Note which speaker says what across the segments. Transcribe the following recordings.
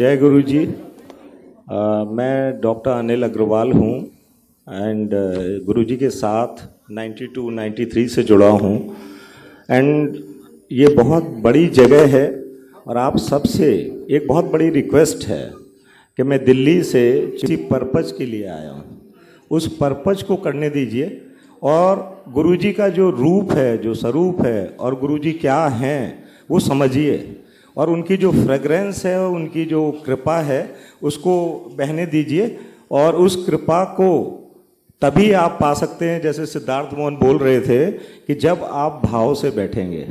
Speaker 1: जय गुरु जी। मैं डॉक्टर अनिल अग्रवाल हूँ एंड गुरु जी के साथ 92-93 से जुड़ा हूँ एंड ये बहुत बड़ी जगह है और आप सबसे एक बहुत बड़ी रिक्वेस्ट है कि मैं दिल्ली से किसी पर्पज़ के लिए आया हूँ, उस पर्पज़ को करने दीजिए और गुरु जी का जो रूप है, जो स्वरूप है और गुरु जी क्या हैं वो समझिए और उनकी जो फ्रेग्रेंस है, उनकी जो कृपा है उसको बहने दीजिए और उस कृपा को तभी आप पा सकते हैं, जैसे सिद्धार्थ मोहन बोल रहे थे कि जब आप भाव से बैठेंगे।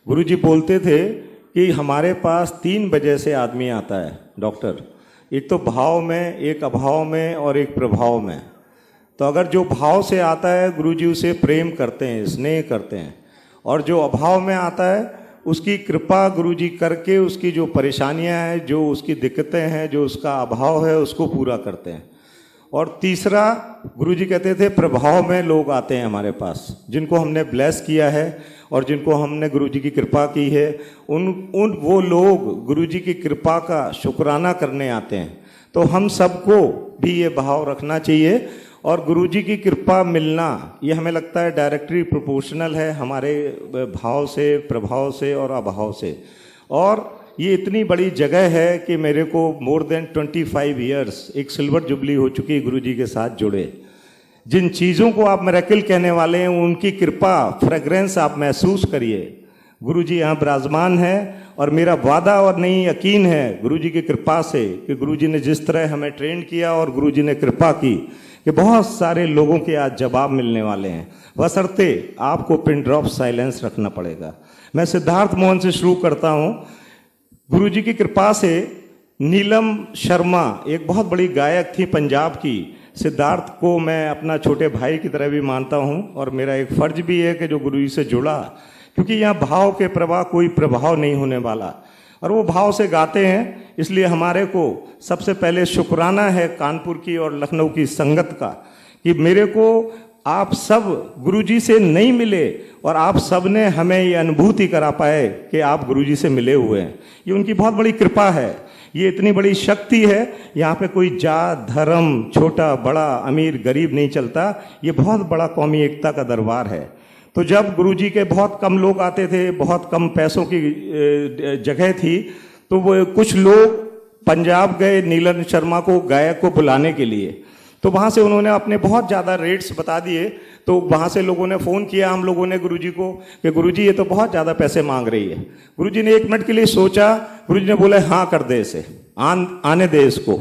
Speaker 1: गुरु जी बोलते थे कि हमारे पास 3 वजह से आदमी आता है डॉक्टर, एक तो भाव में, एक अभाव में और एक प्रभाव में। तो अगर जो भाव से आता है गुरु जी उसे प्रेम करते हैं, स्नेह करते हैं, और जो अभाव में आता है उसकी कृपा गुरु जी करके उसकी जो परेशानियां हैं, जो उसकी दिक्कतें हैं, जो उसका अभाव है उसको पूरा करते हैं। और तीसरा गुरु जी कहते थे प्रभाव में लोग आते हैं हमारे पास, जिनको हमने ब्लेस किया है और जिनको हमने गुरु जी की कृपा की है, उन वो लोग गुरु जी की कृपा का शुक्राना करने आते हैं। तो हम सबको भी ये भाव रखना चाहिए और गुरु जी की कृपा मिलना ये हमें लगता है डायरेक्टली प्रोपोर्शनल है हमारे भाव से, प्रभाव से और अभाव से। और ये इतनी बड़ी जगह है कि मेरे को मोर देन 25 ईयर्स एक सिल्वर जुबली हो चुकी गुरु जी के साथ जुड़े। जिन चीज़ों को आप मिरेकल कहने वाले हैं उनकी कृपा, फ्रेग्रेंस आप महसूस करिए। गुरु जी यहाँ विराजमान है और मेरा वादा और नहीं यकीन है गुरु जी की कृपा से कि गुरु जी ने जिस तरह हमें ट्रेन किया और गुरु जी ने कृपा की कि बहुत सारे लोगों के आज जवाब मिलने वाले हैं, बशर्ते आपको पिन ड्रॉप साइलेंस रखना पड़ेगा। मैं सिद्धार्थ मोहन से शुरू करता हूँ। गुरु जी की कृपा से नीलम शर्मा एक बहुत बड़ी गायक थी पंजाब की। सिद्धार्थ को मैं अपना छोटे भाई की तरह भी मानता हूँ और मेरा एक फ़र्ज भी है कि जो गुरु जी से जुड़ा, क्योंकि यहाँ भाव के प्रवाह कोई प्रभाव नहीं होने वाला और वो भाव से गाते हैं। इसलिए हमारे को सबसे पहले शुक्राना है कानपुर की और लखनऊ की संगत का कि मेरे को आप सब गुरुजी से नहीं मिले और आप सब ने हमें ये अनुभूति करा पाए कि आप गुरुजी से मिले हुए हैं। ये उनकी बहुत बड़ी कृपा है, ये इतनी बड़ी शक्ति है। यहाँ पे कोई जात, धर्म, छोटा बड़ा, अमीर गरीब नहीं चलता। ये बहुत बड़ा कौमी एकता का दरबार है। तो जब गुरुजी के बहुत कम लोग आते थे, बहुत कम पैसों की जगह थी, तो वो कुछ लोग पंजाब गए नीलम शर्मा को, गायक को बुलाने के लिए। तो वहाँ से उन्होंने अपने बहुत ज़्यादा रेट्स बता दिए। तो वहाँ से लोगों ने फ़ोन किया हम लोगों ने गुरुजी को कि गुरुजी ये तो बहुत ज़्यादा पैसे मांग रही है। गुरुजी ने 1 मिनट के लिए सोचा, गुरुजी ने बोला हाँ कर दे, इसे आने दे इसको।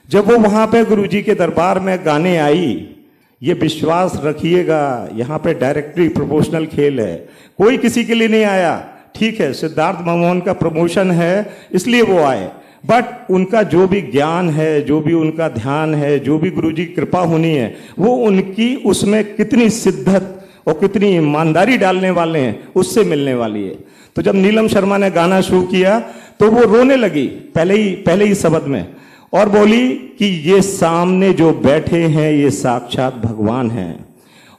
Speaker 1: जब वो वहाँ पे गुरुजी के दरबार में गाने आई, ये विश्वास रखिएगा यहाँ पे डायरेक्टली प्रोपोर्शनल खेल है, कोई किसी के लिए नहीं आया। ठीक है, सिद्धार्थ मोहन का प्रमोशन है इसलिए वो आए, बट उनका जो भी ज्ञान है, जो भी उनका ध्यान है, जो भी गुरुजी की कृपा होनी है, वो उनकी उसमें कितनी शिद्दत और कितनी ईमानदारी डालने वाले हैं उससे मिलने वाली है। तो जब नीलम शर्मा ने गाना शुरू किया तो वो रोने लगी पहले ही शब्द में और बोली कि ये सामने जो बैठे हैं ये साक्षात भगवान हैं।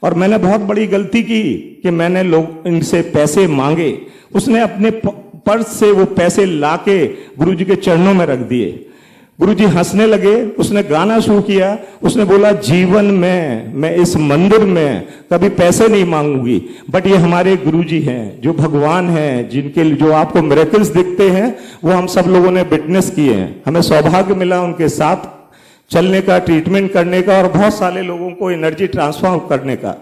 Speaker 1: और मैंने बहुत बड़ी गलती की कि मैंने लोग इनसे पैसे मांगे। उसने अपने पर्स से वो पैसे लाके गुरुजी के चरणों में रख दिए। गुरुजी हंसने लगे, उसने गाना शुरू किया। उसने बोला जीवन में मैं इस मंदिर में कभी पैसे नहीं मांगूंगी, बट ये हमारे गुरुजी हैं जो भगवान हैं, जिनके जो आपको मिरेकल्स दिखते हैं वो हम सब लोगों ने विटनेस किए हैं। हमें सौभाग्य मिला उनके साथ चलने का, ट्रीटमेंट करने का और बहुत सारे लोगों को एनर्जी ट्रांसफर करने का।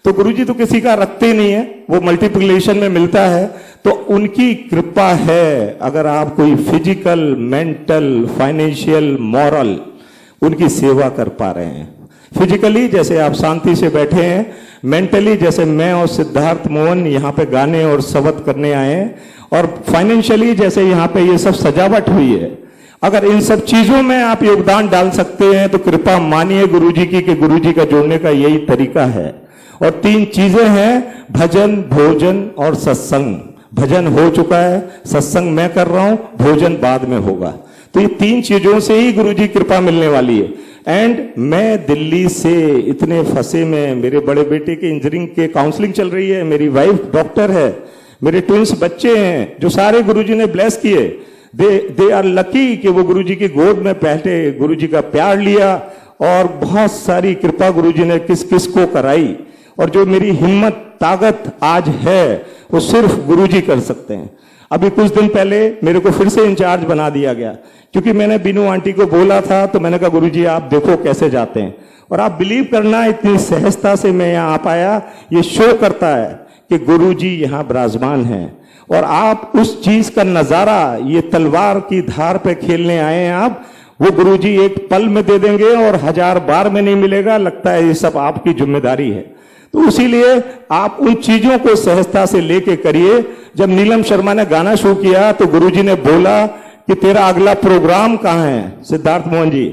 Speaker 1: तो गुरुजी तो किसी का रखते नहीं है, वो मल्टीप्लिकेशन में मिलता है। तो उनकी कृपा है। अगर आप कोई फिजिकल, मेंटल, फाइनेंशियल, मॉरल उनकी सेवा कर पा रहे हैं, फिजिकली जैसे आप शांति से बैठे हैं, मेंटली जैसे मैं और सिद्धार्थ मोहन यहाँ पे गाने और शब्द करने आए हैं, और फाइनेंशियली जैसे यहाँ पे ये सब सजावट हुई है, अगर इन सब चीजों में आप योगदान डाल सकते हैं तो कृपा मानिए गुरुजी की कि गुरुजी का जोड़ने का यही तरीका है। और 3 चीजें हैं, भजन, भोजन और सत्संग। भजन हो चुका है, सत्संग मैं कर रहा हूं, भोजन बाद में होगा। तो ये 3 चीजों से ही गुरुजी कृपा मिलने वाली है। एंड मैं दिल्ली से इतने फंसे में, मेरे बड़े बेटे की इंजीनियरिंग के काउंसलिंग चल रही है, मेरी वाइफ डॉक्टर है, मेरे ट्विंस बच्चे हैं जो सारे गुरुजी ने ब्लेस किए। दे आर लकी कि वो गुरुजी की गोद में पहले गुरुजी का प्यार लिया, और बहुत सारी कृपा गुरुजी ने किस किस को कराई। और जो मेरी हिम्मत ताकत आज है वो सिर्फ गुरुजी कर सकते हैं। अभी कुछ दिन पहले मेरे को फिर से इंचार्ज बना दिया गया, क्योंकि मैंने बीनू आंटी को बोला था, तो मैंने कहा गुरुजी आप देखो कैसे जाते हैं। और आप बिलीव करना, इतनी सहजता से मैं यहाँ आ पाया, ये शो करता है कि गुरुजी यहाँ विराजमान हैं। और आप उस चीज का नजारा, ये तलवार की धार पे खेलने आए हैं आप, वो गुरुजी एक पल में दे देंगे और 1000 बार में नहीं मिलेगा। लगता है ये सब आपकी जिम्मेदारी है। तो इसीलिए आप उन चीजों को सहजता से लेके करिए। जब नीलम शर्मा ने गाना शुरू किया तो गुरुजी ने बोला कि तेरा अगला प्रोग्राम कहाँ है सिद्धार्थ मोहन जी,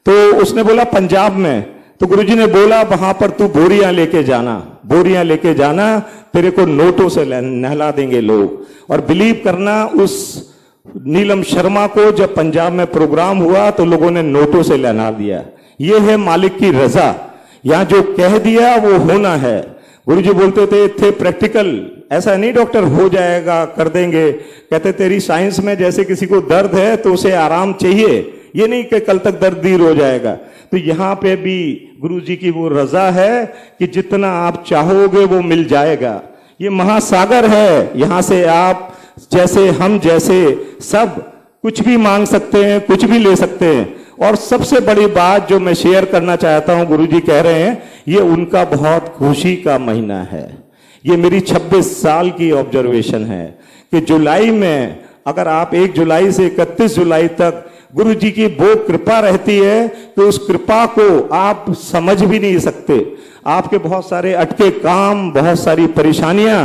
Speaker 1: तो उसने बोला पंजाब में। तो गुरुजी ने बोला वहां पर तू बोरियां लेके जाना, बोरियां लेके जाना, तेरे को नोटों से नहला देंगे लोग। और बिलीव करना, उस नीलम शर्मा को जब पंजाब में प्रोग्राम हुआ तो लोगों ने नोटों से नहला दिया। ये है मालिक की रजा, यहां जो कह दिया वो होना है। गुरुजी बोलते थे प्रैक्टिकल, ऐसा नहीं डॉक्टर हो जाएगा कर देंगे। कहते तेरी साइंस में जैसे किसी को दर्द है तो उसे आराम चाहिए, ये नहीं कि कल तक दर्द दूर हो जाएगा। तो यहाँ पे भी गुरुजी की वो रजा है कि जितना आप चाहोगे वो मिल जाएगा। ये महासागर है, यहां से आप जैसे हम जैसे सब कुछ भी मांग सकते हैं, कुछ भी ले सकते हैं। और सबसे बड़ी बात जो मैं शेयर करना चाहता हूं, गुरुजी कह रहे हैं ये उनका बहुत खुशी का महीना है। ये मेरी 26 साल की ऑब्जर्वेशन है कि जुलाई में, अगर आप 1 जुलाई से 31 जुलाई तक गुरुजी की वो कृपा रहती है तो उस कृपा को आप समझ भी नहीं सकते। आपके बहुत सारे अटके काम, बहुत सारी परेशानियां,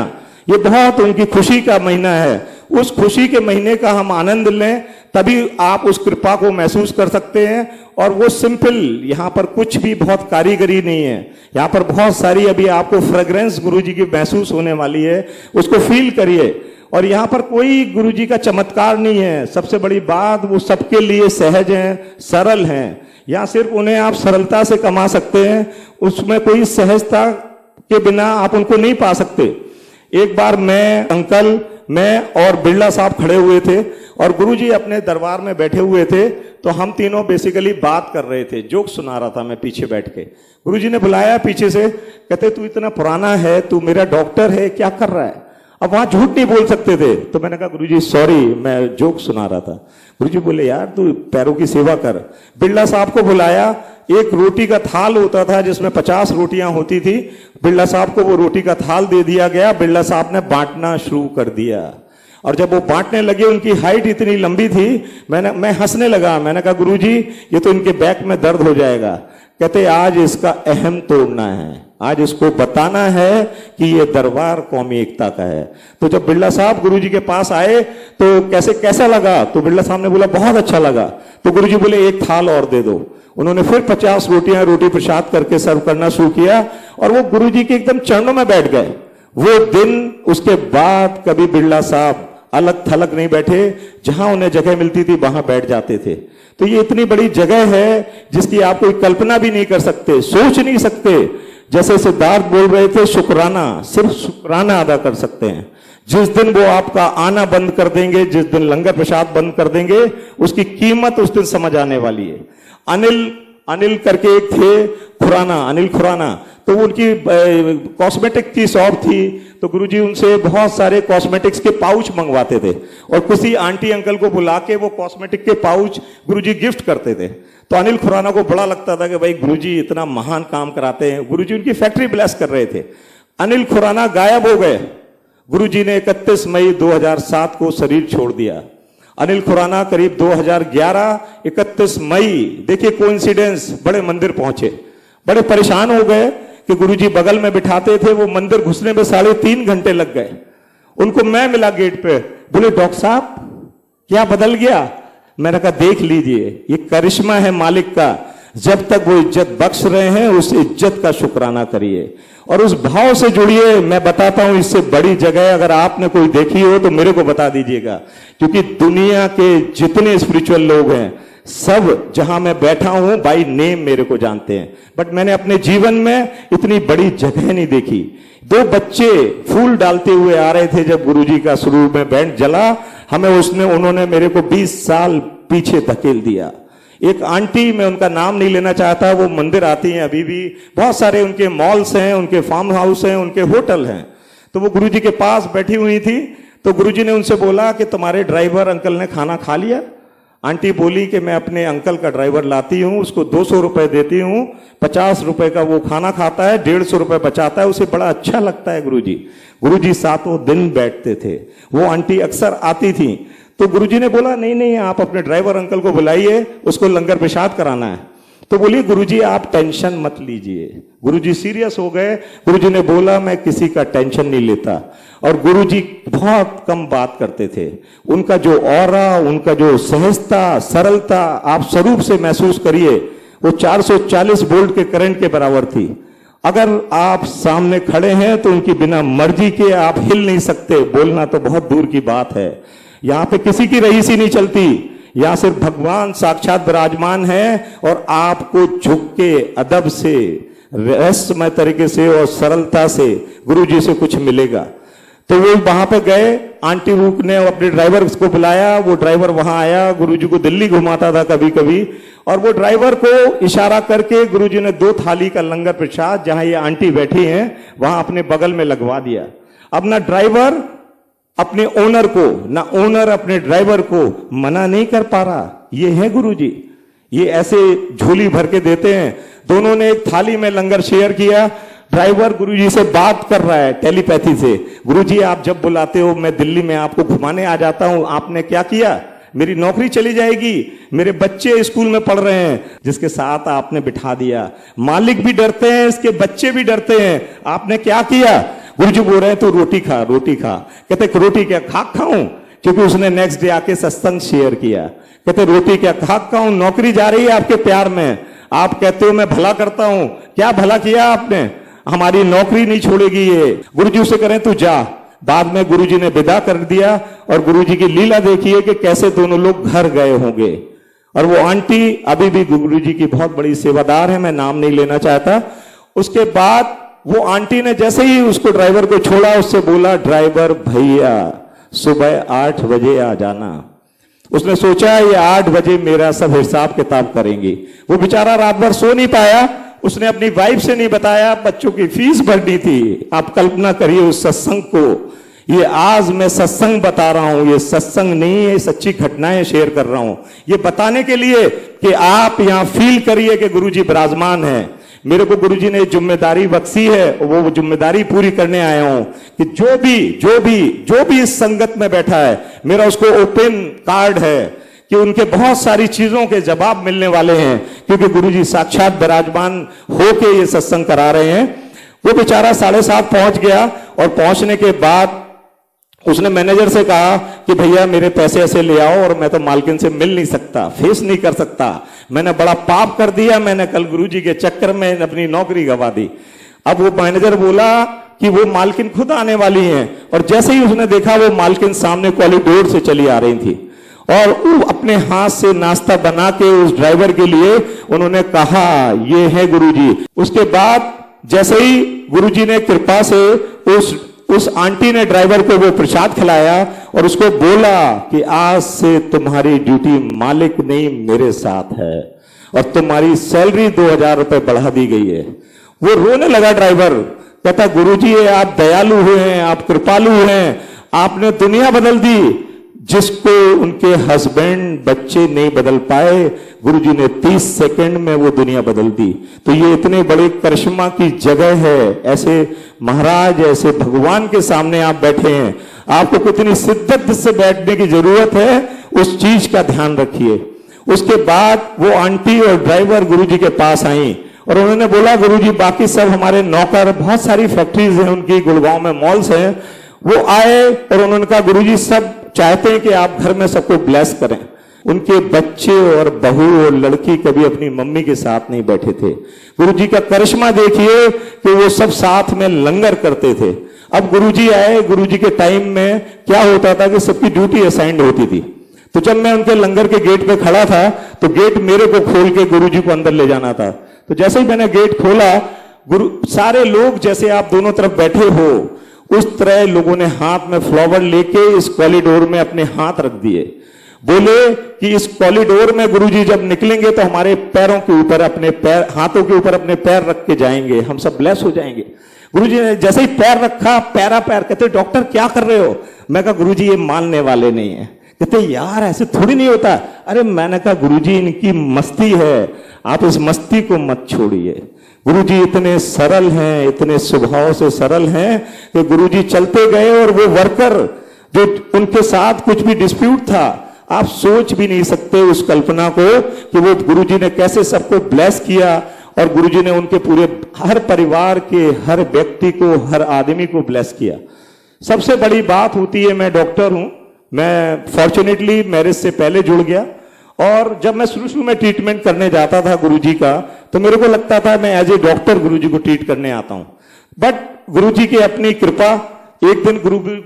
Speaker 1: ये बहुत उनकी खुशी का महीना है। उस खुशी के महीने का हम आनंद लें, तभी आप उस कृपा को महसूस कर सकते हैं। और वो सिंपल, यहाँ पर कुछ भी बहुत कारीगरी नहीं है। यहाँ पर बहुत सारी अभी आपको फ्रेग्रेंस गुरुजी की महसूस होने वाली है, उसको फील करिए। और यहाँ पर कोई गुरुजी का चमत्कार नहीं है। सबसे बड़ी बात, वो सबके लिए सहज हैं, सरल हैं। यहाँ सिर्फ उन्हें आप सरलता से कमा सकते हैं, उसमें कोई सहजता के बिना आप उनको नहीं पा सकते। एक बार मैं और बिरला साहब खड़े हुए थे और गुरुजी अपने दरबार में बैठे हुए थे, तो हम तीनों बेसिकली बात कर रहे थे, जोक सुना रहा था मैं पीछे बैठ के। गुरुजी ने बुलाया पीछे से, कहते तू इतना पुराना है, तू मेरा डॉक्टर है, क्या कर रहा है? अब वहां झूठ नहीं बोल सकते थे, तो मैंने कहा गुरुजी सॉरी, मैं जोक सुना रहा था। गुरुजी बोले यार तू पैरों की सेवा कर। बिरला साहब को बुलाया, एक रोटी का थाल होता था जिसमें 50 रोटियां होती थी। बिरला साहब को वो रोटी का थाल दे दिया गया, बिरला साहब ने बांटना शुरू कर दिया। और जब वो बांटने लगे, उनकी हाइट इतनी लंबी थी, मैं हंसने लगा। मैंने कहा गुरुजी ये तो इनके बैक में दर्द हो जाएगा। कहते आज इसका अहम तोड़ना है, आज इसको बताना है कि ये दरबार कौमी एकता का है। तो जब बिरला साहब गुरुजी के पास आए तो कैसा लगा? तो बिरला साहब ने बोला बहुत अच्छा लगा। तो गुरुजी बोले एक थाल और दे दो। उन्होंने फिर 50 रोटियां रोटी प्रसाद करके सर्व करना शुरू किया और वो गुरुजी के एकदम चरणों में बैठ गए। वो दिन, उसके बाद कभी बिरला साहब अलग थलग नहीं बैठे, जहां उन्हें जगह मिलती थी वहां बैठ जाते थे। तो ये इतनी बड़ी जगह है जिसकी आप कोई कल्पना भी नहीं कर सकते, सोच नहीं सकते। जैसे सिद्धार्थ बोल रहे थे, शुक्राना, सिर्फ शुक्राना अदा कर सकते हैं। जिस दिन वो आपका आना बंद कर देंगे, जिस दिन लंगर प्रसाद बंद कर देंगे, उसकी कीमत उस दिन समझ आने वाली है। अनिल करके एक थे खुराना, अनिल खुराना, तो उनकी कॉस्मेटिक की शॉप थी। तो गुरुजी उनसे बहुत सारे कॉस्मेटिक्स के पाउच मंगवाते थे और किसी आंटी अंकल को बुला के वो कॉस्मेटिक के पाउच गुरुजी गिफ्ट करते थे। तो अनिल खुराना को बड़ा लगता था कि भाई गुरुजी इतना महान काम कराते हैं। गुरुजी उनकी फैक्ट्री ब्लेस कर रहे थे। अनिल खुराना गायब हो गए। गुरुजी ने 31 मई 2007 को शरीर छोड़ दिया। अनिल खुराना करीब 2011 31 मई, देखिए कोइंसिडेंस, बड़े मंदिर पहुंचे। बड़े परेशान हो गए कि गुरुजी बगल में बिठाते थे, वो मंदिर घुसने में 3.5 घंटे लग गए। उनको मैं मिला गेट पे, बोले डॉक्टर साहब क्या बदल गया? मैंने कहा देख लीजिए, ये करिश्मा है मालिक का। जब तक वो इज्जत बख्श रहे हैं उस इज्जत का शुक्राना करिए और उस भाव से जुड़िए। मैं बताता हूं, इससे बड़ी जगह अगर आपने कोई देखी हो तो मेरे को बता दीजिएगा, क्योंकि दुनिया के जितने स्पिरिचुअल लोग हैं सब जहां मैं बैठा हूं बाय नेम मेरे को जानते हैं, बट मैंने अपने जीवन में इतनी बड़ी जगह नहीं देखी। 2 बच्चे फूल डालते हुए आ रहे थे जब गुरुजी का शुरू में बैंड जला, उन्होंने मेरे को 20 साल पीछे धकेल दिया। एक आंटी, मैं उनका नाम नहीं लेना चाहता, वो मंदिर आती हैं अभी भी, बहुत सारे उनके मॉल्स हैं, उनके फार्म हाउस हैं, उनके होटल हैं। तो वो गुरुजी के पास बैठी हुई थी, तो गुरुजी ने उनसे बोला कि तुम्हारे ड्राइवर अंकल ने खाना खा लिया? आंटी बोली कि मैं अपने अंकल का ड्राइवर लाती हूँ, उसको 200 रुपए देती हूँ, 50 रुपए का वो खाना खाता है, 150 रुपए बचाता है, उसे बड़ा अच्छा लगता है गुरुजी। गुरुजी सातों दिन बैठते थे, वो आंटी अक्सर आती थी। तो गुरुजी ने बोला नहीं नहीं, आप अपने ड्राइवर अंकल को बुलाइए, उसको लंगर पेशाब कराना है। तो बोलिए गुरुजी आप टेंशन मत लीजिए। गुरुजी सीरियस हो गए। गुरुजी ने बोला मैं किसी का टेंशन नहीं लेता। और गुरुजी बहुत कम बात करते थे। उनका जो ऑरा, उनका जो सहजता, सरलता आप स्वरूप से महसूस करिए, वो 440 वोल्ट के करंट के बराबर थी। अगर आप सामने खड़े हैं तो उनकी बिना मर्जी के आप हिल नहीं सकते, बोलना तो बहुत दूर की बात है। यहां पे किसी की रईसी नहीं चलती, यहां सिर्फ भगवान साक्षात विराजमान है और आपको झुक के अदब से, रहस्यमय तरीके से और सरलता से गुरुजी से कुछ मिलेगा। तो वो वहां पे गए, आंटी रूप ने अपने ड्राइवर को बुलाया, वो ड्राइवर वहां आया, गुरुजी को दिल्ली घुमाता था कभी कभी, और वो ड्राइवर को इशारा करके गुरुजी ने 2 थाली का लंगर प्रसाद जहां ये आंटी बैठी हैं वहां अपने बगल में लगवा दिया। अब ना ड्राइवर अपने ओनर को, ना ओनर अपने ड्राइवर को मना नहीं कर पा रहा। ये है गुरुजी, ये ऐसे झोली भर के देते हैं। दोनों ने एक थाली में लंगर शेयर किया। ड्राइवर गुरुजी से बात कर रहा है टेलीपैथी से, गुरुजी आप जब बुलाते हो मैं दिल्ली में आपको घुमाने आ जाता हूं, आपने क्या किया? मेरी नौकरी चली जाएगी, मेरे बच्चे स्कूल में पढ़ रहे हैं, जिसके साथ आपने बिठा दिया। मालिक भी डरते हैं, इसके बच्चे भी डरते हैं, आपने क्या किया? गुरुजी बोल रहे हैं तो रोटी खा, रोटी खा। कहते रोटी क्या खाक खाऊं? क्योंकि उसने नेक्स्ट डे आके सत्संग शेयर किया। कहते रोटी क्या खाक खाऊं? नौकरी जा रही है आपके प्यार में, आप कहते हो मैं भला करता हूं, क्या भला किया आपने? हमारी नौकरी नहीं छोड़ेगी ये। गुरुजी उसे करें तू जा। बाद में गुरुजी ने विदा कर दिया और गुरुजी की लीला देखिए कि कैसे दोनों लोग घर गए होंगे। और वो आंटी अभी भी गुरुजी की बहुत बड़ी सेवादार है, मैं नाम नहीं लेना चाहता। उसके बाद वो आंटी ने जैसे ही उसको ड्राइवर को छोड़ा, उससे बोला ड्राइवर भैया सुबह 8 बजे आ जाना। उसने सोचा ये 8 बजे मेरा सब हिसाब किताब करेंगी। वो बेचारा रात भर सो नहीं पाया। उसने अपनी वाइफ से नहीं बताया, बच्चों की फीस भरनी थी। आप कल्पना करिए उस सत्संग को। ये आज मैं सत्संग बता रहा हूं, ये सत्संग नहीं है, सच्ची घटनाएं शेयर कर रहा हूं, ये बताने के लिए कि आप यहां फील करिए कि गुरुजी विराजमान है। मेरे को गुरुजी ने जिम्मेदारी बख्शी है, वो जिम्मेदारी पूरी करने आया हूं कि जो भी इस संगत में बैठा है, मेरा उसको ओपन कार्ड है कि उनके बहुत सारी चीजों के जवाब मिलने वाले हैं, क्योंकि गुरुजी साक्षात विराजमान होके ये सत्संग करा रहे हैं। वो बेचारा 7:30 पहुंच गया और पहुंचने के बाद उसने मैनेजर से कहा कि भैया मेरे पैसे ऐसे ले आओ, और मैं तो मालकिन से मिल नहीं सकता, फेस नहीं कर सकता, मैंने बड़ा पाप कर दिया, मैंने कल गुरुजी के चक्कर में अपनी नौकरी गंवा दी। अब वो मैनेजर बोला कि वो मालकिन खुद आने वाली हैं, और जैसे ही उसने देखा वो मालकिन सामने कॉरिडोर से चली आ रही थी और अपने हाथ से नाश्ता बना के उस ड्राइवर के लिए उन्होंने कहा ये है गुरुजी। उसके बाद जैसे ही गुरुजी ने कृपा से उस आंटी ने ड्राइवर को वो प्रसाद खिलाया और उसको बोला कि आज से तुम्हारी ड्यूटी मालिक नहीं मेरे साथ है और तुम्हारी सैलरी 2000 रुपए बढ़ा दी गई है। वो रोने लगा ड्राइवर, कहता गुरुजी आप दयालु हुए हैं, आप कृपालु हैं, आपने दुनिया बदल दी। जिसको उनके हस्बैंड बच्चे नहीं बदल पाए, गुरुजी ने 30 सेकंड में वो दुनिया बदल दी। तो ये इतने बड़े करिश्मा की जगह है। ऐसे महाराज, ऐसे भगवान के सामने आप बैठे हैं, आपको कितनी शिद्दत से बैठने की जरूरत है, उस चीज का ध्यान रखिए। उसके बाद वो आंटी और ड्राइवर गुरुजी के पास आई और उन्होंने बोला गुरुजी बाकी सब हमारे नौकर, बहुत सारी फैक्ट्रीज हैं उनकी, गुड़गांव में मॉल्स हैं, वो आए और उन्होंने कहा गुरुजी सब चाहते हैं कि आप घर में सबको ब्लेस करें। उनके बच्चे और बहू और लड़की कभी अपनी मम्मी के साथ नहीं बैठे थे। गुरुजी का करिश्मा देखिए कि वो सब साथ में लंगर करते थे। अब गुरुजी आए, गुरुजी के टाइम में क्या होता था कि सबकी ड्यूटी असाइंड होती थी। तो जब मैं उनके लंगर के गेट पे खड़ा था तो गेट मेरे को खोल के गुरुजी को अंदर ले जाना था। तो जैसे ही मैंने गेट खोला, सारे लोग जैसे आप दोनों तरफ बैठे हो, उस तरह लोगों ने हाथ में फ्लावर लेके इस कॉरिडोर में अपने हाथ रख दिए। बोले कि इस कॉरिडोर में गुरुजी जब निकलेंगे तो हमारे पैरों के ऊपर अपने पैर, हाथों के ऊपर अपने पैर रख के जाएंगे, हम सब ब्लेस हो जाएंगे। गुरुजी ने जैसे ही पैर रखा, पैरा पैर, कहते डॉक्टर क्या कर रहे हो? मैं कहा गुरुजी ये मानने वाले नहीं है। कहते यार ऐसे थोड़ी नहीं होता। अरे मैंने कहा गुरुजी इनकी मस्ती है, आप इस मस्ती को मत छोड़िए। गुरुजी इतने सरल हैं, इतने स्वभाव से सरल हैं कि गुरुजी चलते गए और वो वर्कर जो उनके साथ कुछ भी डिस्प्यूट था, आप सोच भी नहीं सकते उस कल्पना को कि वो गुरुजी ने कैसे सबको ब्लेस किया और गुरुजी ने उनके पूरे हर परिवार के हर व्यक्ति को, हर आदमी को ब्लेस किया। सबसे बड़ी बात होती है, मैं डॉक्टर हूं, मैं फॉर्चुनेटली मैरिज से पहले जुड़ गया और जब मैं शुरू में ट्रीटमेंट करने जाता था गुरुजी का, तो मेरे को लगता था मैं एज ए डॉक्टर गुरुजी को ट्रीट करने आता हूं। बट गुरुजी की अपनी कृपा, एक दिन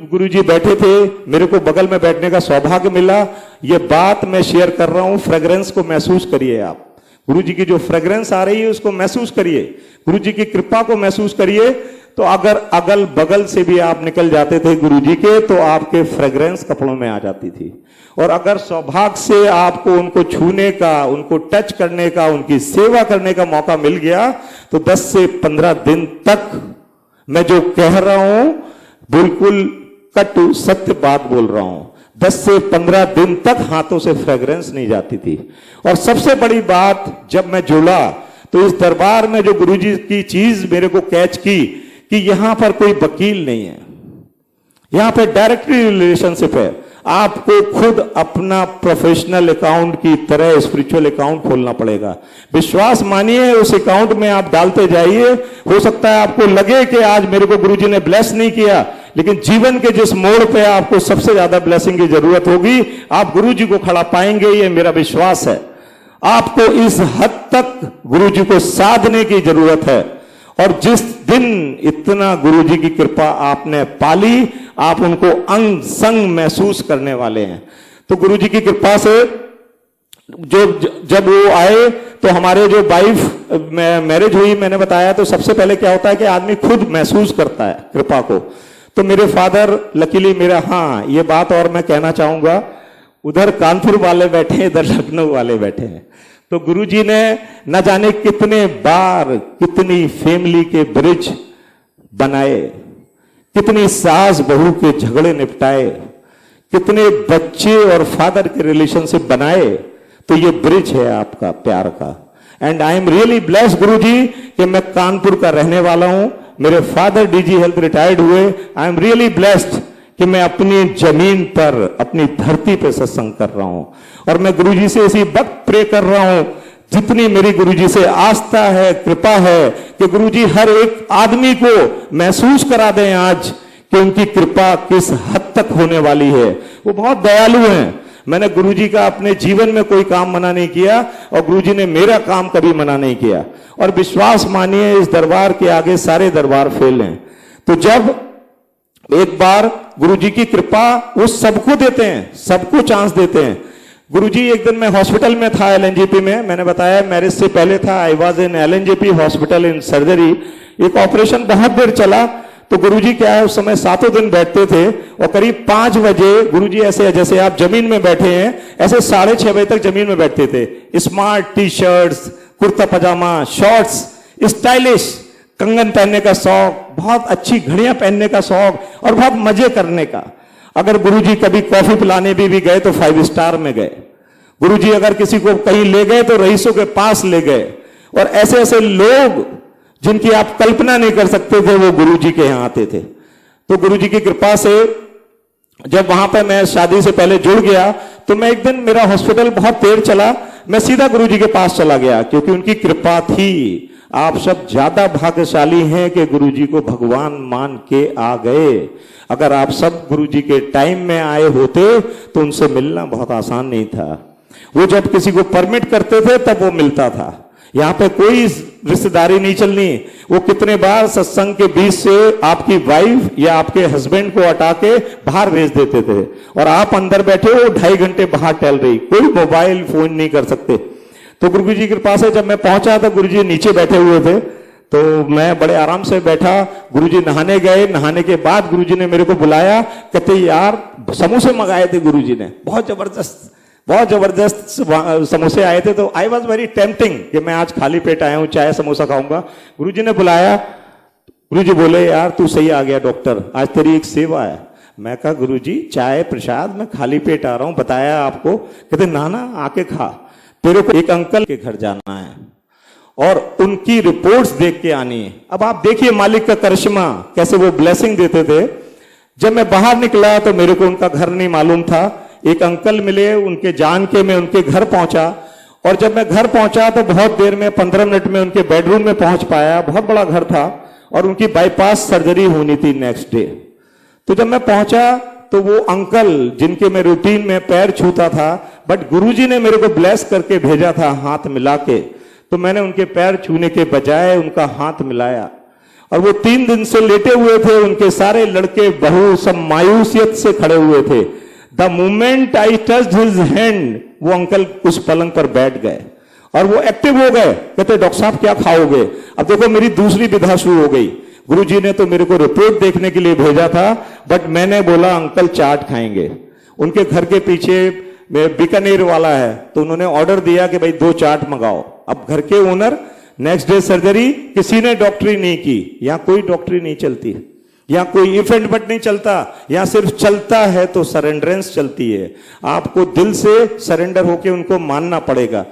Speaker 1: गुरुजी बैठे थे, मेरे को बगल में बैठने का सौभाग्य मिला। ये बात मैं शेयर कर रहा हूं, फ्रेग्रेंस को महसूस करिए आप। गुरुजी की जो फ्रेग्रेंस आ रही है उसको महसूस करिए, गुरुजी की कृपा को महसूस करिए। तो अगर अगल बगल से भी आप निकल जाते थे गुरुजी के, तो आपके फ्रेग्रेंस कपड़ों में आ जाती थी। और अगर सौभाग्य से आपको उनको छूने का, उनको टच करने का, उनकी सेवा करने का मौका मिल गया, तो 10 से 15 दिन तक मैं जो कह रहा हूं बिल्कुल कटु सत्य बात बोल रहा हूं, 10 से 15 दिन तक हाथों से फ्रेग्रेंस नहीं जाती थी। और सबसे बड़ी बात, जब मैं जुड़ा तो इस दरबार में जो गुरुजी की चीज मेरे को कैच की कि यहां पर कोई वकील नहीं है, यहां पे डायरेक्टली रिलेशनशिप है। आपको खुद अपना प्रोफेशनल अकाउंट की तरह स्पिरिचुअल अकाउंट खोलना पड़ेगा। विश्वास मानिए, उस अकाउंट में आप डालते जाइए। हो सकता है आपको लगे कि आज मेरे को गुरुजी ने ब्लेस नहीं किया, लेकिन जीवन के जिस मोड़ पे आपको सबसे ज्यादा ब्लेसिंग की जरूरत होगी, आप गुरुजी को खड़ा पाएंगे, ये मेरा विश्वास है। आपको इस हद तक गुरुजी को साधने की जरूरत है। और जिस दिन इतना गुरुजी की कृपा आपने पाली, आप उनको अंग संग महसूस करने वाले हैं। तो गुरुजी की कृपा से जब वो आए तो हमारे जो वाइफ मैरिज हुई, मैंने बताया, तो सबसे पहले क्या होता है कि आदमी खुद महसूस करता है कृपा को। तो मेरे फादर लकीली मेरा, हाँ ये बात और मैं कहना चाहूंगा, उधर कानपुर वाले बैठे हैं, इधर लखनऊ वाले बैठे हैं। तो गुरुजी ने न जाने कितने बार कितनी फैमिली के ब्रिज बनाए, कितनी सास बहू के झगड़े निपटाए, कितने बच्चे और फादर के रिलेशनशिप बनाए। तो ये ब्रिज है आपका प्यार का। And I am really blessed Guruji कि मैं कानपुर का रहने वाला हूं, मेरे फादर डीजी हेल्थ रिटायर्ड हुए। आई एम रियली ब्लेस्ड कि मैं अपनी जमीन पर, अपनी धरती पर सत्संग कर रहा हूं। और मैं गुरुजी से इसी वक्त प्रे कर रहा हूं, जितनी मेरी गुरुजी से आस्था है, कृपा है, कि गुरुजी हर एक आदमी को महसूस करा दें आज कि उनकी कृपा किस हद तक होने वाली है। वो बहुत दयालु हैं। मैंने गुरुजी का अपने जीवन में कोई काम मना नहीं किया और गुरुजी ने मेरा काम कभी मना नहीं किया। और विश्वास मानिए, इस दरबार के आगे सारे दरबार फेल हैं। तो जब एक बार गुरुजी की कृपा वो सबको देते हैं, सबको चांस देते हैं। गुरुजी, एक दिन मैं हॉस्पिटल में था एलएनजेपी में, मैंने बताया मैरिज से पहले था, I was in LNJP hospital in surgery. एक ऑपरेशन बहुत देर चला। तो गुरुजी क्या है, उस समय 7 दिन बैठते थे और करीब 5 बजे गुरुजी ऐसे, जैसे आप जमीन में बैठे हैं, ऐसे 6:30 बजे तक जमीन में बैठते थे। स्मार्ट टी शर्ट्स, कुर्ता पजामा, शॉर्ट्स, स्टाइलिश, कंगन पहनने का शौक, बहुत अच्छी घड़ियां पहनने का शौक और बहुत मजे करने का। अगर गुरुजी कभी कॉफी पिलाने भी गए तो 5 स्टार में गए। गुरुजी अगर किसी को कहीं ले गए तो रईसों के पास ले गए। और ऐसे ऐसे लोग जिनकी आप कल्पना नहीं कर सकते थे, वो गुरुजी के यहां आते थे। तो गुरुजी की कृपा से जब वहां पर मैं शादी से पहले जुड़ गया, तो मैं एक दिन, मेरा हॉस्पिटल बहुत देर चला, मैं सीधा गुरुजी के पास चला गया, क्योंकि उनकी कृपा थी। आप सब ज्यादा भाग्यशाली हैं कि गुरुजी को भगवान मान के आ गए। अगर आप सब गुरुजी के टाइम में आए होते तो उनसे मिलना बहुत आसान नहीं था। वो जब किसी को परमिट करते थे तब वो मिलता था। यहां पे कोई रिश्तेदारी नहीं चलनी। वो कितने बार सत्संग के बीच से आपकी वाइफ या आपके हस्बैंड को हटा के बाहर भेज देते थे और आप अंदर बैठे हो, 2.5 घंटे बाहर टहल रही, कोई मोबाइल फोन नहीं कर सकते। तो गुरुजी की कृपा से जब मैं पहुंचा तो गुरुजी नीचे बैठे हुए थे। तो मैं बड़े आराम से बैठा, गुरुजी नहाने गए, नहाने के बाद गुरुजी ने मेरे को बुलाया, कहते यार समोसे मंगाए थे गुरुजी ने, बहुत जबरदस्त समोसे आए थे। तो आई वॉज वेरी टेम्पटिंग कि मैं आज खाली पेट आया हूँ, चाय समोसा खाऊंगा। गुरुजी ने बुलाया, गुरुजी बोले यार तू सही आ गया डॉक्टर, आज तेरी एक सेवा है। मैं कहा गुरुजी चाय प्रसाद, मैं खाली पेट आ रहा हूं, बताया आपको? कहते ना ना आके खा, तेरे को एक अंकल के घर जाना है और उनकी रिपोर्ट्स देख के आनी है। अब आप देखिए मालिक का करिश्मा, कैसे वो ब्लेसिंग देते थे। जब मैं बाहर निकला तो मेरे को उनका घर नहीं मालूम था। एक अंकल मिले, उनके जान के मैं उनके घर पहुंचा, और जब मैं घर पहुंचा तो बहुत देर में 15 मिनट में उनके बेडरूम में पहुंच पाया। बहुत बड़ा घर था और उनकी बाईपास सर्जरी होनी थी नेक्स्ट डे। तो जब मैं पहुंचा तो वो अंकल जिनके मैं रूटीन में पैर छूता था, बट गुरुजी ने मेरे को ब्लेस करके भेजा था हाथ मिला के, तो मैंने उनके पैर छूने के बजाय उनका हाथ मिलाया। और वो 3 दिन से लेटे हुए थे, उनके सारे लड़के बहू सब मायूसियत से खड़े हुए थे। The moment I touched his hand, वो अंकल उस पलंग पर बैठ गए और वो एक्टिव हो गए। कहते डॉक्टर साहब क्या खाओगे? अब देखो मेरी दूसरी विधा शुरू हो गई। गुरुजी ने तो मेरे को रिपोर्ट देखने के लिए भेजा था, बट मैंने बोला अंकल चाट खाएंगे। उनके घर के पीछे बीकानेर वाला है, तो उन्होंने ऑर्डर दिया कि भाई 2 चाट मंगाओ। अब घर के ओनर, नेक्स्ट डे सर्जरी, किसी ने डॉक्टरी नहीं की। यहां कोई डॉक्टरी नहीं चलती, यहां कोई इफ एंड बट नहीं चलता। यहां सिर्फ चलता है तो सरेंडरेंस चलती है। आपको दिल से सरेंडर होके उनको मानना पड़ेगा।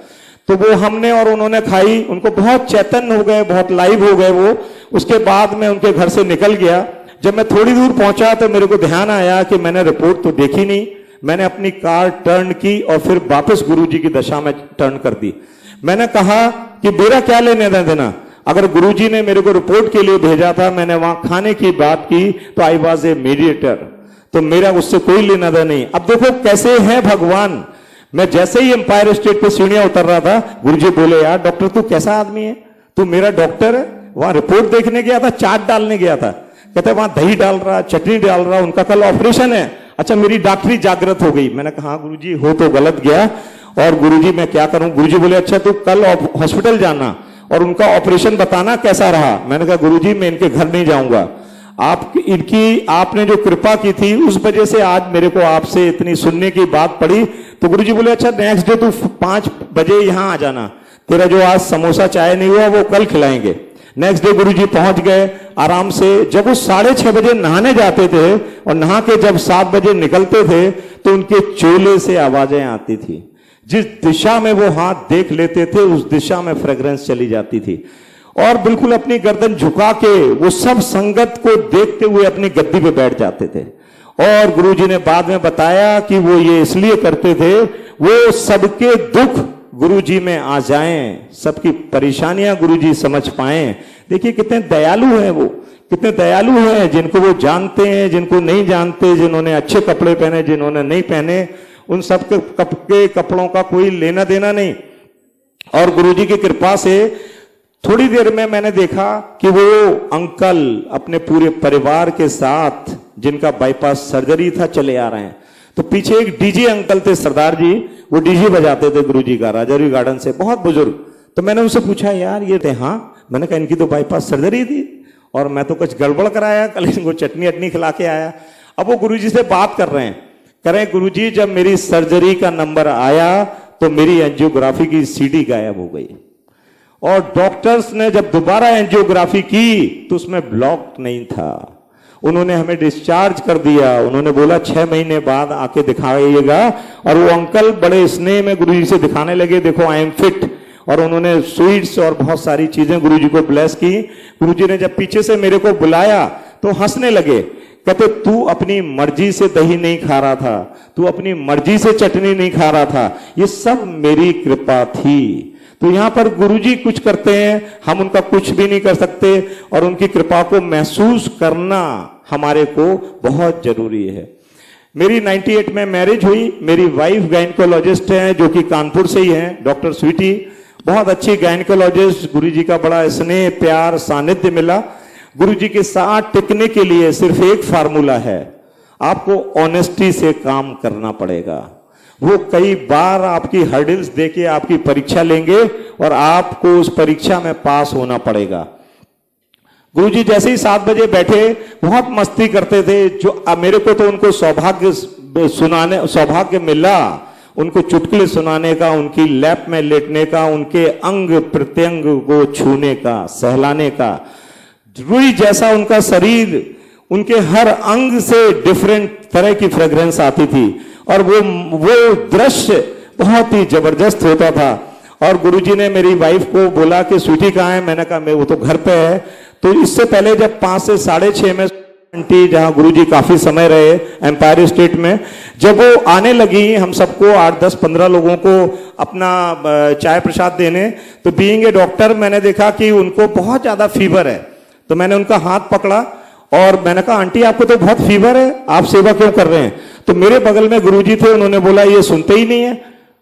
Speaker 1: तो वो हमने और उन्होंने खाई, उनको बहुत चैतन्य हो गए, बहुत लाइव हो गए वो। उसके बाद मैं उनके घर से निकल गया। जब मैं थोड़ी दूर पहुंचा तो मेरे को ध्यान आया कि मैंने रिपोर्ट तो देखी नहीं। मैंने अपनी कार टर्न की और फिर वापस गुरुजी की दशा में टर्न कर दी। मैंने कहा कि मेरा क्या लेने देना, अगर गुरुजी ने मेरे को रिपोर्ट के लिए भेजा था, मैंने वहां खाने की बात की, तो आई वॉज ए मीडिएटर, तो मेरा उससे कोई लेना देना नहीं। अब देखो कैसे है भगवान। मैं जैसे ही एम्पायर स्टेट पे सीढ़ियां उतर रहा था, गुरुजी बोले यार डॉक्टर तू कैसा आदमी है, तू मेरा डॉक्टर है। वहां रिपोर्ट देखने गया था, चाट डालने गया था। कहते वहां दही डाल रहा, चटनी डाल रहा, उनका कल ऑपरेशन है। अच्छा मेरी डॉक्टरी जागृत हो गई। मैंने कहा गुरुजी हो तो गलत गया, और गुरुजी मैं क्या करूं? गुरुजी बोले अच्छा तू कल हॉस्पिटल जाना और उनका ऑपरेशन बताना कैसा रहा। मैंने कहा गुरुजी मैं इनके घर नहीं जाऊंगा, आपने जो कृपा की थी उस वजह से आज मेरे को आपसे इतनी सुनने की बात पड़ी। तो गुरुजी बोले अच्छा नेक्स्ट डे तू 5 बजे यहां आ जाना, तेरा जो आज समोसा चाय नहीं हुआ वो कल खिलाएंगे। नेक्स्ट डे गुरुजी पहुंच गए आराम से। जब वो 6:30 बजे नहाने जाते थे और नहा के जब 7 बजे निकलते थे तो उनके चोले से आवाजें आती थी। जिस दिशा में वो हाथ देख लेते थे उस दिशा में फ्रेग्रेंस चली जाती थी। और बिल्कुल अपनी गर्दन झुका के वो सब संगत को देखते हुए अपनी गद्दी पे बैठ जाते थे। और गुरुजी ने बाद में बताया कि वो ये इसलिए करते थे, वो सबके दुख गुरुजी में आ जाएं, सबकी परेशानियां गुरुजी समझ पाएं। देखिए कितने दयालु हैं वो, कितने दयालु हैं। जिनको वो जानते हैं, जिनको नहीं जानते, जिन्होंने अच्छे कपड़े पहने, जिन्होंने नहीं पहने, उन सब के कपड़ों का कोई लेना देना नहीं। और गुरुजी की कृपा से थोड़ी देर में मैंने देखा कि वो अंकल अपने पूरे परिवार के साथ, जिनका बाईपास सर्जरी था, चले आ रहे हैं। तो पीछे एक डीजे अंकल थे, सरदार जी, वो डीजे बजाते थे गुरुजी का, राजारी गार्डन से, बहुत बुजुर्ग। तो मैंने उनसे पूछा यार ये थे? हाँ। मैंने कहा इनकी तो बाईपास सर्जरी थी और मैं तो कुछ गड़बड़ कराया, कल इनको चटनी अटनी खिला के आया। अब वो गुरुजी से बात कर रहे हैं, कह रहे हैं गुरुजी जब मेरी सर्जरी का नंबर आया तो मेरी एंजियोग्राफी की सीडी गायब हो गई, और डॉक्टर्स ने जब दोबारा एंजियोग्राफी की तो उसमें ब्लॉक नहीं था। उन्होंने हमें डिस्चार्ज कर दिया। उन्होंने बोला 6 महीने बाद आके दिखाइएगा। और वो अंकल बड़े स्नेह में गुरुजी से दिखाने लगे, देखो आई एम फिट। और उन्होंने स्वीट्स और बहुत सारी चीजें गुरुजी को ब्लेस की। गुरुजी ने जब पीछे से मेरे को बुलाया तो हंसने लगे, कहते तू अपनी मर्जी से दही नहीं खा रहा था, तू अपनी मर्जी से चटनी नहीं खा रहा था, ये सब मेरी कृपा थी। तो यहां पर गुरुजी कुछ करते हैं, हम उनका कुछ भी नहीं कर सकते, और उनकी कृपा को महसूस करना हमारे को बहुत जरूरी है। मेरी 98 में मैरिज हुई। मेरी वाइफ गायनिकोलॉजिस्ट हैं जो कि कानपुर से ही हैं, डॉक्टर स्वीटी, बहुत अच्छी गायनिकोलॉजिस्ट। गुरुजी का बड़ा स्नेह प्यार सानिध्य मिला। गुरुजी के साथ टिकने के लिए सिर्फ एक फार्मूला है, आपको ऑनेस्टी से काम करना पड़ेगा। वो कई बार आपकी हर्डल्स देके आपकी परीक्षा लेंगे और आपको उस परीक्षा में पास होना पड़ेगा। गुरुजी जैसे ही 7 बजे बैठे, बहुत मस्ती करते थे। जो मेरे को तो उनको सौभाग्य मिला, उनको चुटकुले सुनाने का, उनकी लैप में लेटने का, उनके अंग प्रत्यंग को छूने का, सहलाने का। रुई जैसा उनका शरीर, उनके हर अंग से डिफरेंट तरह की फ्रेग्रेंस आती थी, और वो दृश्य बहुत ही जबरदस्त होता था। और गुरुजी ने मेरी वाइफ को बोला कि स्वीटी कहाँ है? मैंने कहा मैं वो तो घर पे है। तो इससे पहले जब 5 से 6:30 में आंटी, जहां गुरुजी काफी समय रहे एम्पायर स्टेट में, जब वो आने लगी हम सबको 8, 10, 15 लोगों को अपना चाय प्रसाद देने, तो बीइंग ए डॉक्टर मैंने देखा कि उनको बहुत ज्यादा फीवर है। तो मैंने उनका हाथ पकड़ा और मैंने कहा आंटी आपको तो बहुत फीवर है, आप सेवा क्यों कर रहे हैं? तो मेरे बगल में गुरुजी थे, उन्होंने बोला ये सुनते ही नहीं है,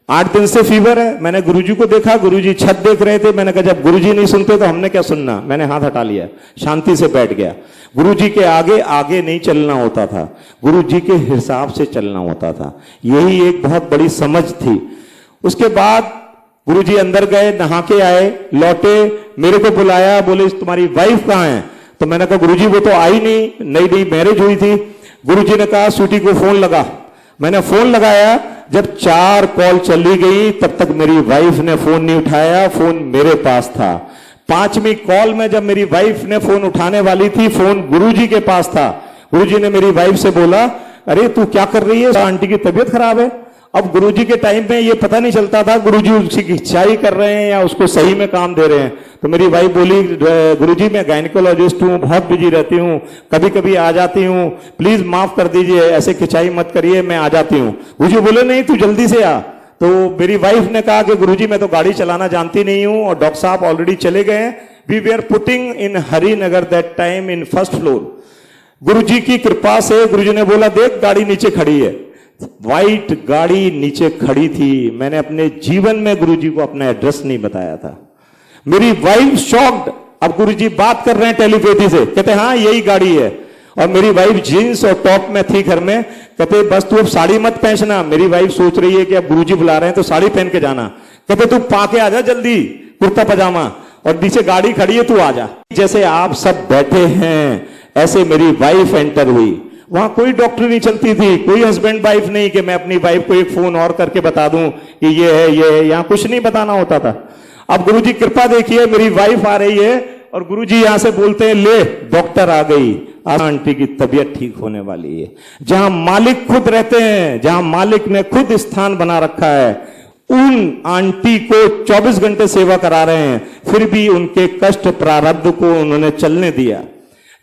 Speaker 1: 8 दिन से फीवर है। मैंने गुरुजी को देखा, गुरुजी छत देख रहे थे। मैंने कहा जब गुरुजी नहीं सुनते तो हमने क्या सुनना? मैंने हाथ हटा लिया, शांति से बैठ गया। गुरुजी के आगे आगे नहीं चलना होता था, गुरुजी के हिसाब से चलना होता था। यही एक बहुत बड़ी समझ थी। उसके बाद गुरुजी अंदर गए, नहा के आए, लौटे, मेरे को बुलाया, बोले तुम्हारी वाइफ कहाँ है? तो मैंने कहा गुरुजी वो तो आई नहीं, नई मैरिज हुई थी। गुरुजी ने कहा स्वीटी को फोन लगा। मैंने फोन लगाया, जब 4 कॉल चली गई तब तक मेरी वाइफ ने फोन नहीं उठाया, फोन मेरे पास था। 5वीं कॉल में जब मेरी वाइफ ने फोन उठाने वाली थी, फोन गुरुजी के पास था। गुरुजी ने मेरी वाइफ से बोला अरे तू क्या कर रही है? आंटी की तबीयत खराब है। अब गुरुजी के टाइम में ये पता नहीं चलता था गुरुजी उसकी खिंचाई कर रहे हैं या उसको सही में काम दे रहे हैं। तो मेरी वाइफ बोली गुरुजी मैं गायनिकोलॉजिस्ट हूँ, बहुत बिजी रहती हूँ, कभी कभी आ जाती हूँ, प्लीज माफ कर दीजिए, ऐसे खिंचाई मत करिए, मैं आ जाती हूँ। गुरुजी बोले नहीं तू जल्दी से आ। तो मेरी वाइफ ने कहा कि गुरुजी मैं तो गाड़ी चलाना जानती नहीं हूँ और डॉक्टर साहब ऑलरेडी चले गए हैं। We way are putting in Harinagar that time in first floor. Guruji की कृपा से गुरुजी ने बोला देख गाड़ी नीचे खड़ी है। व्हाइट गाड़ी नीचे खड़ी थी। मैंने अपने जीवन में गुरुजी को अपना एड्रेस नहीं बताया था। मेरी वाइफ शॉक्ड। अब गुरुजी बात कर रहे हैं टेलीपैथी से, कहते हाँ यही गाड़ी है। और मेरी वाइफ जीन्स और टॉप में थी घर में, कहते बस तू अब साड़ी मत पहनना। मेरी वाइफ सोच रही है कि अब गुरुजी बुला रहे हैं तो साड़ी पहन के जाना। कहते तू पाके आ जा जल्दी, कुर्ता पजामा, और नीचे गाड़ी खड़ी है तू आ जा। जैसे आप सब बैठे हैं ऐसे मेरी वाइफ एंटर हुई। वहां कोई डॉक्टर नहीं चलती थी, कोई हस्बैंड वाइफ नहीं कि मैं अपनी वाइफ को एक फोन और करके बता दूं कि ये है, यहां कुछ नहीं बताना होता था। अब गुरुजी कृपा देखिए, मेरी वाइफ आ रही है और गुरुजी यहां से बोलते हैं ले डॉक्टर आ गई, आंटी की तबीयत ठीक होने वाली है। जहां मालिक खुद रहते हैं, जहां मालिक ने खुद स्थान बना रखा है, उन आंटी को 24 घंटे सेवा करा रहे हैं, फिर भी उनके कष्ट प्रारब्ध को उन्होंने चलने दिया।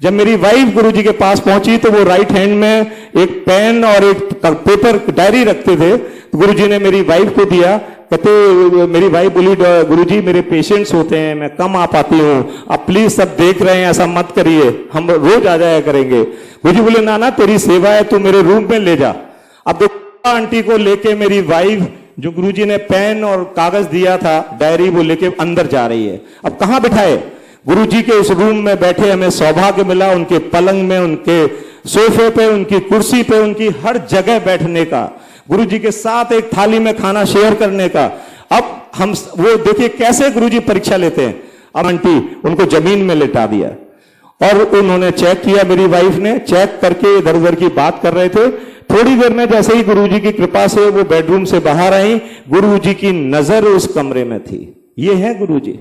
Speaker 1: जब मेरी वाइफ गुरुजी के पास पहुंची तो वो राइट हैंड में एक पेन और एक पेपर डायरी रखते थे। तो गुरुजी ने मेरी वाइफ को दिया। कहते मेरी वाइफ बोली गुरुजी मेरे पेशेंट्स होते हैं, मैं कम आ पाती हूँ, आप प्लीज सब देख रहे हैं ऐसा मत करिए, हम रोज आ जाया करेंगे। गुरुजी बोले ना ना तेरी सेवा है, तू मेरे रूम में ले जा। अब देखो आंटी को लेके मेरी वाइफ, जो गुरुजी ने पेन और कागज दिया था डायरी, वो लेके अंदर जा रही है। अब कहां बिठाए? गुरुजी के उस रूम में बैठे हमें सौभाग्य मिला, उनके पलंग में, उनके सोफे पे, उनकी कुर्सी पे, उनकी हर जगह बैठने का, गुरुजी के साथ एक थाली में खाना शेयर करने का। अब हम वो देखिए कैसे गुरुजी परीक्षा लेते हैं। अब आंटी उनको जमीन में लेटा दिया और उन्होंने चेक किया, मेरी वाइफ ने चेक करके इधर उधर की बात कर रहे थे। थोड़ी देर में जैसे ही गुरुजी की कृपा से वो बेडरूम से बाहर आई, गुरुजी की नजर उस कमरे में थी। ये है गुरुजी।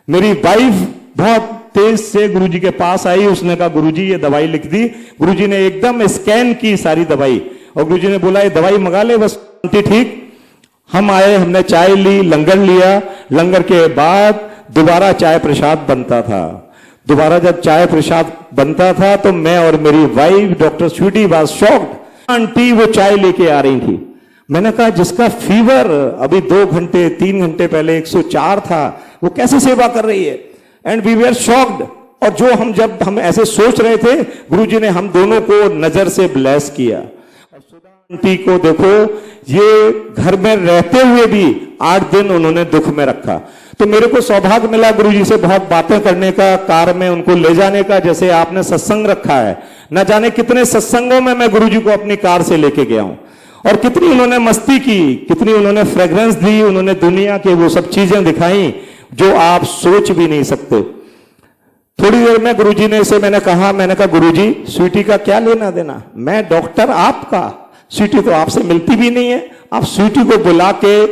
Speaker 1: मेरी वाइफ बहुत तेज से गुरुजी के पास आई, उसने कहा गुरुजी ये दवाई लिख दी। गुरुजी ने एकदम स्कैन की सारी दवाई और गुरुजी ने बोला ये दवाई मंगा ले बस, ठीक। हम आए, हमने चाय ली, लंगर लिया। लंगर के बाद दोबारा चाय प्रसाद बनता था। दोबारा जब चाय प्रसाद बनता था तो मैं और मेरी wife doctor Sweety was shocked. Aunty वो चाय लेके आ रही थी। मैंने कहा जिसका फीवर अभी 2 घंटे 3 घंटे पहले 104 था, वो कैसे सेवा कर रही है? And we were shocked. और जो जब हम ऐसे सोच रहे थे, गुरुजी ने हम दोनों को नजर से ब्लेस किया। आंटी को देखो, ये घर में रहते हुए भी 8 दिन उन्होंने दुख में रखा। तो मेरे को सौभाग्य मिला गुरुजी से बहुत बातें करने का, कार में उनको ले जाने का। जैसे आपने सत्संग रखा है, न जाने कितने सत्संगों में मैं गुरुजी को अपनी कार से लेके गया हूं, और कितनी उन्होंने मस्ती की, कितनी उन्होंने फ्रेग्रेंस दी, उन्होंने दुनिया के वो सब चीजें दिखाई जो आप सोच भी नहीं सकते। थोड़ी देर में गुरुजी ने इसे मैंने कहा गुरुजी स्वीटी का क्या लेना देना, मैं डॉक्टर आपका, स्वीटी तो आपसे मिलती भी नहीं है, आप स्वीटी को बुला के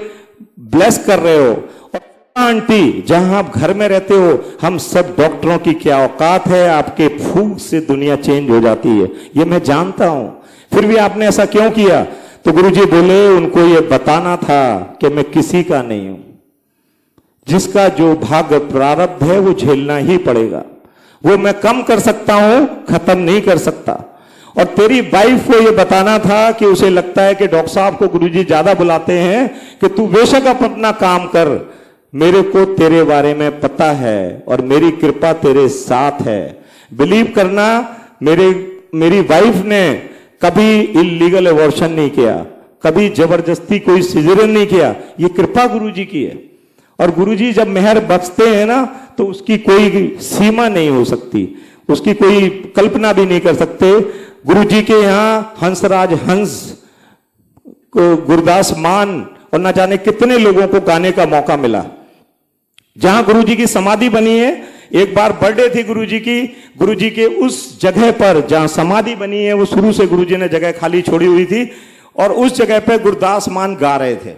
Speaker 1: ब्लेस कर रहे हो। और आंटी जहां आप घर में रहते हो, हम सब डॉक्टरों की क्या औकात है, आपके फूंक से दुनिया चेंज हो जाती है, ये मैं जानता हूं, फिर भी आपने ऐसा क्यों किया? तो गुरुजी बोले उनको ये बताना था कि मैं किसी का नहीं हूं, जिसका जो भाग्य प्रारब्ध है वो झेलना ही पड़ेगा, वो मैं कम कर सकता हूं, खत्म नहीं कर सकता। और तेरी वाइफ को ये बताना था कि उसे लगता है कि डॉक्टर साहब को गुरुजी ज्यादा बुलाते हैं, कि तू बेशक अपना काम कर, मेरे को तेरे बारे में पता है और मेरी कृपा तेरे साथ है। बिलीव करना, मेरी वाइफ ने कभी इलीगल अबॉर्शन नहीं किया, कभी जबरदस्ती कोई सिजेरियन नहीं किया, ये कृपा गुरुजी की है। और गुरुजी जब मेहर बख्शते हैं ना, तो उसकी कोई सीमा नहीं हो सकती, उसकी कोई कल्पना भी नहीं कर सकते। गुरुजी के यहां हंसराज हंस, गुरदास मान और न जाने कितने लोगों को गाने का मौका मिला। जहां गुरुजी की समाधि बनी है, एक बार बर्थडे थी गुरुजी की, गुरुजी के उस जगह पर जहां समाधि बनी है, वो शुरू से गुरुजी ने जगह खाली छोड़ी हुई थी, और उस जगह पे गुरदास मान गा रहे थे।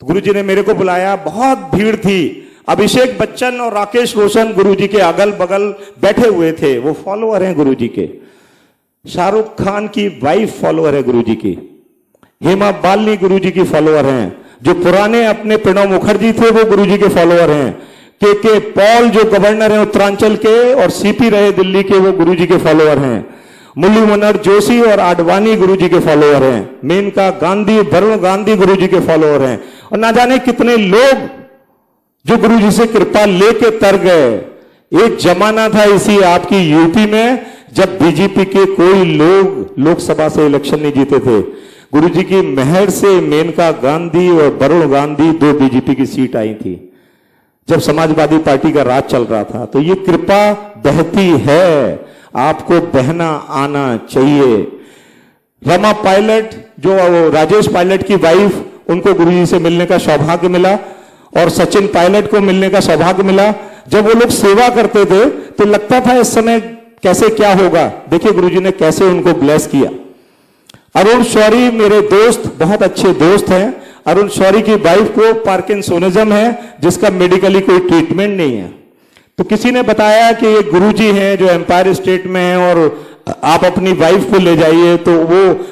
Speaker 1: तो गुरुजी ने मेरे को बुलाया, बहुत भीड़ थी, अभिषेक बच्चन और राकेश रोशन गुरुजी के अगल बगल बैठे हुए थे, वो फॉलोअर हैं गुरुजी के। शाहरुख खान की वाइफ फॉलोअर है गुरुजी की, हेमा बालनी गुरुजी की फॉलोअर हैं, जो पुराने अपने प्रणब मुखर्जी थे वो गुरुजी के फॉलोअर हैं, के पॉल जो गवर्नर हैं उत्तरांचल के और सीपी रहे दिल्ली के, वो गुरुजी के फॉलोअर हैं। मुरली मनोहर जोशी और आडवाणी गुरुजी के फॉलोअर हैं, मेनका गांधी, वरुण गांधी गुरुजी के फॉलोअर हैं, और ना जाने कितने लोग जो गुरुजी से कृपा लेके तर गए। एक जमाना था इसी आपकी यूपी में जब बीजेपी के कोई लोग लोकसभा से इलेक्शन नहीं जीते थे, गुरुजी की मेहर से मेनका गांधी और वरुण गांधी 2 बीजेपी की सीट आई थी, जब समाजवादी पार्टी का राज चल रहा था। तो ये कृपा बहती है, आपको बहना आना चाहिए। रमा पायलट, जो राजेश पायलट की वाइफ, उनको गुरुजी से मिलने का सौभाग्य मिला, और सचिन पायलट को मिलने का सौभाग्य मिला। जब वो लोग सेवा करते थे तो लगता था इस समय कैसे क्या होगा, देखिए गुरुजी ने कैसे उनको ब्लेस किया। अरुण शौरी मेरे दोस्त, बहुत अच्छे दोस्त हैं। अरुण शौरी की वाइफ को पार्किंसोनिज्म है, जिसका मेडिकली कोई ट्रीटमेंट नहीं है। तो किसी ने बताया कि ये गुरुजी हैं जो एम्पायर स्टेट में हैं और आप अपनी वाइफ को ले जाइए, तो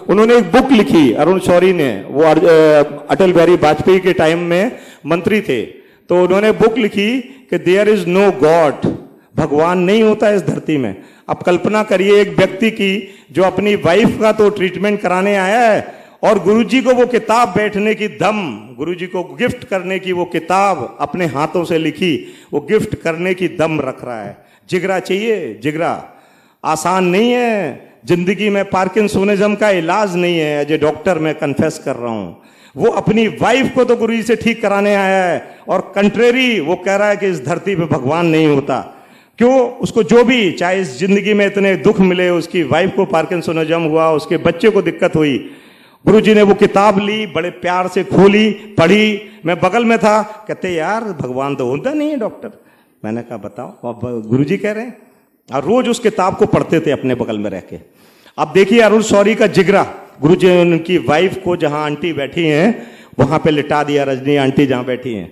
Speaker 1: उन्होंने एक बुक लिखी अरुण शौरी ने, वो अटल बिहारी वाजपेयी के टाइम में मंत्री थे, तो उन्होंने बुक लिखी कि देयर इज नो गॉड, भगवान नहीं होता इस धरती में। अब कल्पना करिए एक व्यक्ति की जो अपनी वाइफ का तो ट्रीटमेंट कराने आया है, और गुरुजी को वो किताब बैठने की दम, गुरुजी को गिफ्ट करने की वो किताब अपने हाथों से लिखी, वो गिफ्ट करने की दम रख रहा है। जिगरा चाहिए, जिगरा। आसान नहीं है जिंदगी में, पार्किंसोनिज्म का इलाज नहीं है, एज ए डॉक्टर मैं कन्फेस कर रहा हूं। वो अपनी वाइफ को तो गुरुजी से ठीक कराने आया है, और कंट्रेरी वो कह रहा है कि इस धरती पे भगवान नहीं होता। क्यों? उसको जो भी, चाहे इस जिंदगी में इतने दुख मिले, उसकी वाइफ को पार्किंसोनिज्म हुआ, उसके बच्चे को दिक्कत हुई, गुरुजी ने वो किताब ली, बड़े प्यार से खोली, पढ़ी। मैं बगल में था, कहते यार भगवान तो होता नहीं है डॉक्टर। मैंने कहा बताओ, अब गुरुजी कह रहे हैं, और रोज उस किताब को पढ़ते थे अपने बगल में रह के। अब देखिए अरुण शौरी का जिगरा, गुरुजी ने उनकी वाइफ को जहां आंटी बैठी हैं वहां पे लिटा दिया, रजनी आंटी जहां बैठी हैं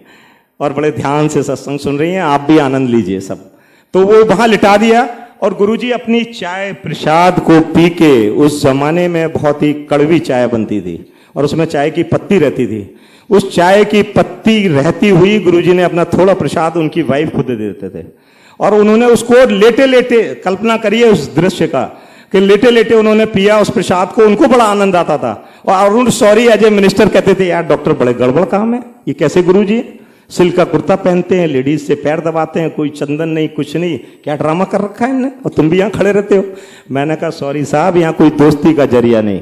Speaker 1: और बड़े ध्यान से सत्संग सुन रही हैं, आप भी आनंद लीजिए सब। तो वो वहां लिटा दिया, और गुरुजी अपनी चाय प्रसाद को पी के, उस जमाने में बहुत ही कड़वी चाय बनती थी और उसमें चाय की पत्ती रहती थी, उस चाय की पत्ती रहती हुई गुरुजी ने अपना थोड़ा प्रसाद उनकी वाइफ को दे देते थे, और उन्होंने उसको लेटे लेटे, कल्पना करिए उस दृश्य का, कि लेटे लेटे उन्होंने पिया उस प्रसाद को, उनको बड़ा आनंद आता था। और Arun Shourie as a minister कहते थे यार डॉक्टर बड़े गड़बड़ काम है, ये कैसे गुरुजी? सिल्क का कुर्ता पहनते हैं, लेडीज से पैर दबाते हैं, कोई चंदन नहीं, कुछ नहीं, क्या ड्रामा कर रखा है इनने, और तुम भी यहाँ खड़े रहते हो। मैंने कहा सॉरी साहब, यहाँ कोई दोस्ती का जरिया नहीं,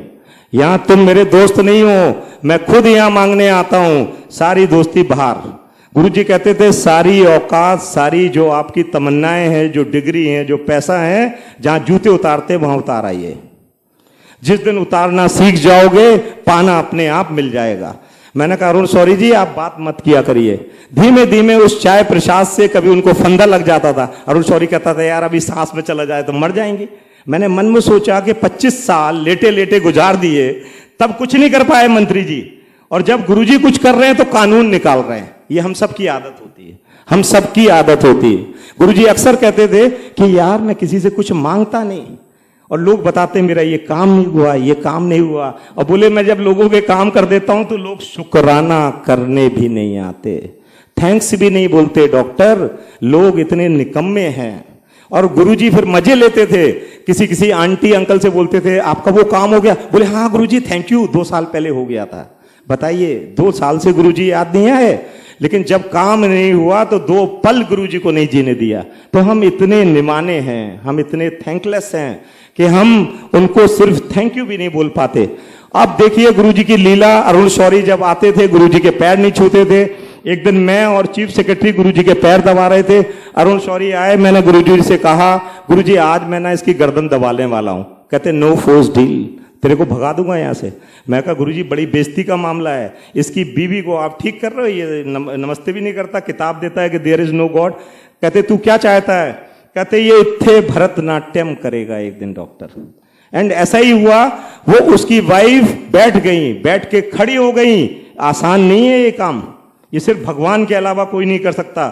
Speaker 1: यहाँ तुम मेरे दोस्त नहीं हो, मैं खुद यहाँ मांगने आता हूं, सारी दोस्ती बाहर। गुरुजी कहते थे सारी औकात, सारी जो आपकी तमन्नाएं हैं, जो डिग्री हैं, जो पैसा है, जहां जूते उतारते वहां उतार आइए। जिस दिन उतारना सीख जाओगे, पाना अपने आप मिल जाएगा। मैंने कहा अरुण शौरी जी आप बात मत किया करिए। धीमे धीमे उस चाय प्रसाद से कभी उनको फंदा लग जाता था। अरुण शौरी कहता था यार अभी सांस में चला जाए तो मर जाएंगे। मैंने मन में सोचा कि 25 साल लेटे लेटे गुजार दिए, तब कुछ नहीं कर पाए मंत्री जी, और जब गुरुजी कुछ कर रहे हैं तो कानून निकाल रहे हैं। ये हम सबकी आदत होती है, हम सबकी आदत होती है। गुरुजी अक्सर कहते थे कि यार मैं किसी से कुछ मांगता नहीं, और लोग बताते मेरा ये काम नहीं हुआ, ये काम नहीं हुआ, और बोले मैं जब लोगों के काम कर देता हूं तो लोग शुक्राना करने भी नहीं आते, थैंक्स भी नहीं बोलते। डॉक्टर लोग इतने निकम्मे हैं। और गुरुजी फिर मजे लेते थे, किसी किसी आंटी अंकल से बोलते थे आपका वो काम हो गया, बोले हाँ गुरुजी थैंक यू 2 साल पहले हो गया था। बताइए 2 साल से गुरुजी याद नहीं आए, लेकिन जब काम नहीं हुआ तो 2 पल गुरुजी को नहीं जीने दिया। तो हम इतने निमाने हैं, हम इतने थैंकलेस हैं कि हम उनको सिर्फ थैंक यू भी नहीं बोल पाते। अब देखिए गुरुजी की लीला। अरुण शौरी जब आते थे गुरुजी के पैर नहीं छूते थे। एक दिन मैं और चीफ सेक्रेटरी गुरुजी के पैर दबा रहे थे, अरुण शौरी आए, मैंने गुरुजी से कहा गुरुजी आज मैं ना इसकी गर्दन दबाने वाला हूं। कहते नो फोर्स डील, तेरे को भगा दूंगा यहां से। मैं कहा गुरुजी बड़ी बेइज्जती का मामला है, इसकी बीवी को आप ठीक कर रहे हो, ये नमस्ते भी नहीं करता, किताब देता है कि देयर इज नो गॉड। कहते तू क्या चाहता है? कहते ये इत्थे भरतनाट्यम करेगा एक दिन डॉक्टर। एंड ऐसा ही हुआ, वो उसकी वाइफ बैठ गई, बैठ के खड़ी हो गई। आसान नहीं है ये काम, ये सिर्फ भगवान के अलावा कोई नहीं कर सकता।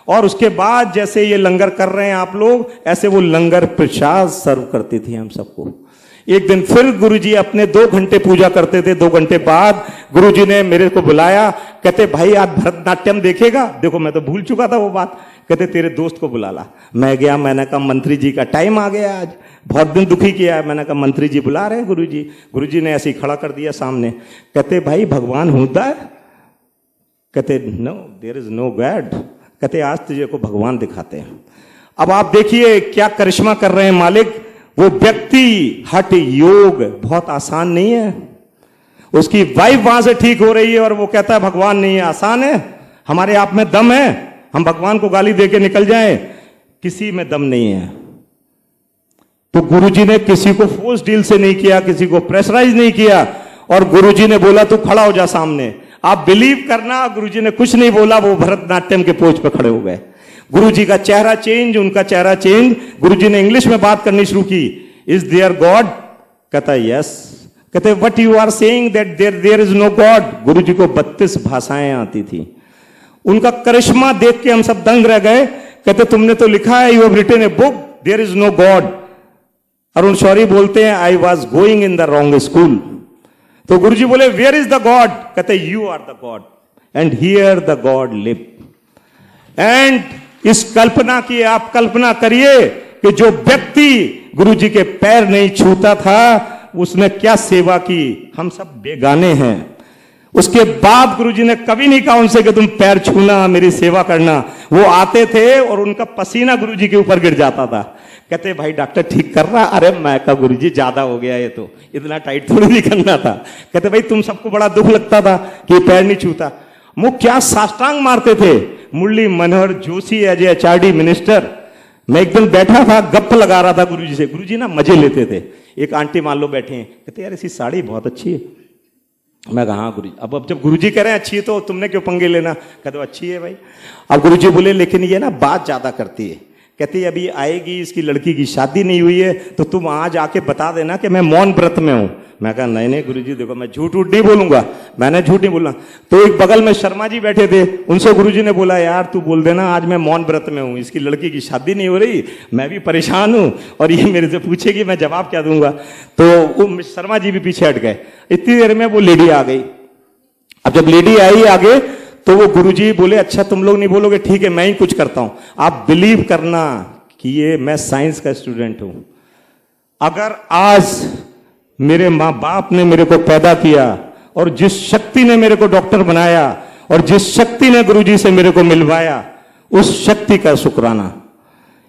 Speaker 1: और उसके बाद जैसे ये लंगर कर रहे हैं आप लोग, ऐसे वो लंगर प्रसाद सर्व करती थी हम सबको। एक दिन फिर गुरुजी अपने 2 घंटे पूजा करते थे। 2 घंटे बाद गुरुजी ने मेरे को बुलाया, कहते भाई आज भरतनाट्यम देखेगा? देखो मैं तो भूल चुका था वो बात। कहते तेरे दोस्त को बुला ला। मैं गया, मैंने कहा मंत्री जी का टाइम आ गया, आज बहुत दिन दुखी किया है। मैंने कहा मंत्री जी बुला रहे हैं गुरुजी। गुरुजी ने ऐसे ही खड़ा कर दिया सामने। कहते भाई भगवान होता है? कहते no there is no god. कहते आज तुझे को भगवान दिखाते हैं। अब आप देखिए क्या करिश्मा कर रहे हैं मालिक। वो व्यक्ति हठ योग बहुत आसान नहीं है। उसकी वाइफ वहां से ठीक हो रही है और वो कहता है भगवान नहीं है। आसान है? हमारे आप में दम है? हम भगवान को गाली देके निकल जाएं? किसी में दम नहीं है। तो गुरुजी ने किसी को फोर्स डील से नहीं किया, किसी को प्रेशराइज नहीं किया, और गुरुजी ने बोला तू खड़ा हो जा सामने। आप बिलीव करना, गुरुजी ने कुछ नहीं बोला, वो भरतनाट्यम के पोज पे खड़े हो गए। गुरुजी का चेहरा चेंज, उनका चेहरा चेंज। गुरुजी ने इंग्लिश में बात करनी शुरू की। Is there God? कहता यस। कहते what you are saying that there is no God. Guruji को 32 भाषाएं आती थी। उनका करिश्मा देख के हम सब दंग रह गए। कहते तुमने तो लिखा है, you have written a book, there is no god. Arun Shourie बोलते हैं I was going in the wrong school. तो गुरुजी बोले वेयर इज द गॉड? कहते you are the god and here the god live. And इस कल्पना की आप कल्पना करिए कि जो व्यक्ति गुरुजी के पैर नहीं छूता था उसने क्या सेवा की। हम सब बेगाने हैं। उसके बाद गुरुजी ने कभी नहीं कहा उनसे कि तुम पैर छूना, मेरी सेवा करना। वो आते थे और उनका पसीना गुरुजी के ऊपर गिर जाता था। कहते भाई डॉक्टर ठीक कर रहा? अरे मैं कहा गुरुजी ज्यादा हो गया, ये तो इतना टाइट थोड़ी नहीं करना था। कहते भाई तुम सबको बड़ा दुख लगता था कि पैर नहीं छूता। वो क्या साष्टांग मारते थे। Murli Manohar Joshi as a HRD minister, मैं एक दिन बैठा था, गप लगा रहा था गुरुजी से। गुरुजी ना मजे लेते थे। एक आंटी मान लो बैठे हैं, कहते यार इसकी साड़ी बहुत अच्छी है। मैं कहा हाँ गुरुजी। अब जब गुरुजी कह रहे हैं अच्छी है तो तुमने क्यों पंगे लेना? कहते अच्छी है भाई। अब गुरुजी बोले लेकिन ये ना बात ज्यादा करती है। कहती अभी आएगी, इसकी लड़की की शादी नहीं हुई है, तो तुम आज आके बता देना कि मैं मौन व्रत में हूं। मैं कहा नहीं नहीं गुरुजी देखो मैं झूठ उठ नहीं बोलूंगा, मैंने झूठ नहीं बोलना। तो एक बगल में शर्मा जी बैठे थे, उनसे गुरुजी ने बोला यार तू बोल देना आज मैं मौन व्रत में हूं, इसकी लड़की की शादी नहीं हो रही, मैं भी परेशान हूं और ये मेरे से पूछेगी मैं जवाब क्या दूंगा। तो वो शर्मा जी भी पीछे हट गए। इतनी देर में वो लेडी आ गई। अब जब लेडी आई आगे तो वो गुरुजी बोले अच्छा तुम लोग नहीं बोलोगे, ठीक है मैं ही कुछ करता हूं। आप बिलीव करना कि ये मैं साइंस का स्टूडेंट हूं। अगर आज मेरे माँ बाप ने मेरे को पैदा किया और जिस शक्ति ने मेरे को डॉक्टर बनाया और जिस शक्ति ने गुरुजी से मेरे को मिलवाया, उस शक्ति का शुक्राना।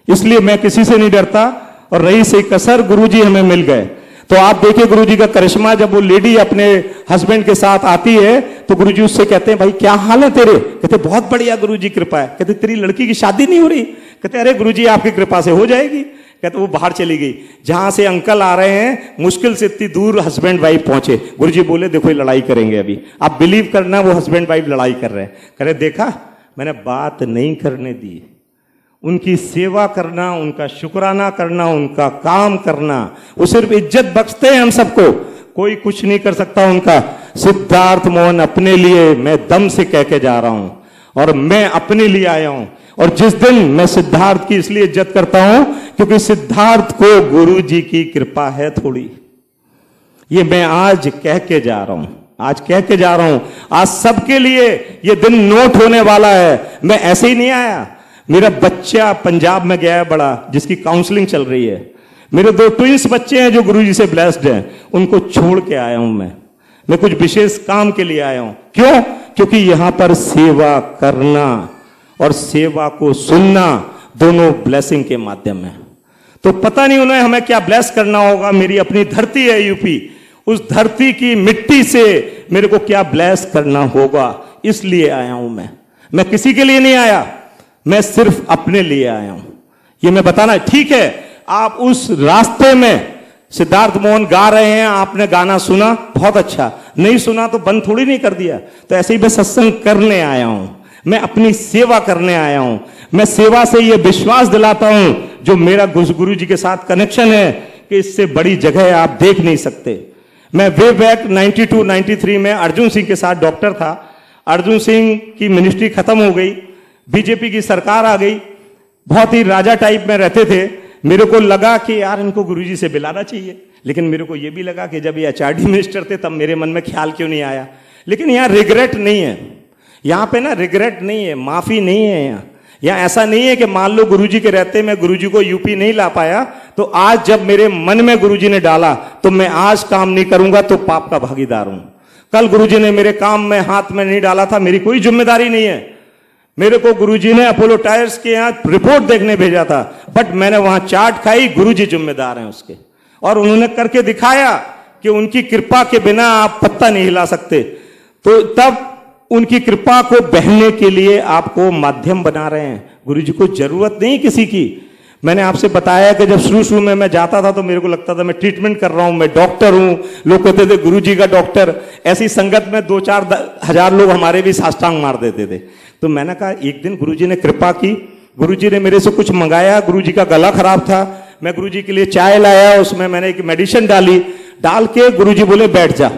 Speaker 1: इसलिए मैं किसी से नहीं डरता। और रही सही कसर, गुरुजी हमें मिल गए। तो आप देखिए गुरुजी का करिश्मा। जब वो लेडी अपने हस्बैंड के साथ आती है तो गुरुजी उससे कहते हैं भाई क्या हाल है तेरे? कहते बहुत बढ़िया गुरुजी कृपा है। कहते तेरी लड़की की शादी नहीं हो रही? कहते अरे गुरुजी आपकी कृपा से हो जाएगी। कहते वो बाहर चली गई। जहां से अंकल आ रहे हैं, मुश्किल से इतनी दूर हस्बैंड वाइफ पहुंचे। गुरुजी बोले देखो ये लड़ाई करेंगे अभी, आप बिलीव करना वो हस्बैंड वाइफ लड़ाई कर रहे हैं। कह रहे देखा मैंने बात नहीं करने दी। उनकी सेवा करना, उनका शुक्राना करना, उनका काम करना, वो सिर्फ इज्जत बख्शते हैं हम सबको, कोई कुछ नहीं कर सकता उनका। सिद्धार्थ मोहन अपने लिए मैं दम से कह के जा रहा हूं और मैं अपने लिए आया हूं। और जिस दिन मैं सिद्धार्थ की इसलिए इज्जत करता हूं क्योंकि सिद्धार्थ को गुरु जी की कृपा है थोड़ी। ये मैं आज कह के जा रहा हूं, आज कह के जा रहा हूं। आज सबके लिए ये दिन नोट होने वाला है। मैं ऐसे ही नहीं आया। मेरा बच्चा पंजाब में गया है बड़ा, जिसकी काउंसलिंग चल रही है। मेरे 2 ट्विंस बच्चे हैं जो गुरु जी से ब्लेस्ड हैं, उनको छोड़ के आया हूं मैं कुछ विशेष काम के लिए आया हूं। क्यों? क्योंकि यहां पर सेवा करना और सेवा को सुनना दोनों ब्लेसिंग के माध्यम में। तो पता नहीं उन्हें हमें क्या ब्लेस करना होगा। मेरी अपनी धरती है यूपी, उस धरती की मिट्टी से मेरे को क्या ब्लेस करना होगा, इसलिए आया हूं मैं किसी के लिए नहीं आया, मैं सिर्फ अपने लिए आया हूं। ये मैं बताना, ठीक है आप उस रास्ते में सिद्धार्थ मोहन गा रहे हैं, आपने गाना सुना, बहुत अच्छा, नहीं सुना तो बंद थोड़ी नहीं कर दिया। तो ऐसे ही मैं सत्संग करने आया हूं, मैं अपनी सेवा करने आया हूं। मैं सेवा से ये विश्वास दिलाता हूं, जो मेरा गुरु जी के साथ कनेक्शन है, कि इससे बड़ी जगह आप देख नहीं सकते। मैं वे बैक 92-93 में अर्जुन सिंह के साथ डॉक्टर था। अर्जुन सिंह की मिनिस्ट्री खत्म हो गई, बीजेपी की सरकार आ गई, बहुत ही राजा टाइप में रहते थे। मेरे को लगा कि यार इनको गुरुजी से मिलाना चाहिए, लेकिन मेरे को यह भी लगा कि जब ये एचआरडी मिनिस्टर थे तब मेरे मन में ख्याल क्यों नहीं आया। लेकिन यहाँ रिग्रेट नहीं है, यहाँ पे ना रिग्रेट नहीं है, माफी नहीं है। यहाँ ऐसा नहीं है कि मान लो गुरुजी के रहते मैं गुरुजी को यूपी नहीं ला पाया, तो आज जब मेरे मन में गुरुजी ने डाला तो मैं आज काम नहीं करूंगा तो पाप का भागीदार हूं। कल गुरुजी ने मेरे काम में हाथ में नहीं डाला था, मेरी कोई जिम्मेदारी नहीं है। मेरे को गुरुजी ने अपोलो टायर्स के यहाँ रिपोर्ट देखने भेजा था, बट मैंने वहां चाट खाई, गुरुजी जिम्मेदार हैं उसके। और उन्होंने करके दिखाया कि उनकी कृपा के बिना आप पत्ता नहीं हिला सकते। तो तब उनकी कृपा को बहने के लिए आपको माध्यम बना रहे हैं। गुरुजी को जरूरत नहीं किसी की। मैंने आपसे बताया कि जब शुरू में मैं जाता था तो मेरे को लगता था मैं ट्रीटमेंट कर रहा हूं, मैं डॉक्टर हूं। लोग कहते थे गुरुजी का डॉक्टर। ऐसी संगत में 2-4 हजार लोग हमारे भी साष्टांग मार देते थे। तो मैंने कहा एक दिन गुरुजी ने कृपा की, गुरुजी ने मेरे से कुछ मंगाया। गुरुजी का गला खराब था, मैं गुरुजी के लिए चाय लाया, उसमें मैंने एक मेडिसिन डाली, डाल के गुरुजी बोले बैठ जा।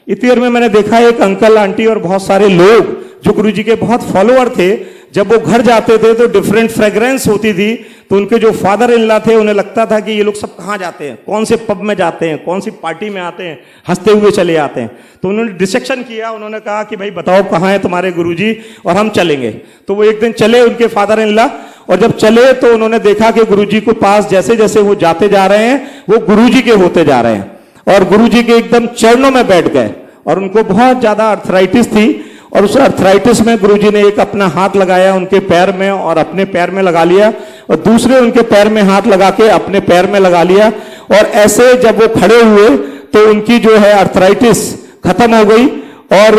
Speaker 1: इतनी देर में मैंने देखा एक अंकल आंटी और बहुत सारे लोग जो गुरुजी के बहुत फॉलोअर थे, जब वो घर जाते थे तो डिफरेंट फ्रेग्रेंस होती थी। तो उनके जो फादर इन लॉ थे उन्हें लगता था कि ये लोग सब कहाँ जाते हैं, कौन से पब में जाते हैं, कौन सी पार्टी में आते हैं, हंसते हुए चले आते हैं। तो उन्होंने डिसेक्शन किया, उन्होंने कहा कि भाई बताओ कहाँ है तुम्हारे गुरुजी और हम चलेंगे। तो वो एक दिन चले उनके फादर इन लॉ, और जब चले तो उन्होंने देखा कि गुरुजी के पास जैसे जैसे वो जाते जा रहे हैं वो गुरुजी के होते जा रहे हैं, और गुरुजी के एकदम चरणों में बैठ गए। और उनको बहुत ज्यादा अर्थराइटिस थी, और उस अर्थराइटिस में गुरुजी ने एक अपना हाथ लगाया उनके पैर में और अपने पैर में लगा लिया, और दूसरे उनके पैर में हाथ लगा के अपने पैर में लगा लिया। और ऐसे जब वो खड़े हुए तो उनकी जो है अर्थराइटिस खत्म हो गई, और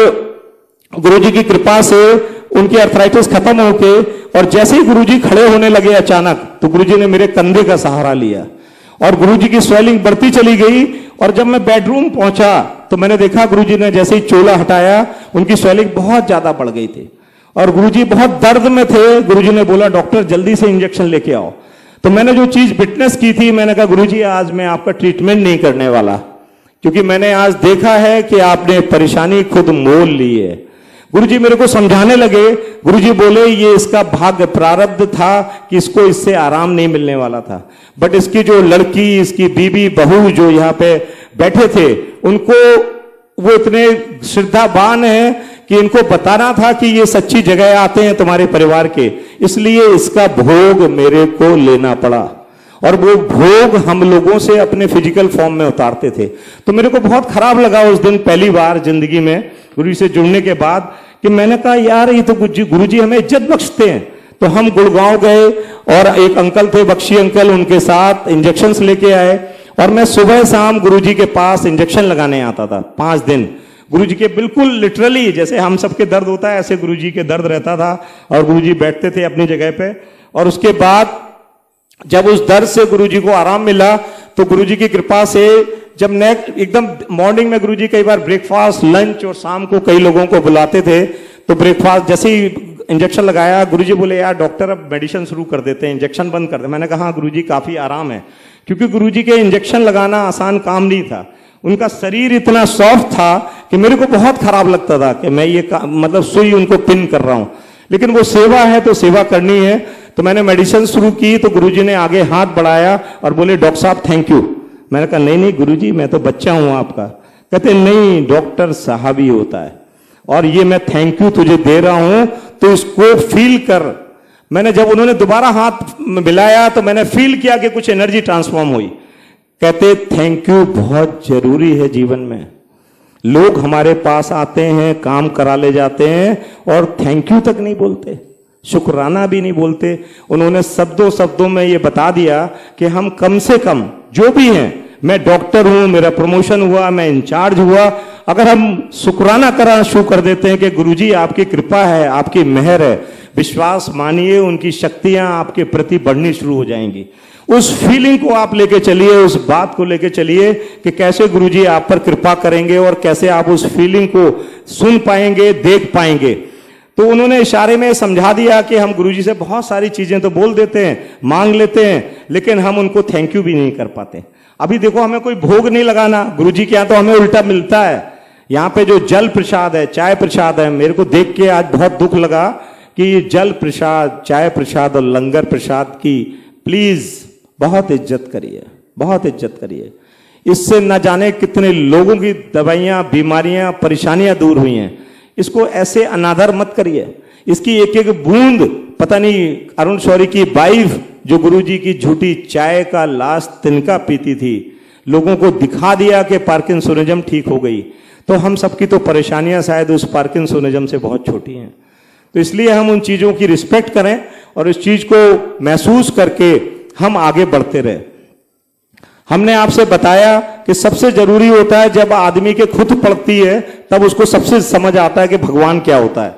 Speaker 1: गुरुजी की कृपा से उनकी अर्थराइटिस खत्म होके, और जैसे ही गुरुजी खड़े होने लगे अचानक, तो गुरुजी ने मेरे कंधे का सहारा लिया और गुरुजी की स्वेलिंग बढ़ती चली गई। और जब मैं बेडरूम पहुंचा तो मैंने देखा गुरुजी ने जैसे ही चोला हटाया उनकी स्वेलिंग बहुत ज्यादा बढ़ गई थी, और गुरुजी बहुत दर्द में थे। गुरुजी ने बोला डॉक्टर जल्दी से इंजेक्शन लेके आओ। तो मैंने जो चीज विटनेस की थी, मैंने कहा गुरुजी आज मैं आपका ट्रीटमेंट नहीं करने वाला, क्योंकि मैंने आज देखा है कि आपने परेशानी खुद मोल ली है। गुरुजी मेरे को समझाने लगे। गुरुजी बोले ये इसका भाग्य प्रारब्ध था कि इसको इससे आराम नहीं मिलने वाला था, बट इसकी जो लड़की, इसकी बीबी बहू जो यहाँ पे बैठे थे, उनको वो इतने श्रद्धावान हैं कि इनको बताना था कि ये सच्ची जगह आते हैं तुम्हारे परिवार के, इसलिए इसका भोग मेरे को लेना पड़ा। और वो भोग हम लोगों से अपने फिजिकल फॉर्म में उतारते थे। तो मेरे को बहुत खराब लगा उस दिन, पहली बार जिंदगी में गुरु से जुड़ने के बाद, कि मैंने कहा यार ये तो गुरुजी हमें इज्जत बख्शते हैं। तो हम गुड़गांव गए और एक अंकल थे बख्शी अंकल, उनके साथ इंजेक्शंस लेके आए, और मैं सुबह शाम गुरुजी के पास इंजेक्शन लगाने आता था 5 दिन। गुरुजी के बिल्कुल लिटरली जैसे हम सबके दर्द होता है ऐसे गुरुजी के दर्द रहता था, और गुरुजी बैठते थे अपनी जगह पे। और उसके बाद जब उस दर्द से गुरुजी को आराम मिला तो गुरुजी की कृपा से जब एकदम मॉर्निंग में गुरुजी कई बार ब्रेकफास्ट, लंच और शाम को कई लोगों को बुलाते थे, तो ब्रेकफास्ट जैसे ही इंजेक्शन लगाया, गुरुजी बोले यार डॉक्टर अब मेडिसिन शुरू कर देते हैं, इंजेक्शन बंद कर दे। मैंने कहा गुरुजी काफी आराम है, क्योंकि गुरुजी के इंजेक्शन लगाना आसान काम नहीं था। उनका शरीर इतना सॉफ्ट था कि मेरे को बहुत खराब लगता था कि मैं ये मतलब सुई उनको पिन कर रहा हूं, लेकिन वो सेवा है तो सेवा करनी है। तो मैंने मेडिसिन शुरू की तो गुरुजी ने आगे हाथ बढ़ाया और बोले डॉक्टर साहब थैंक यू। मैंने कहा नहीं नहीं गुरुजी, मैं तो बच्चा हूं आपका। कहते नहीं, डॉक्टर साहब ही होता है, और ये मैं थैंक यू तुझे दे रहा हूं तो इसको फील कर। मैंने जब उन्होंने दोबारा हाथ मिलाया तो मैंने फील किया कि कुछ एनर्जी ट्रांसफॉर्म हुई। कहते थैंक यू बहुत जरूरी है जीवन में। लोग हमारे पास आते हैं, काम करा ले जाते हैं और थैंक यू तक नहीं बोलते, शुक्राना भी नहीं बोलते। उन्होंने शब्दों शब्दों में ये बता दिया कि हम कम से कम जो भी हैं, मैं डॉक्टर हूं, मेरा प्रमोशन हुआ, मैं इंचार्ज हुआ, अगर हम शुक्राना करना शुरू कर देते हैं कि गुरुजी आपकी कृपा है, आपकी मेहर है, विश्वास मानिए उनकी शक्तियां आपके प्रति बढ़नी शुरू हो जाएंगी। उस फीलिंग को आप लेके चलिए, उस बात को लेके चलिए कि कैसे गुरुजी आप पर कृपा करेंगे और कैसे आप उस फीलिंग को सुन पाएंगे, देख पाएंगे। तो उन्होंने इशारे में समझा दिया कि हम गुरुजी से बहुत सारी चीजें तो बोल देते हैं, मांग लेते हैं, लेकिन हम उनको थैंक यू भी नहीं कर पाते। अभी देखो हमें कोई भोग नहीं लगाना, गुरुजी के यहाँ तो हमें उल्टा मिलता है। यहाँ पे जो जल प्रसाद है, चाय प्रसाद है, मेरे को देख के आज बहुत दुख लगा कि जल प्रसाद, चाय प्रसाद और लंगर प्रसाद की प्लीज बहुत इज्जत करिए, बहुत इज्जत करिए। इससे न जाने कितने लोगों की दवाइयां, बीमारियां, परेशानियां दूर हुई हैं। इसको ऐसे अनादर मत करिए। इसकी एक एक बूंद, पता नहीं अरुण शौरी की वाइफ जो गुरुजी की झूठी चाय का लास्ट तिनका पीती थी, लोगों को दिखा दिया कि पार्किंसोनिज्म ठीक हो गई। तो हम सबकी तो परेशानियां शायद उस पार्किंसोनिज्म से बहुत छोटी हैं। तो इसलिए हम उन चीजों की रिस्पेक्ट करें और इस चीज को महसूस करके हम आगे बढ़ते रहे। हमने आपसे बताया कि सबसे जरूरी होता है जब आदमी के खुद पड़ती है तब उसको सबसे समझ आता है कि भगवान क्या होता है।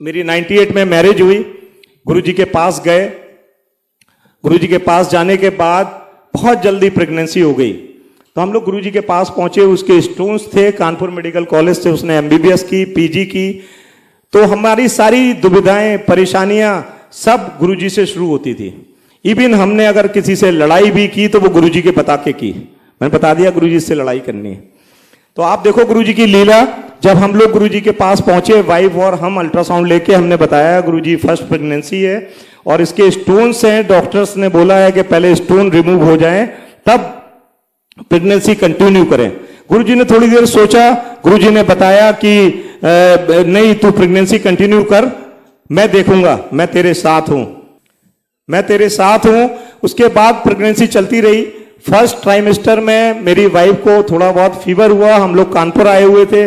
Speaker 1: मेरी 98 में मैरिज हुई, गुरुजी के पास गए। गुरुजी के पास जाने के बाद बहुत जल्दी प्रेगनेंसी हो गई। तो हम लोग गुरुजी के पास पहुंचे, उसके स्टोन्स थे, कानपुर मेडिकल कॉलेज से उसने MBBS की, PG की। तो हमारी सारी दुविधाएं, परेशानियां सब गुरुजी से शुरू होती थी। इवन हमने अगर किसी से लड़ाई भी की तो वो गुरुजी के बता के की। मैंने बता दिया गुरुजी से लड़ाई करनी है। तो आप देखो गुरुजी की लीला। जब हम लोग गुरुजी के पास पहुंचे, वाइफ और हम अल्ट्रासाउंड लेके, हमने बताया गुरुजी फर्स्ट प्रेगनेंसी है और इसके स्टोन्स हैं, डॉक्टर्स ने बोला है कि पहले स्टोन रिमूव हो जाए तब प्रेगनेंसी कंटिन्यू करें। गुरुजी ने थोड़ी देर सोचा, गुरुजी ने बताया कि नहीं तू प्रेगनेंसी कंटिन्यू कर, मैं देखूंगा, मैं तेरे साथ हूं, मैं तेरे साथ हूं। उसके बाद प्रेगनेंसी चलती रही। फर्स्ट ट्राइमेस्टर में मेरी वाइफ को थोड़ा बहुत फीवर हुआ, हम लोग कानपुर आए हुए थे।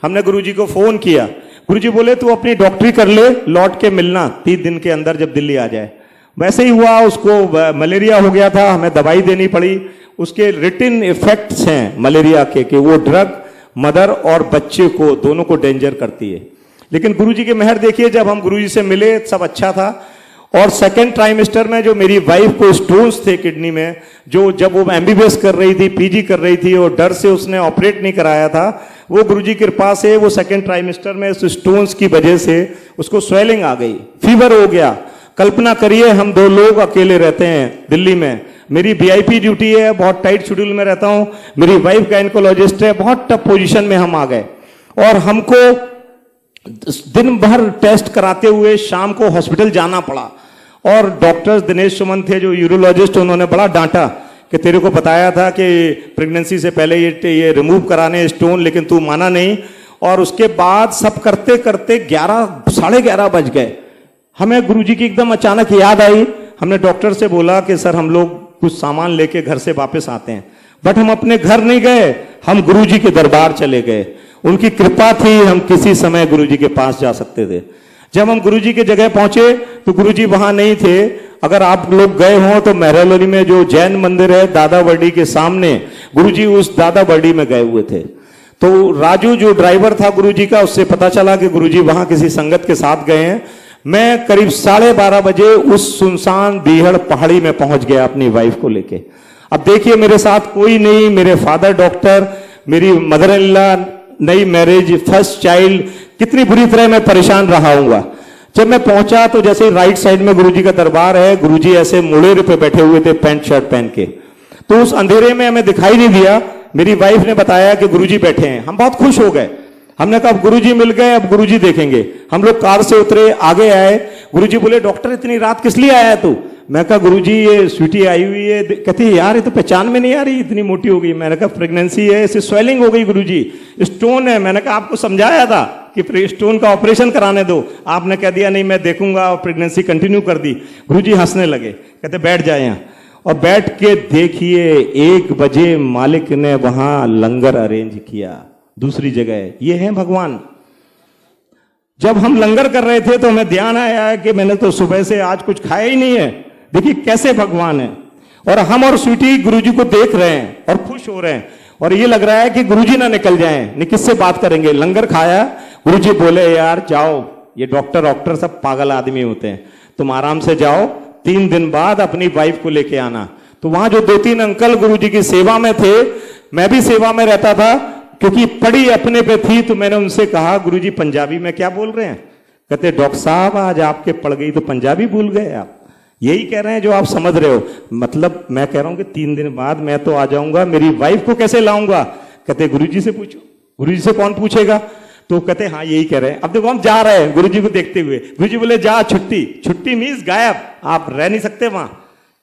Speaker 1: हमने गुरुजी को फोन किया, गुरुजी बोले तू अपनी डॉक्टरी कर ले, लौट के मिलना 30 दिन के अंदर जब दिल्ली आ जाए। वैसे ही हुआ, उसको मलेरिया हो गया था, हमें दवाई देनी पड़ी। उसके रिटन इफेक्ट्स हैं मलेरिया के कि वो ड्रग मदर और बच्चे को दोनों को डेंजर करती है। लेकिन गुरुजी की मेहर देखिए, जब हम गुरुजी से मिले सब अच्छा था। और सेकेंड ट्राइमेस्टर में जो मेरी वाइफ को स्टोन्स थे किडनी में, जो जब वो MBBS कर रही थी, PG कर रही थी और डर से उसने ऑपरेट नहीं कराया था, वो गुरुजी की कृपा से वो सेकेंड ट्राइमेस्टर में उस स्टोन्स की वजह से उसको स्वेलिंग आ गई, फीवर हो गया। कल्पना करिए हम 2 लोग अकेले रहते हैं दिल्ली में, मेरी VIP ड्यूटी है, बहुत टाइट शेड्यूल में रहता हूं, मेरी वाइफ गायनेकोलॉजिस्ट है, बहुत टफ पोजीशन में हम आ गए और हमको दिन भर टेस्ट कराते हुए शाम को हॉस्पिटल जाना पड़ा। और डॉक्टर्स दिनेश सुमन थे जो यूरोलॉजिस्ट, उन्होंने बड़ा डांटा कि तेरे को बताया था कि प्रेगनेंसी से पहले ये रिमूव कराने स्टोन, लेकिन तू माना नहीं। और उसके बाद सब करते करते 11 साढ़े 11 बज गए। हमें गुरुजी की एकदम अचानक याद आई। हमने डॉक्टर से बोला कि सर हम लोग कुछ सामान लेके घर से वापस आते हैं। बट हम अपने घर नहीं गए, हम गुरुजी के दरबार चले गए। उनकी कृपा थी, हम किसी समय गुरुजी के पास जा सकते थे। जब हम गुरुजी की जगह पहुंचे तो गुरुजी वहां नहीं थे। अगर आप लोग गए हो तो महरौली में जो जैन मंदिर है दादा बर्डी के सामने, गुरुजी उस दादा बर्डी में गए हुए थे। तो राजू जो ड्राइवर था गुरुजी का, उससे पता चला कि गुरुजी वहां किसी संगत के साथ गए हैं। मैं करीब 12:30 बजे उस सुनसान बीहड़ पहाड़ी में पहुंच गया अपनी वाइफ को लेके। अब देखिए मेरे साथ कोई नहीं, मेरे फादर डॉक्टर, मेरी मदर इन लॉ, नई मैरिज, फर्स्ट चाइल्ड, कितनी बुरी तरह मैं परेशान रहा हूँगा। जब मैं पहुंचा तो जैसे ही राइट साइड में गुरुजी का दरबार है, गुरुजी ऐसे मुड़ेर पे बैठे हुए थे पैंट शर्ट पहन के, तो उस अंधेरे में हमें दिखाई नहीं दिया। मेरी वाइफ ने बताया कि गुरुजी बैठे हैं। हम बहुत खुश हो गए, हमने कहा अब गुरुजी मिल गए, अब गुरुजी देखेंगे। हम लोग कार से उतरे, आगे आए, गुरुजी बोले डॉक्टर इतनी रात किस लिए आया तू? मैं कहा गुरुजी ये स्वीटी आई हुई है। कहती है यार ये तो पहचान में नहीं आ रही, इतनी मोटी हो गई। मैंने कहा प्रेगनेंसी है, इसे स्वेलिंग हो गई गुरुजी, स्टोन है। मैंने कहा आपको समझाया था कि स्टोन का ऑपरेशन कराने दो, आपने कह दिया नहीं मैं देखूंगा और प्रेगनेंसी कंटिन्यू कर दी। गुरुजी हंसने लगे, कहते बैठ जाए यहाँ। और बैठ के देखिए 1 बजे मालिक ने वहां लंगर अरेंज किया दूसरी जगह। ये है भगवान। जब हम लंगर कर रहे थे तो हमें ध्यान आया कि मैंने तो सुबह से आज कुछ खाया ही नहीं है। देखिए कैसे भगवान है। और हम और स्वीटी गुरुजी को देख रहे हैं और खुश हो रहे हैं, और ये लग रहा है कि गुरुजी ना निकल जाएं, नहीं किससे बात करेंगे। लंगर खाया, गुरुजी बोले यार जाओ, ये डॉक्टर सब पागल आदमी होते हैं, तुम आराम से जाओ, 3 दिन बाद अपनी वाइफ को लेके आना। तो वहां जो 2-3 अंकल गुरुजी की सेवा में थे, मैं भी सेवा में रहता था, क्योंकि पड़ी अपने पे थी, तो मैंने उनसे कहा गुरुजी पंजाबी में क्या बोल रहे हैं? कहते डॉक्टर साहब आज आपके पड़ गई तो पंजाबी भूल गए आप, यही कह रहे हैं जो आप समझ रहे हो। मतलब मैं कह रहा हूं कि 3 दिन बाद मैं तो आ जाऊंगा, मेरी वाइफ को कैसे लाऊंगा? कहते गुरुजी से पूछो। गुरुजी से कौन पूछेगा? तो कहते हाँ यही कह रहे हैं। अब देखो हम जा रहे हैं गुरुजी को देखते हुए, गुरुजी बोले जा छुट्टी। छुट्टी मीन्स गायब, आप रह नहीं सकते वहां,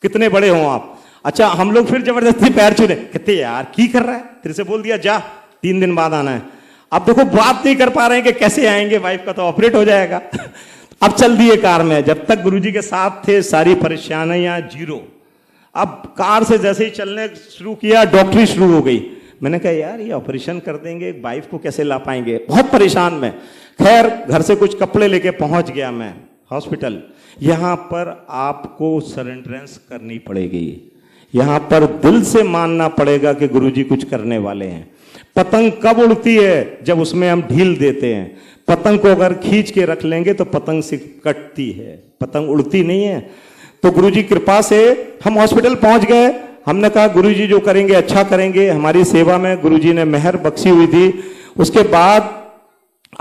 Speaker 1: कितने बड़े हो आप। अच्छा हम लोग फिर जबरदस्ती पैर छूने, कहते यार की कर रहा है, तेरे से बोल दिया जा 3 दिन बाद आना है। अब देखो बात नहीं कर पा रहे हैं कि कैसे आएंगे, वाइफ का तो ऑपरेट हो जाएगा। अब चल दिए कार में, जब तक गुरुजी के साथ थे सारी परेशानियां जीरो। अब कार से जैसे ही चलने शुरू किया डॉक्टरी शुरू हो गई। मैंने कहा यार ये ऑपरेशन कर देंगे, वाइफ को कैसे ला पाएंगे, बहुत परेशान में। खैर घर से कुछ कपड़े लेके पहुंच गया मैं हॉस्पिटल। यहां पर आपको सरेंडरेंस करनी पड़ेगी, यहां पर दिल से मानना पड़ेगा कि गुरुजी कुछ करने वाले हैं। पतंग कब उड़ती है? जब उसमें हम ढील देते हैं। पतंग को अगर खींच के रख लेंगे तो पतंग से कटती है, पतंग उड़ती नहीं है। तो गुरुजी कृपा से हम हॉस्पिटल पहुंच गए। हमने कहा गुरुजी जो करेंगे अच्छा करेंगे, हमारी सेवा में गुरुजी ने मेहर बख्शी हुई थी। उसके बाद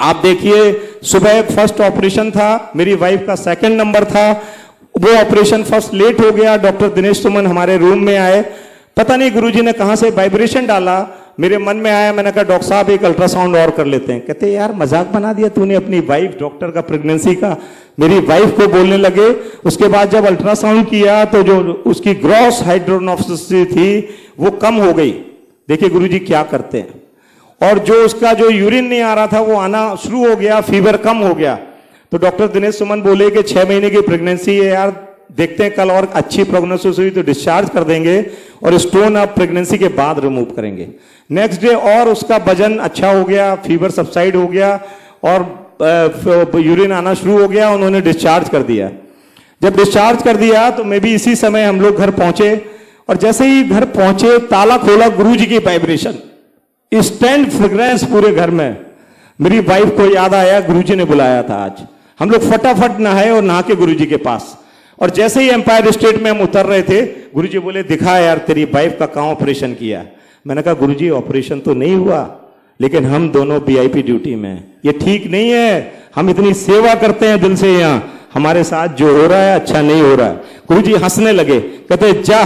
Speaker 1: आप देखिए सुबह फर्स्ट ऑपरेशन था, मेरी वाइफ का 2nd नंबर था। वो ऑपरेशन फर्स्ट लेट हो गया। डॉक्टर दिनेश सुमन हमारे रूम में आए, पता नहीं गुरुजी ने कहां से वाइब्रेशन डाला, मेरे मन में आया। मैंने कहा डॉक्टर साहब एक अल्ट्रासाउंड और कर लेते हैं। कहते यार मजाक बना दिया तूने अपनी वाइफ डॉक्टर का प्रेगनेंसी का। मेरी वाइफ को बोलने लगे। उसके बाद जब अल्ट्रासाउंड किया तो जो उसकी ग्रॉस हाइड्रोनोप्सिस थी वो कम हो गई। देखिए गुरुजी क्या करते हैं। और जो उसका जो यूरिन नहीं आ रहा था वो आना शुरू हो गया, फीवर कम हो गया। तो डॉक्टर दिनेश सुमन बोले कि 6 महीने की प्रेगनेंसी है यार, देखते हैं कल और अच्छी प्रोग्नोसिस हुई तो डिस्चार्ज कर देंगे और स्टोन आप प्रेगनेंसी के बाद रिमूव करेंगे। नेक्स्ट डे और उसका वजन अच्छा हो गया, फीवर सबसाइड हो गया और यूरिन आना शुरू हो गया। उन्होंने डिस्चार्ज कर दिया। जब डिस्चार्ज कर दिया तो मैं भी इसी समय हम लोग घर पहुंचे, और जैसे ही घर पहुंचे ताला खोला, गुरुजी की वाइब्रेशन, इंस्टेंट फ्रेग्रेंस पूरे घर में। मेरी वाइफ को याद आया गुरुजी ने बुलाया था आज। हम लोग फटाफट नहाए और नहा के गुरुजी के पास। और जैसे ही एम्पायर स्टेट में हम उतर रहे थे गुरुजी बोले दिखा यार तेरी वाइफ का कहां ऑपरेशन किया। मैंने कहा गुरुजी ऑपरेशन तो नहीं हुआ, लेकिन हम दोनों वीआईपी ड्यूटी में, ये ठीक नहीं है। हम इतनी सेवा करते हैं दिल से, यहाँ हमारे साथ जो हो रहा है अच्छा नहीं हो रहा है। गुरुजी हंसने लगे, कहते जा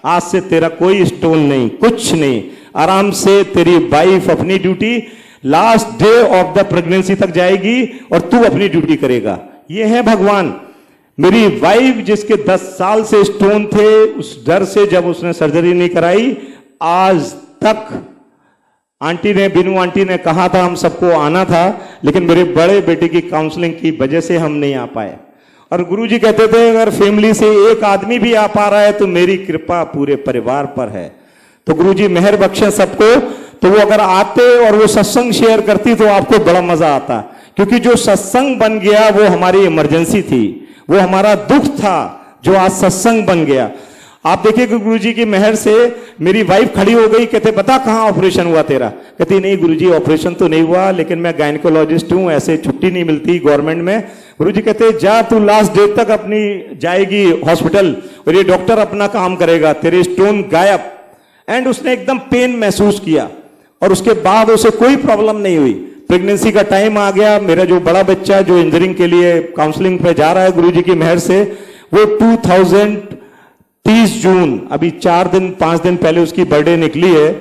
Speaker 1: आज से तेरा कोई स्टोन नहीं, कुछ नहीं, आराम से तेरी वाइफ अपनी duty last day of the pregnancy तक जाएगी और तू अपनी ड्यूटी करेगा। ये है भगवान। मेरी वाइफ जिसके 10 साल से स्टोन थे, उस डर से जब उसने सर्जरी नहीं कराई, आज तक आंटी ने, बिनू आंटी ने कहा था हम सबको आना था, लेकिन मेरे बड़े बेटे की काउंसलिंग की वजह से हम नहीं आ पाए। और गुरुजी कहते थे अगर फैमिली से एक आदमी भी आ पा रहा है तो मेरी कृपा पूरे परिवार पर है। तो गुरुजी मेहर बख्शे सबको। तो वो अगर आते और वो सत्संग शेयर करती तो आपको बड़ा मजा आता, क्योंकि जो सत्संग बन गया वो हमारी इमरजेंसी थी, वो हमारा दुख था जो आज सत्संग बन गया। आप देखिए कि गुरुजी की मेहर से मेरी वाइफ खड़ी हो गई। कहते बता कहां ऑपरेशन हुआ तेरा? कहती नहीं गुरुजी ऑपरेशन तो नहीं हुआ, लेकिन मैं गायनेकोलॉजिस्ट हूं, ऐसे छुट्टी नहीं मिलती गवर्नमेंट में। गुरुजी कहते जा तू लास्ट डे तक अपनी जाएगी हॉस्पिटल और ये डॉक्टर अपना काम करेगा, तेरे स्टोन गायब। एंड उसने एकदम पेन महसूस किया और उसके बाद उसे कोई प्रॉब्लम नहीं हुई। प्रेगनेंसी का टाइम आ गया, मेरा जो बड़ा बच्चा जो इंजीनियरिंग के लिए काउंसलिंग पे जा रहा है गुरुजी की मेहर से, वो 2030 जून, अभी 4-5 दिन पहले उसकी बर्थडे निकली है,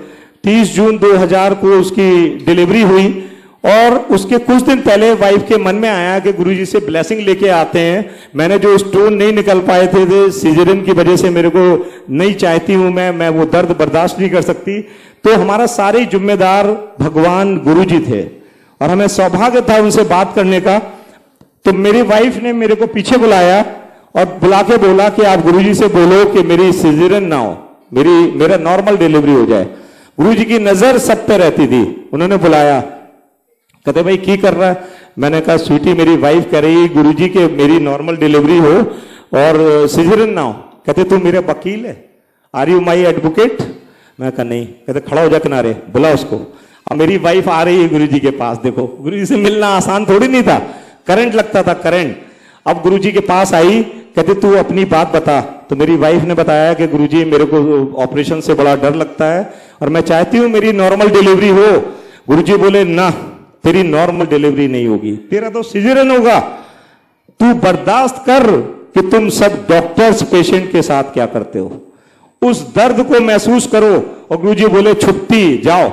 Speaker 1: 30 जून 2000 को उसकी डिलीवरी हुई। और उसके कुछ दिन पहले वाइफ के मन में आया कि गुरुजी से ब्लेसिंग लेके आते हैं। मैंने जो स्टोन नहीं निकल पाए थे सीजरियन की वजह से, मेरे को नहीं चाहती हूं मैं वो दर्द बर्दाश्त नहीं कर सकती। तो हमारा सारे जिम्मेदार भगवान गुरुजी थे और हमें सौभाग्य था उनसे बात करने का। तो मेरी वाइफ ने मेरे को पीछे बुलाया और बुला के बोला कि आप गुरुजी से बोलो कि मेरी सीजरियन ना हो, मेरा नॉर्मल डिलीवरी हो जाए। गुरुजी की नजर सब पे रहती थी। उन्होंने बुलाया, कहते भाई की कर रहा है? मैंने कहा स्वीटी मेरी वाइफ कह रही गुरुजी के मेरी नॉर्मल डिलीवरी हो और सीजरियन ना हो। कहते तू मेरे वकील है, आर यू माई एडवोकेट? मैं कहा नहीं। कहते खड़ा हो जा किनारे, बुला उसको। अब मेरी वाइफ आ रही है गुरुजी के पास। देखो गुरुजी से मिलना आसान थोड़ी नहीं था, करंट लगता था, करंट। अब गुरुजी के पास आई, कहते तू अपनी बात बता। तो मेरी वाइफ ने बताया कि गुरुजी मेरे को ऑपरेशन से बड़ा डर लगता है और मैं चाहती हूं मेरी नॉर्मल डिलीवरी हो। गुरुजी बोले ना, तेरी नॉर्मल डिलीवरी नहीं होगी, तेरा तो सीजरियन होगा। तू बर्दाश्त कर कि तुम सब डॉक्टर्स पेशेंट के साथ क्या करते हो, उस दर्द को महसूस करो। और गुरुजी बोले छुट्टी, जाओ,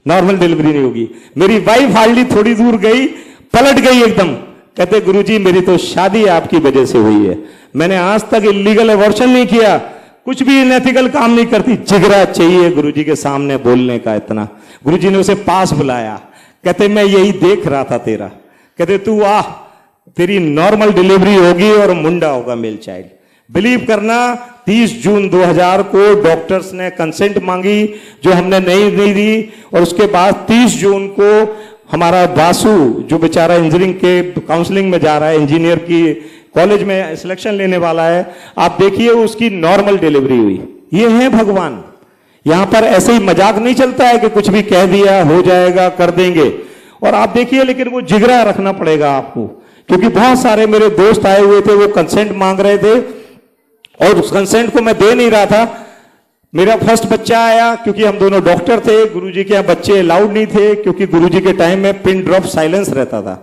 Speaker 1: नॉर्मल डिलीवरी नहीं होगी। मेरी वाइफ हार्डली थोड़ी दूर गई, पलट गई एकदम। कहते गुरुजी मेरी तो शादी आपकी वजह से हुई है, मैंने आज तक इलीगल अबॉर्शन नहीं किया, कुछ भी इनएथिकल काम नहीं करती। जिगरा चाहिए गुरुजी के सामने बोलने का इतना। गुरुजी ने उसे पास बुलाया, कहते मैं यही देख रहा था तेरा। कहते तू आ, तेरी नॉर्मल डिलीवरी होगी और मुंडा होगा मेल चाइल्ड। बिलीव करना, 30 जून 2000 को डॉक्टर्स ने कंसेंट मांगी जो हमने नहीं दी। और उसके बाद 30 जून को हमारा वासु जो बेचारा इंजीनियरिंग के काउंसलिंग में जा रहा है, इंजीनियर की कॉलेज में सिलेक्शन लेने वाला है, आप देखिए उसकी नॉर्मल डिलीवरी हुई। ये है भगवान। यहां पर ऐसे ही मजाक नहीं चलता है कि कुछ भी कह दिया हो जाएगा कर देंगे। और आप देखिए, लेकिन वो जिगरा रखना पड़ेगा आपको, क्योंकि बहुत सारे मेरे दोस्त आए हुए थे, वो कंसेंट मांग रहे थे और उस कंसेंट को मैं दे नहीं रहा था। मेरा फर्स्ट बच्चा आया, क्योंकि हम दोनों डॉक्टर थे, गुरुजी के यहाँ बच्चे अलाउड नहीं थे क्योंकि गुरुजी के टाइम में पिन ड्रॉप साइलेंस रहता था।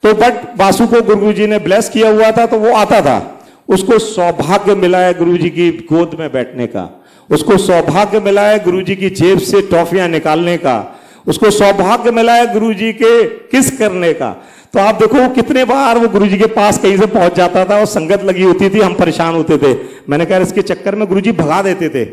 Speaker 1: तो बट वासु को गुरुजी ने ब्लेस किया हुआ था तो वो आता था। उसको सौभाग्य मिला है गुरुजी की गोद में बैठने का, उसको सौभाग्य मिला है गुरुजी की जेब से टॉफियां निकालने का, उसको सौभाग्य मिला है गुरुजी के किस करने का। तो आप देखो कितने बार वो गुरुजी के पास कहीं से पहुंच जाता था और संगत लगी होती थी, हम परेशान होते थे। मैंने कहा इसके चक्कर में गुरुजी भगा देते थे।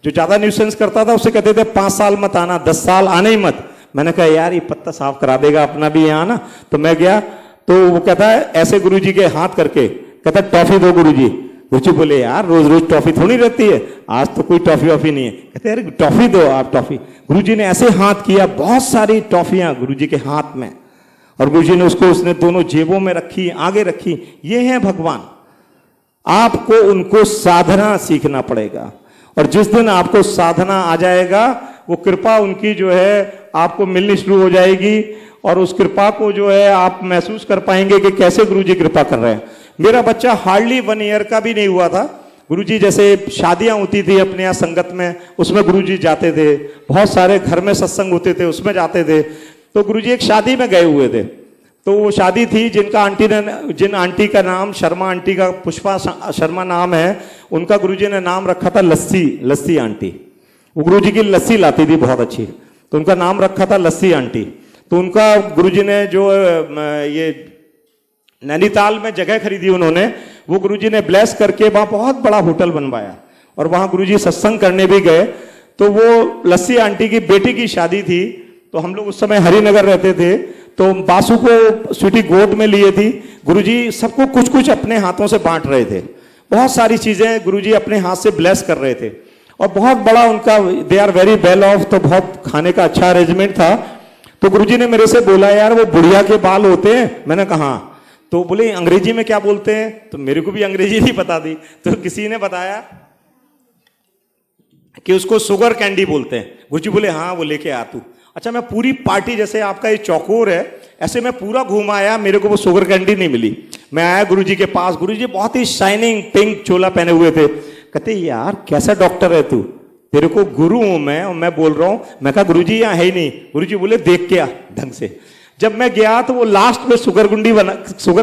Speaker 1: जो ज्यादा न्यूसेंस करता था उसे कहते थे 5 साल मत आना, 10 साल आने ही मत। मैंने कहा यार ये पत्ता साफ करा देगा अपना भी यहाँ ना। तो मैं गया तो वो कहता है ऐसे गुरुजी के हाथ करके, कहता टॉफी दो गुरुजी। गुरुजी बोले यार रोज रोज टॉफी थोड़ी रहती है, आज तो कोई टॉफी वॉफी नहीं है। कहते यार टॉफी दो आप, टॉफी। गुरुजी ने ऐसे हाथ किया, बहुत सारी टॉफियां गुरुजी के हाथ में, और गुरुजी ने उसने दोनों जेबों में रखी, आगे रखी। ये है भगवान। आपको उनको साधना सीखना पड़ेगा, और जिस दिन आपको साधना आ जाएगा वो कृपा उनकी जो है आपको मिलनी शुरू हो जाएगी, और उस कृपा को जो है आप महसूस कर पाएंगे कि कैसे गुरुजी कृपा कर रहे हैं। मेरा बच्चा हार्डली 1 ईयर का भी नहीं हुआ था। गुरुजी जैसे शादियां होती थी अपने यहाँ संगत में, उसमें गुरुजी जाते थे। बहुत सारे घर में सत्संग होते थे, उसमें जाते थे। तो गुरुजी एक शादी में गए हुए थे। तो वो शादी थी जिन आंटी का नाम शर्मा आंटी का, पुष्पा शर्मा नाम है उनका, गुरुजी ने नाम रखा था लस्सी आंटी। वो गुरुजी की लस्सी लाती थी बहुत अच्छी, तो उनका नाम रखा था लस्सी आंटी। तो उनका गुरुजी ने जो ये नैनीताल में जगह खरीदी उन्होंने, वो गुरुजी ने ब्लेस करके वहां बहुत बड़ा होटल बनवाया, और वहां गुरुजी सत्संग करने भी गए। तो वो लस्सी आंटी की बेटी की शादी थी। तो हम लोग उस समय हरिनगर रहते थे, तो बासु को स्वीटी गोद में लिए थी। गुरुजी सबको कुछ कुछ अपने हाथों से बांट रहे थे, बहुत सारी चीजें गुरुजी अपने हाथ से ब्लेस कर रहे थे, और बहुत बड़ा उनका, they are very well off, तो बहुत खाने का अच्छा अरेंजमेंट था। तो गुरुजी ने मेरे से बोला यार वो बुढ़िया के बाल होते हैं। मैंने कहा हाँ। तो बोले अंग्रेजी में क्या बोलते हैं? तो मेरे को भी अंग्रेजी नहीं पता थी। तो किसी ने बताया कि उसको शुगर कैंडी बोलते हैं। गुरुजी बोले हाँ वो लेके आ तू। अच्छा मैं पूरी पार्टी, जैसे आपका ये चौकोर है ऐसे मैं पूरा घूम आया, मेरे को वो शुगर कैंडी नहीं मिली। मैं आया गुरुजी के पास, गुरुजी बहुत ही शाइनिंग पिंक चोला पहने हुए थे। कहते यार कैसा डॉक्टर है तू, तेरे को गुरु हूं मैं और मैं बोल रहा हूं। मैं कहा गुरुजी यहाँ है ही नहीं। गुरुजी बोले देख के आ ढंग से। जब मैं गया तो वो लास्ट में शुगर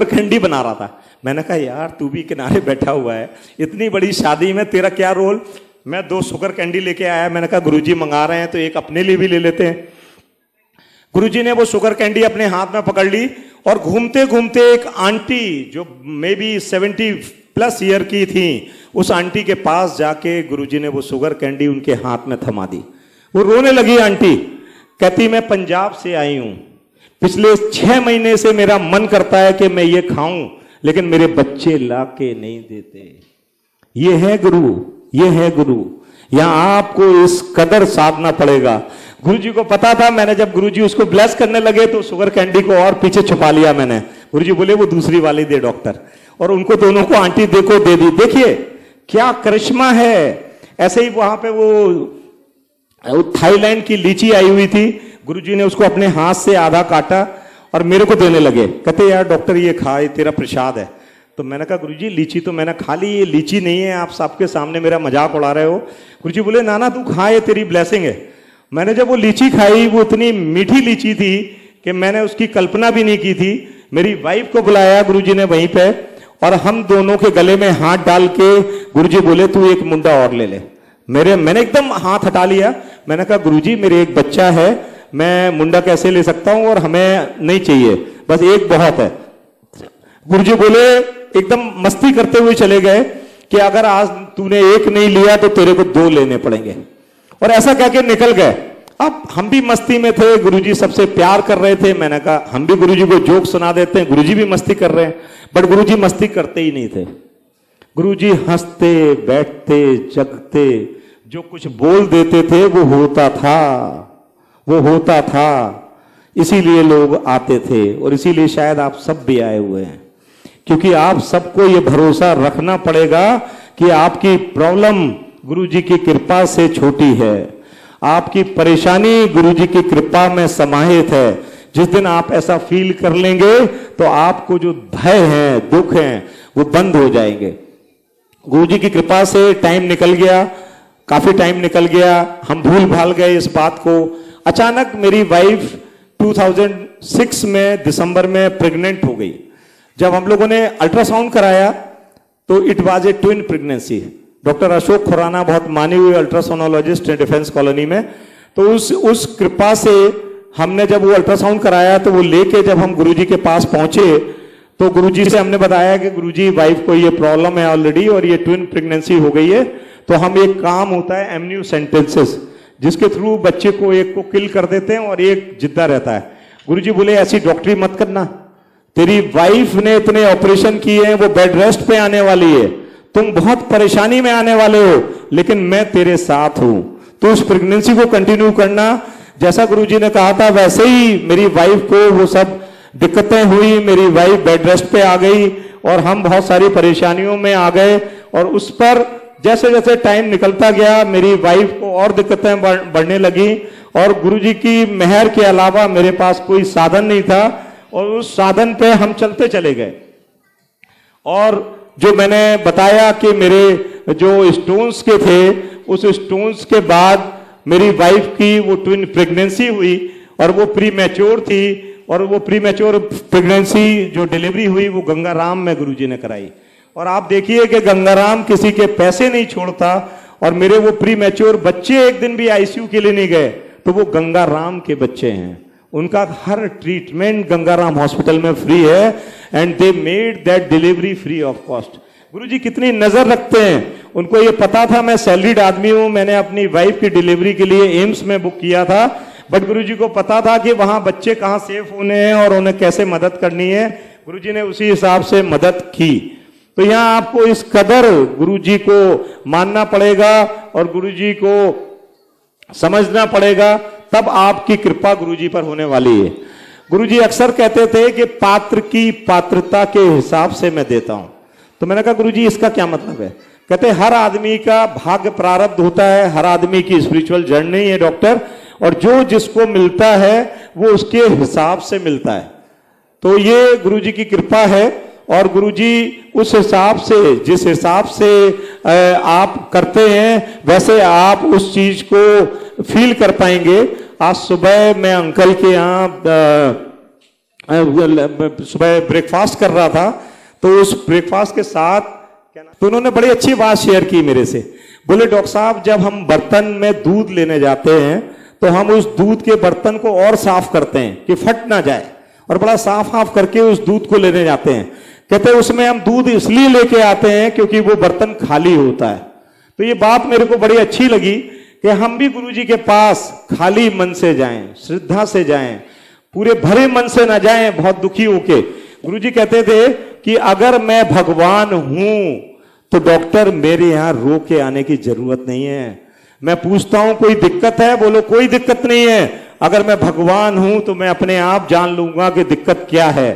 Speaker 1: कैंडी बना रहा था। मैंने कहा यार तू भी किनारे बैठा हुआ है, इतनी बड़ी शादी में तेरा क्या रोल। मैं 2 शुगर कैंडी लेके आया। मैंने कहा गुरुजी मंगा रहे हैं तो एक अपने लिए भी ले लेते हैं। गुरुजी ने वो शुगर कैंडी अपने हाथ में पकड़ ली और घूमते घूमते एक आंटी जो मे बी 70+ ईयर की थी, उस आंटी के पास जाके गुरुजी ने वो शुगर कैंडी उनके हाथ में थमा दी। वो रोने लगी आंटी। कहती मैं पंजाब से आई हूं, पिछले 6 महीने से मेरा मन करता है कि मैं ये खाऊं, लेकिन मेरे बच्चे ला के नहीं देते। ये है गुरु, ये है गुरु। यहां आपको इस कदर साधना पड़ेगा। गुरुजी को पता था। मैंने जब गुरुजी उसको ब्लेस करने लगे तो शुगर कैंडी को और पीछे छुपा लिया मैंने। गुरुजी बोले वो दूसरी वाली दे डॉक्टर, और उनको दोनों को आंटी देखो दे दी। देखिए क्या करिश्मा है। ऐसे ही वहां पे वो थाईलैंड की लीची आई हुई थी। गुरुजी ने उसको अपने हाथ से आधा काटा और मेरे को देने लगे। कहते यार डॉक्टर ये खा, ये तेरा प्रसाद है। तो मैंने कहा गुरुजी लीची तो मैंने खा ली, ये लीची नहीं है, आप सबके सामने मेरा मजाक उड़ा रहे हो। गुरुजी बोले ना ना तू खा, ये तेरी ब्लेसिंग है। मैंने जब वो लीची खाई, वो इतनी मीठी लीची थी कि मैंने उसकी कल्पना भी नहीं की थी। मेरी वाइफ को बुलाया गुरुजी ने वहीं पे, और हम दोनों के गले में हाथ डाल के गुरुजी बोले तू एक मुंडा और ले ले। मैंने एकदम हाथ हटा लिया। मैंने कहा गुरुजी मेरे एक बच्चा है, मैं मुंडा कैसे ले सकता हूं, और हमें नहीं चाहिए, बस एक बहुत है। गुरुजी बोले एकदम मस्ती करते हुए चले गए कि अगर आज तूने एक नहीं लिया तो तेरे को 2 लेने पड़ेंगे, और ऐसा कह के निकल गए। अब हम भी मस्ती में थे, गुरुजी सबसे प्यार कर रहे थे। मैंने कहा हम भी गुरुजी को जोक सुना देते हैं, गुरुजी भी मस्ती कर रहे हैं। बट गुरुजी मस्ती करते ही नहीं थे। गुरुजी हंसते बैठते जगते, जो कुछ बोल देते थे वो होता था, वो होता था। इसीलिए लोग आते थे, और इसीलिए शायद आप सब भी आए हुए हैं, क्योंकि आप सबको ये भरोसा रखना पड़ेगा कि आपकी प्रॉब्लम गुरुजी की कृपा से छोटी है, आपकी परेशानी गुरुजी की कृपा में समाहित है। जिस दिन आप ऐसा फील कर लेंगे तो आपको जो भय है, दुख है, वो बंद हो जाएंगे। गुरुजी की कृपा से टाइम निकल गया, काफी टाइम निकल गया, हम भूल भाल गए इस बात को। अचानक मेरी वाइफ 2006 में दिसंबर में प्रेग्नेंट हो गई। जब हम लोगों ने अल्ट्रासाउंड कराया तो it was a twin pregnancy. Doctor Ashok Khurana बहुत माने हुए अल्ट्रासोनोलॉजिस्ट हैं डिफेंस कॉलोनी में, तो उस कृपा से हमने जब वो अल्ट्रासाउंड कराया तो वो लेके जब हम गुरुजी के पास पहुंचे तो गुरुजी से हमने बताया कि गुरुजी वाइफ को ये प्रॉब्लम है ऑलरेडी और ये ट्विन प्रेगनेंसी हो गई है, तो हम एक काम होता है एमन्यू सेंटेंसेस, जिसके थ्रू बच्चे को एक को किल कर देते हैं और एक जिंदा रहता है। गुरुजी बोले ऐसी डॉक्टरी मत करना, तेरी वाइफ ने इतने ऑपरेशन किए हैं, वो बेड रेस्ट पे आने वाली है, तुम बहुत परेशानी में आने वाले हो, लेकिन मैं तेरे साथ हूं, तो उस प्रेगनेंसी को कंटिन्यू करना। जैसा गुरुजी ने कहा था वैसे ही मेरी वाइफ को वो सब दिक्कतें हुई, मेरी वाइफ बेड रेस्ट पे आ गई और हम बहुत सारी परेशानियों में आ गए, और उस पर जैसे जैसे टाइम निकलता गया मेरी वाइफ को और दिक्कतें बढ़ने लगी, और गुरुजी की मेहर के अलावा मेरे पास कोई साधन नहीं था, और उस साधन पे हम चलते चले गए। और जो मैंने बताया कि मेरे जो स्टोन्स के थे, उस स्टोन्स के बाद मेरी वाइफ की वो ट्विन प्रेगनेंसी हुई और वो प्री मैच्योर थी, और वो प्री मैच्योर प्रेगनेंसी जो डिलीवरी हुई वो गंगाराम में गुरुजी ने कराई। और आप देखिए कि गंगाराम किसी के पैसे नहीं छोड़ता, और मेरे वो प्री मैच्योर बच्चे एक दिन भी आईसीयू के लिए नहीं गए, तो वो गंगाराम के बच्चे हैं, उनका हर ट्रीटमेंट गंगाराम हॉस्पिटल में फ्री है, and they made that delivery free of cost. Guruji कितनी नजर रखते हैं, उनको ये पता था मैं सैलरीड आदमी हूं, मैंने अपनी वाइफ की डिलीवरी के लिए एम्स में बुक किया था, बट गुरुजी को पता था कि वहां बच्चे कहां सेफ होने हैं और उन्हें कैसे मदद करनी है। गुरुजी ने उसी हिसाब से मदद की। तो यहां आपको इस कदर गुरुजी को मानना पड़ेगा और गुरुजी को समझना पड़ेगा, तब आपकी कृपा गुरुजी पर होने वाली है। गुरुजी अक्सर कहते थे कि पात्र की पात्रता के हिसाब से मैं देता हूं। तो मैंने कहा गुरुजी इसका क्या मतलब है? कहते हर आदमी का भाग्य प्रारब्ध होता है, हर आदमी की स्पिरिचुअल जर्नी है डॉक्टर, और जो जिसको मिलता है वो उसके हिसाब से मिलता है। तो ये गुरुजी की कृपा है। और गुरुजी उस हिसाब से, जिस हिसाब से आप करते हैं वैसे आप उस चीज को फील कर पाएंगे। आज सुबह मैं अंकल के यहाँ सुबह ब्रेकफास्ट कर रहा था, तो उस ब्रेकफास्ट के साथ तो उन्होंने बड़ी अच्छी बात शेयर की मेरे से। बोले डॉक्टर साहब, जब हम बर्तन में दूध लेने जाते हैं तो हम उस दूध के बर्तन को और साफ करते हैं कि फट ना जाए, और बड़ा साफ साफ करके उस दूध को लेने जाते हैं। कहते हैं उसमें हम दूध इसलिए लेके आते हैं क्योंकि वो बर्तन खाली होता है। तो ये बात मेरे को बड़ी अच्छी लगी कि हम भी गुरुजी के पास खाली मन से जाएं, श्रद्धा से जाएं, पूरे भरे मन से ना जाएं बहुत दुखी होके। गुरुजी कहते थे कि अगर मैं भगवान हूं तो डॉक्टर मेरे यहां रो के आने की जरूरत नहीं है। मैं पूछता हूं कोई दिक्कत है, बोलो कोई दिक्कत नहीं है। अगर मैं भगवान हूं तो मैं अपने आप जान लूंगा कि दिक्कत क्या है।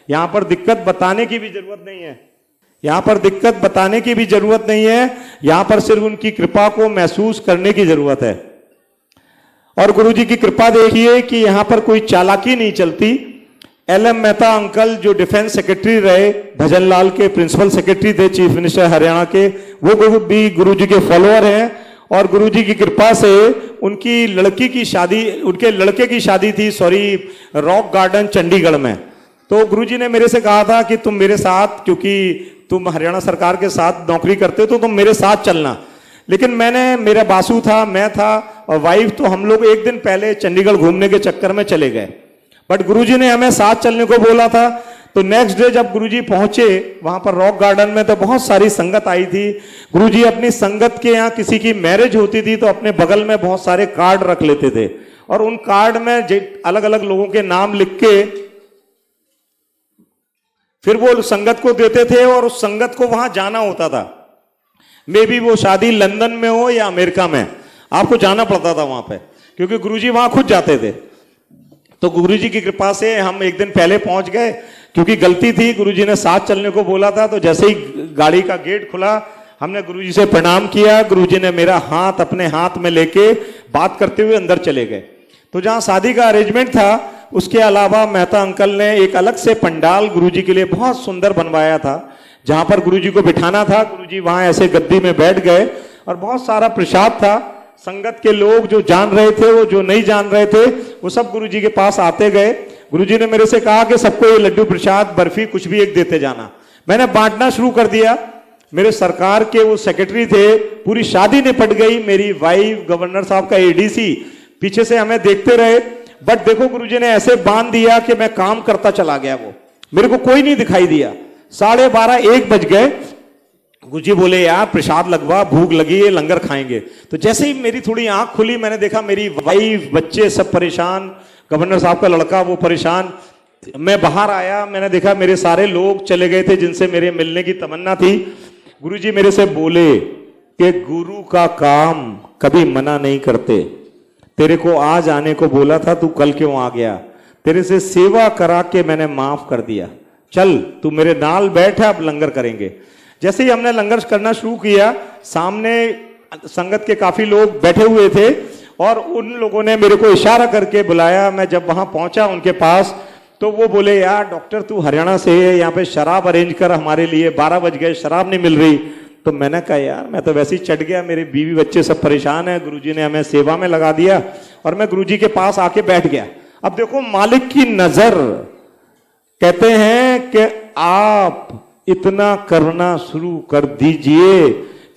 Speaker 1: यहां पर दिक्कत बताने की भी जरूरत नहीं है, यहां पर दिक्कत बताने की भी जरूरत नहीं है, यहां पर सिर्फ उनकी कृपा को महसूस करने की जरूरत है। और गुरुजी की कृपा देखिए कि यहां पर कोई चालाकी नहीं चलती। एल.एम. मेहता अंकल जो डिफेंस सेक्रेटरी रहे, भजनलाल के प्रिंसिपल सेक्रेटरी थे, चीफ मिनिस्टर हरियाणा के, वो भी गुरुजी के फॉलोअर हैं। और गुरुजी की कृपा से उनकी लड़की की शादी, उनके लड़के की शादी थी रॉक गार्डन चंडीगढ़ में। तो गुरुजी ने मेरे से कहा था कि तुम मेरे साथ, क्योंकि तुम हरियाणा सरकार के साथ नौकरी करते हो तो तुम मेरे साथ चलना। लेकिन मेरा बासु था, मैं था और वाइफ, तो हम लोग एक दिन पहले चंडीगढ़ घूमने के चक्कर में चले गए। बट गुरुजी ने हमें साथ चलने को बोला था। तो नेक्स्ट डे जब गुरुजी पहुंचे वहां पर रॉक गार्डन में, तो बहुत सारी संगत आई थी। गुरुजी अपनी संगत के यहाँ किसी की मैरिज होती थी तो अपने बगल में बहुत सारे कार्ड रख लेते थे, और उन कार्ड में अलग अलग लोगों के नाम लिख के फिर वो संगत को देते थे, और उस संगत को वहां जाना होता था। मे बी वो शादी लंदन में हो या अमेरिका में, आपको जाना पड़ता था वहां पे, क्योंकि गुरुजी वहां खुद जाते थे। तो गुरुजी की कृपा से हम एक दिन पहले पहुंच गए, क्योंकि गलती थी, गुरुजी ने साथ चलने को बोला था। तो जैसे ही गाड़ी का गेट खुला, हमने गुरुजी से प्रणाम किया। गुरुजी ने मेरा हाथ अपने हाथ में लेके बात करते हुए अंदर चले गए। तो जहां शादी का अरेंजमेंट था, उसके अलावा मेहता अंकल ने एक अलग से पंडाल गुरुजी के लिए बहुत सुंदर बनवाया था, जहां पर गुरुजी को बिठाना था। गुरुजी वहां ऐसे गद्दी में बैठ गए, और बहुत सारा प्रसाद था। संगत के लोग जो जान रहे थे, वो जो नहीं जान रहे थे, वो सब गुरुजी के पास आते गए। गुरुजी ने मेरे से कहा कि सबको ये लड्डू प्रसाद बर्फी कुछ भी एक देते जाना। मैंने बांटना शुरू कर दिया। मेरे सरकार के वो सेक्रेटरी थे, पूरी शादी निपट गई। मेरी वाइफ, गवर्नर साहब का एडीसी पीछे से हमें देखते रहे। बट देखो गुरुजी ने ऐसे बांध दिया कि मैं काम करता चला गया, वो मेरे को कोई नहीं दिखाई दिया। 12:30 1 बज गए। गुरुजी बोले यार प्रसाद लगवा, भूख लगी है, लंगर खाएंगे। तो जैसे ही मेरी थोड़ी आंख खुली, मैंने देखा मेरी वाइफ, बच्चे सब परेशान, गवर्नर साहब का लड़का वो परेशान। मैं बाहर आया, मैंने देखा मेरे सारे लोग चले गए थे जिनसे मेरे मिलने की तमन्ना थी। गुरुजी मेरे से बोले कि गुरु का काम कभी मना नहीं करते। तेरे को आज आने को बोला था, तू कल क्यों आ गया? तेरे से सेवा करा के मैंने माफ कर दिया, चल तू मेरे नाल बैठ, अब लंगर करेंगे। जैसे ही हमने लंगर करना शुरू किया, सामने संगत के काफी लोग बैठे हुए थे, और उन लोगों ने मेरे को इशारा करके बुलाया। मैं जब वहां पहुंचा उनके पास, तो वो बोले यार डॉक्टर तू हरियाणा से है, यहाँ पे शराब अरेंज कर हमारे लिए, 12 बज गए, शराब नहीं मिल रही। तो मैंने कहा यार मैं तो वैसे ही चढ़ गया, मेरे बीवी बच्चे सब परेशान है, गुरुजी ने हमें सेवा में लगा दिया, और मैं गुरुजी के पास आके बैठ गया। अब देखो मालिक की नजर, कहते हैं कि आप इतना करना शुरू कर दीजिए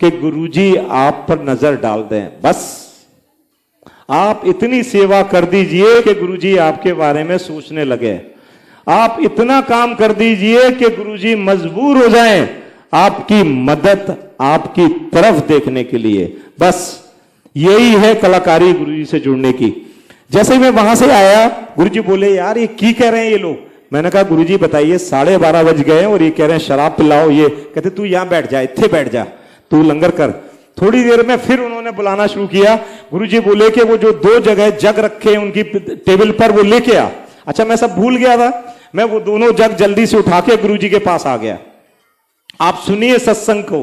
Speaker 1: कि गुरुजी आप पर नजर डाल दें। बस आप इतनी सेवा कर दीजिए कि गुरुजी आपके बारे में सोचने लगे। आप इतना काम कर दीजिए कि गुरुजी मजबूर हो जाएं आपकी मदद आपकी तरफ देखने के लिए। बस यही है कलाकारी गुरुजी से जुड़ने की। जैसे ही मैं वहां से आया, गुरुजी बोले यार ये की कह रहे हैं ये लोग। मैंने कहा गुरुजी बताइए, 12:30 बज गए और ये कह रहे हैं शराब पिलाओ। ये कहते तू यहां बैठ जा, इत्थे बैठ जा, तू लंगर कर। थोड़ी देर में फिर उन्होंने बुलाना शुरू किया। गुरुजी बोले कि वो जो 2 जगह जग रखे उनकी टेबल पर, वो लेके आ। अच्छा मैं सब भूल गया था, मैं वो दोनों जग जल्दी से उठा के गुरुजी के पास आ गया। आप सुनिए सत्संग को,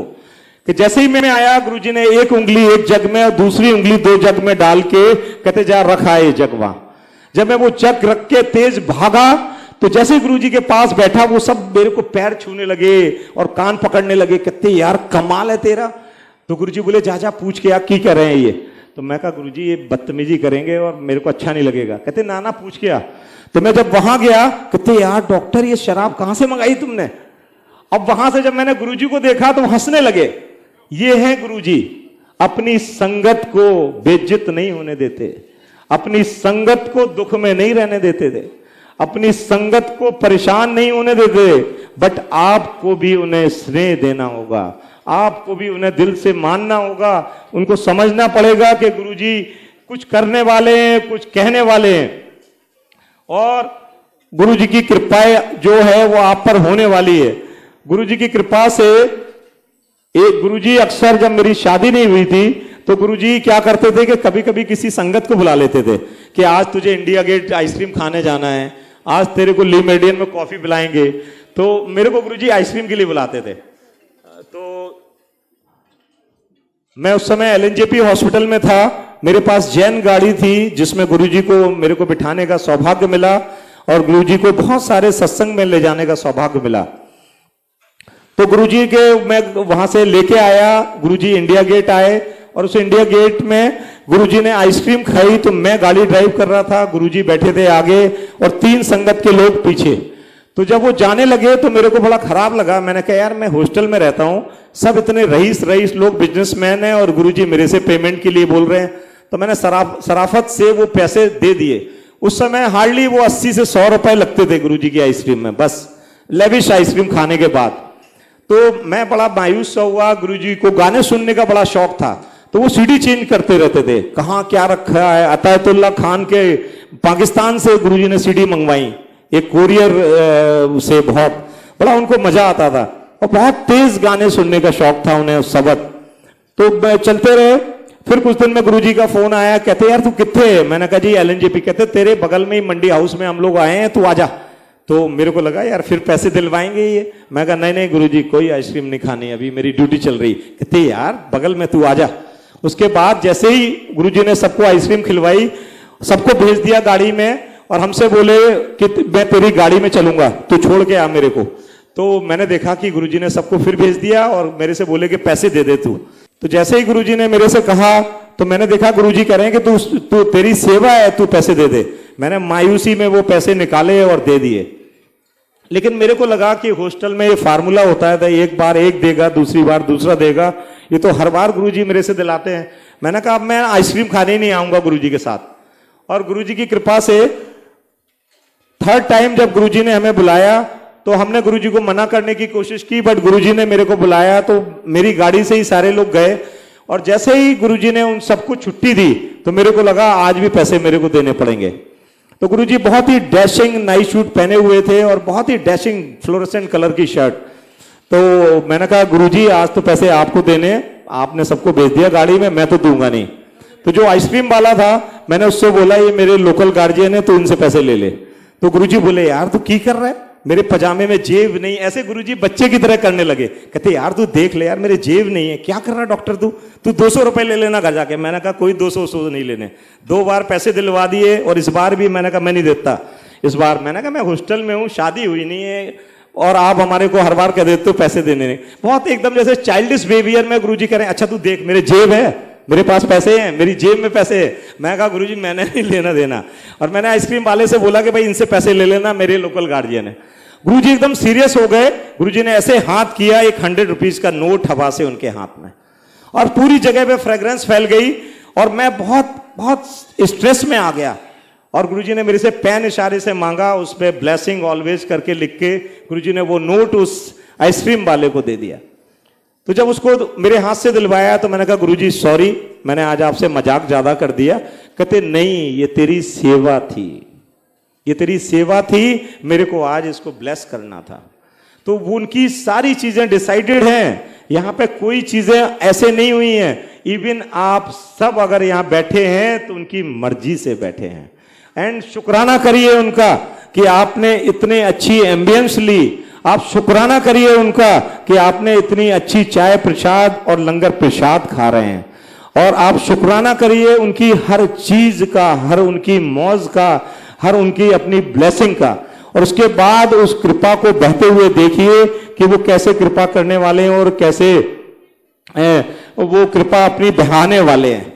Speaker 1: कि जैसे ही मैं आया, गुरुजी ने एक उंगली एक जग में और दूसरी उंगली 2 जग में डाल के कहते जा रखा है जग वहां। जब मैं वो जग रख के तेज भागा, तो जैसे गुरुजी के पास बैठा वो सब मेरे को पैर छूने लगे और कान पकड़ने लगे, कहते यार कमाल है तेरा। तो गुरुजी बोले जा जा पूछ के आप की कर रहे हैं ये। तो मैं कहा गुरुजी ये बदतमीजी करेंगे और मेरे को अच्छा नहीं लगेगा। कहते ना ना पूछ के आ। तो मैं जब वहां गया, कहते यार डॉक्टर ये शराब कहां से मंगाई तुमने। अब वहां से जब मैंने गुरुजी को देखा तो हंसने लगे। ये है गुरुजी, अपनी संगत को बेइज्जत नहीं होने देते, अपनी संगत को दुख में नहीं रहने देते थे, अपनी संगत को परेशान नहीं होने देते। बट आपको भी उन्हें स्नेह देना होगा, आपको भी उन्हें दिल से मानना होगा, उनको समझना पड़ेगा कि गुरुजी कुछ करने वाले हैं, कुछ कहने वाले हैं, और गुरुजी की कृपा जो है वो आप पर होने वाली है। गुरुजी की कृपा से एक गुरुजी अक्सर जब मेरी शादी नहीं हुई थी तो गुरुजी क्या करते थे कि कभी कभी किसी संगत को बुला लेते थे कि आज तुझे इंडिया गेट आइसक्रीम खाने जाना है, आज तेरे को ली मेडियन में कॉफी पिलाएंगे। तो मेरे को गुरुजी आइसक्रीम के लिए बुलाते थे। तो मैं उस समय एलएनजेपी हॉस्पिटल में था, मेरे पास जैन गाड़ी थी जिसमें गुरुजी को मेरे को बिठाने का सौभाग्य मिला और गुरुजी को बहुत सारे सत्संग में ले जाने का सौभाग्य मिला। तो गुरुजी के मैं वहां से लेके आया, गुरुजी इंडिया गेट आए और उस इंडिया गेट में गुरुजी ने आइसक्रीम खाई। तो मैं गाड़ी ड्राइव कर रहा था, गुरुजी बैठे थे आगे और 3 संगत के लोग पीछे। तो जब वो जाने लगे तो मेरे को बड़ा खराब लगा। मैंने कहा यार मैं हॉस्टल में रहता हूं, सब इतने रईस लोग बिजनेसमैन हैं और गुरुजी मेरे से पेमेंट के लिए बोल रहे हैं। तो मैंने सराफत से वो पैसे दे दिए। उस समय हार्डली वो 80 से 100 रुपए लगते थे गुरुजी की आइसक्रीम में, बस लेविश आइसक्रीम खाने के बाद। तो मैं बड़ा मायूस सा हुआ। गुरुजी को गाने सुनने का बड़ा शौक था, तो वो सीडी चेंज करते रहते थे, कहाँ क्या रखा है। अतायतुल्ला खान के पाकिस्तान से गुरुजी ने सीडी मंगवाई, एक कोरियर से, बहुत बड़ा उनको मजा आता था और बहुत तेज गाने सुनने का शौक था उन्हें उस सबक। तो चलते रहे। फिर कुछ दिन में गुरुजी का फोन आया, कहते यार तू कितने है। मैंने कहा जी एलएनजेपी। कहते तेरे बगल में ही मंडी हाउस में हम लोग आए हैं, तू आजा। तो मेरे को लगा यार फिर पैसे दिलवाएंगे ये। मैं कहा नहीं नहीं गुरुजी कोई आइसक्रीम नहीं खानी, अभी मेरी ड्यूटी चल रही। कहते यार बगल में तू आजा। उसके बाद जैसे ही गुरुजी ने सबको आइसक्रीम खिलवाई, सबको भेज दिया गाड़ी में और हमसे बोले कि मैं तेरी गाड़ी में चलूंगा, तू छोड़ के आ मेरे को। तो मैंने देखा कि गुरुजी ने सबको फिर भेज दिया और मेरे से बोले कि पैसे दे दे तू। तो जैसे ही गुरुजी ने मेरे से कहा तो मैंने देखा गुरुजी कह रहे हैं कि तू तेरी सेवा है, तू पैसे दे दे। मैंने मायूसी में वो पैसे निकाले और दे दिए। लेकिन मेरे को लगा कि हॉस्टल में ये फार्मूला होता है, एक बार एक देगा, दूसरी बार दूसरा देगा, ये तो हर बार गुरुजी मेरे से दिलाते हैं। मैंने कहा अब मैं आइसक्रीम खाने ही नहीं आऊंगा गुरुजी के साथ। और गुरुजी की कृपा से 3rd टाइम जब गुरुजी ने हमें बुलाया तो हमने गुरुजी को मना करने की कोशिश की, बट गुरुजी ने मेरे को बुलाया तो मेरी गाड़ी से ही सारे लोग गए। और जैसे ही गुरुजी ने उन सबको छुट्टी दी तो मेरे को लगा आज भी पैसे मेरे को देने पड़ेंगे। तो गुरुजी बहुत ही डैशिंग नाइट सूट पहने हुए थे और बहुत ही डैशिंग फ्लोरेसेंट कलर की शर्ट। तो मैंने कहा गुरुजी आज तो पैसे आपको देने, आपने सबको भेज दिया गाड़ी में, मैं तो दूंगा नहीं। तो जो आइसक्रीम वाला था मैंने उससे बोला ये मेरे लोकल गार्जियन है, तो इनसे पैसे ले ले। तो गुरुजी बोले यार तू की कर रहा है, मेरे पजामे में जेब नहीं। ऐसे गुरुजी बच्चे की तरह करने लगे, कहते यार तू देख ले यार मेरे जेब नहीं है, क्या कर रहा है डॉक्टर तू 200 रुपए ले लेना घर जाके। मैंने कहा कोई 200 नहीं लेने। 2 बार पैसे दिलवा दिए और इस बार भी मैंने कहा मैं नहीं देता। इस बार मैंने कहा मैं हॉस्टल में हूँ, शादी हुई नहीं है और आप हमारे को हर बार कह देते हो पैसे देने नहीं। बहुत एकदम जैसे चाइल्डिश बिहेवियर में गुरुजी कह रहे हैं अच्छा तू देख मेरे जेब है, मेरे पास पैसे हैं, मेरी जेब में पैसे है। मैं कहा गुरुजी मैंने नहीं लेना देना। और मैंने आइसक्रीम वाले से बोला कि भाई इनसे पैसे ले लेना, मेरे लोकल गार्जियन है। गुरुजी एकदम सीरियस हो गए। गुरुजी ने ऐसे हाथ किया, एक 100 रुपीज का नोट हवा से उनके हाथ में, और पूरी जगह पे फ्रेग्रेंस फैल गई और मैं बहुत बहुत स्ट्रेस में आ गया। और गुरुजी ने मेरे से पेन इशारे से मांगा, उस पे ब्लेसिंग ऑलवेज करके लिख के गुरुजी ने वो नोट उस आइसक्रीम वाले को दे दिया। तो जब उसको मेरे हाथ से दिलवाया तो मैंने कहा गुरुजी सॉरी, मैंने आज आपसे मजाक ज्यादा कर दिया। कहते नहीं ये तेरी सेवा थी, ये तेरी सेवा थी, मेरे को आज इसको ब्लेस करना था। तो वो उनकी सारी चीजें डिसाइडेड हैं, यहां पे कोई चीजें ऐसे नहीं हुई हैं। इवन आप सब अगर यहां बैठे हैं तो उनकी मर्जी से बैठे हैं। एंड शुक्राना करिए उनका कि आपने इतने अच्छी एम्बियंस ली। आप शुक्राना करिए उनका कि आपने इतनी अच्छी चाय प्रसाद और लंगर प्रसाद खा रहे हैं। और आप शुक्राना करिए उनकी हर चीज का, हर उनकी मौज का, हर उनकी अपनी ब्लेसिंग का।
Speaker 2: और उसके बाद उस कृपा को बहते हुए देखिए कि वो कैसे कृपा करने वाले हैं और कैसे वो कृपा अपनी बहाने वाले हैं।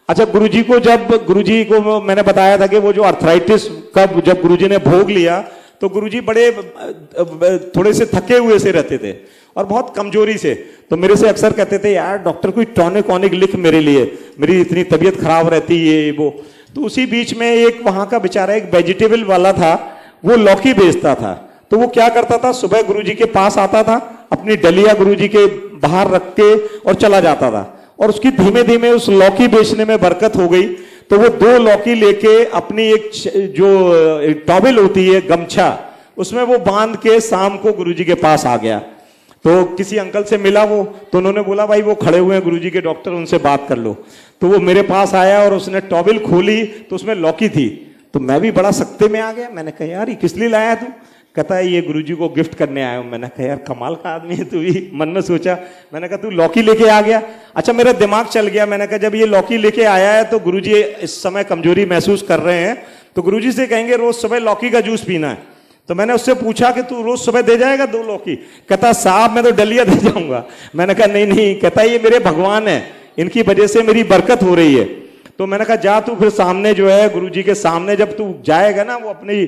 Speaker 2: अच्छा, गुरुजी को मैंने बताया था कि वो जो अर्थराइटिस का जब गुरुजी ने भोग लिया तो गुरुजी बड़े थोड़े से थके हुए से रहते थे और बहुत कमजोरी से। तो मेरे से अक्सर कहते थे, यार डॉक्टर कोई टॉनिक वॉनिक लिख मेरे लिए, मेरी इतनी तबीयत खराब रहती है वो। तो उसी बीच में एक वहां का बेचारा एक वेजिटेबल वाला था, वो लौकी बेचता था। तो वो क्या करता था, सुबह गुरुजी के पास आता था, अपनी डलिया गुरुजी के बाहर रख के और चला जाता था। और उसकी धीमे धीमे उस लौकी बेचने में बरकत हो गई। तो वो 2 लौकी लेके अपनी एक जो टॉवेल होती है, गमछा, उसमें वो बांध के शाम को गुरुजी के पास आ गया। तो किसी अंकल से मिला वो, तो उन्होंने बोला भाई वो खड़े हुए हैं गुरुजी के डॉक्टर, उनसे बात कर लो। तो वो मेरे पास आया और उसने टॉवेल खोली तो उसमें लौकी थी। तो मैं भी बड़ा सख्ते में आ गया। मैंने कहा, यार ये किस लिए लाया तू? कहता है, ये गुरुजी को गिफ्ट करने आया हूं। मैंने कहा, यार कमाल का आदमी है तू भी। मन में सोचा, मैंने कहा तू लौकी लेके आ गया। अच्छा, मेरा दिमाग चल गया। मैंने कहा जब ये लौकी लेके आया है तो गुरुजी इस समय कमजोरी महसूस कर रहे हैं, तो गुरुजी से कहेंगे रोज सुबह लौकी का जूस पीना है। तो मैंने उससे पूछा कि तू रोज सुबह दे जाएगा 2 लौकी? कहता, साहब मैं तो डलिया दे जाऊंगा। मैंने कहा नहीं नहीं। कहता, ये मेरे भगवान है, इनकी वजह से मेरी बरकत हो रही है। तो मैंने कहा जा तू फिर सामने जो है गुरुजी के सामने जब तू जाएगा ना, वो अपनी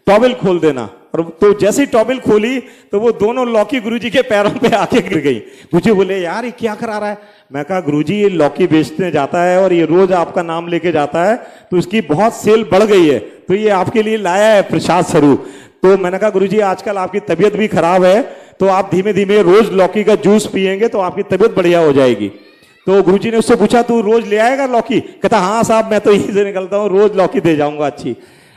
Speaker 2: टॉवेल खोल देना। और तो जैसे ही टॉवेल खोली तो वो दोनों लौकी गुरुजी के पैरों पे आके गिर गई। मुझे बोले, यार ये क्या करा रहा है? मैं कहा, गुरुजी ये लौकी बेचने जाता है और ये रोज आपका नाम लेके जाता है, तो इसकी बहुत सेल बढ़ गई है, तो ये आपके लिए लाया है प्रसाद स्वरूप। तो मैंने कहा, गुरुजी आजकल आपकी तबीयत भी खराब है, तो आप धीमे धीमे रोज लौकी का जूस पिएंगे तो आपकी तबीयत बढ़िया हो जाएगी। तो गुरुजी ने उससे पूछा, तू रोज ले आएगा लौकी? कहता, हाँ साहब मैं तो यहीं से निकलता हूँ, रोज लौकी दे जाऊंगा अच्छी।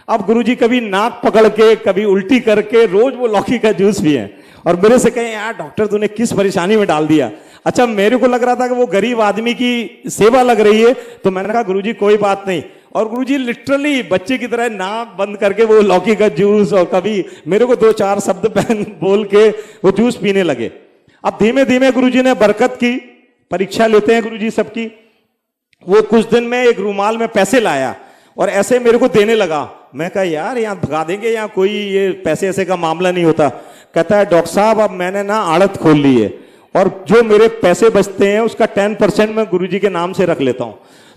Speaker 2: अब गुरुजी कभी नाक पकड़ के कभी उल्टी करके रोज वो लौकी का जूस पिए। और मेरे से कहें, यार डॉक्टर तूने किस परेशानी में डाल दिया। अच्छा, मेरे को लग रहा था कि वो गरीब आदमी की सेवा लग रही है। तो मैंने कहा, गुरुजी कोई बात नहीं। और गुरुजी लिटरली बच्चे की तरह नाक बंद करके वो लौकी का जूस, और कभी मेरे को 2-4 शब्द बोल के वो जूस पीने लगे। अब धीमे धीमे गुरुजी ने बरकत की। परीक्षा लेते हैं गुरुजी सबकी। वो कुछ दिन में एक रूमाल में पैसे लाया और ऐसे मेरे को देने लगा। मैं कहा, यार यहाँ भगा देंगे, यहाँ कोई ये पैसे ऐसे का मामला नहीं होता। कहता है, डॉक्टर साहब अब मैंने ना आड़त खोल ली है और जो मेरे पैसे बचते हैं उसका 10% मैं गुरुजी के नाम से रख लेता हूं।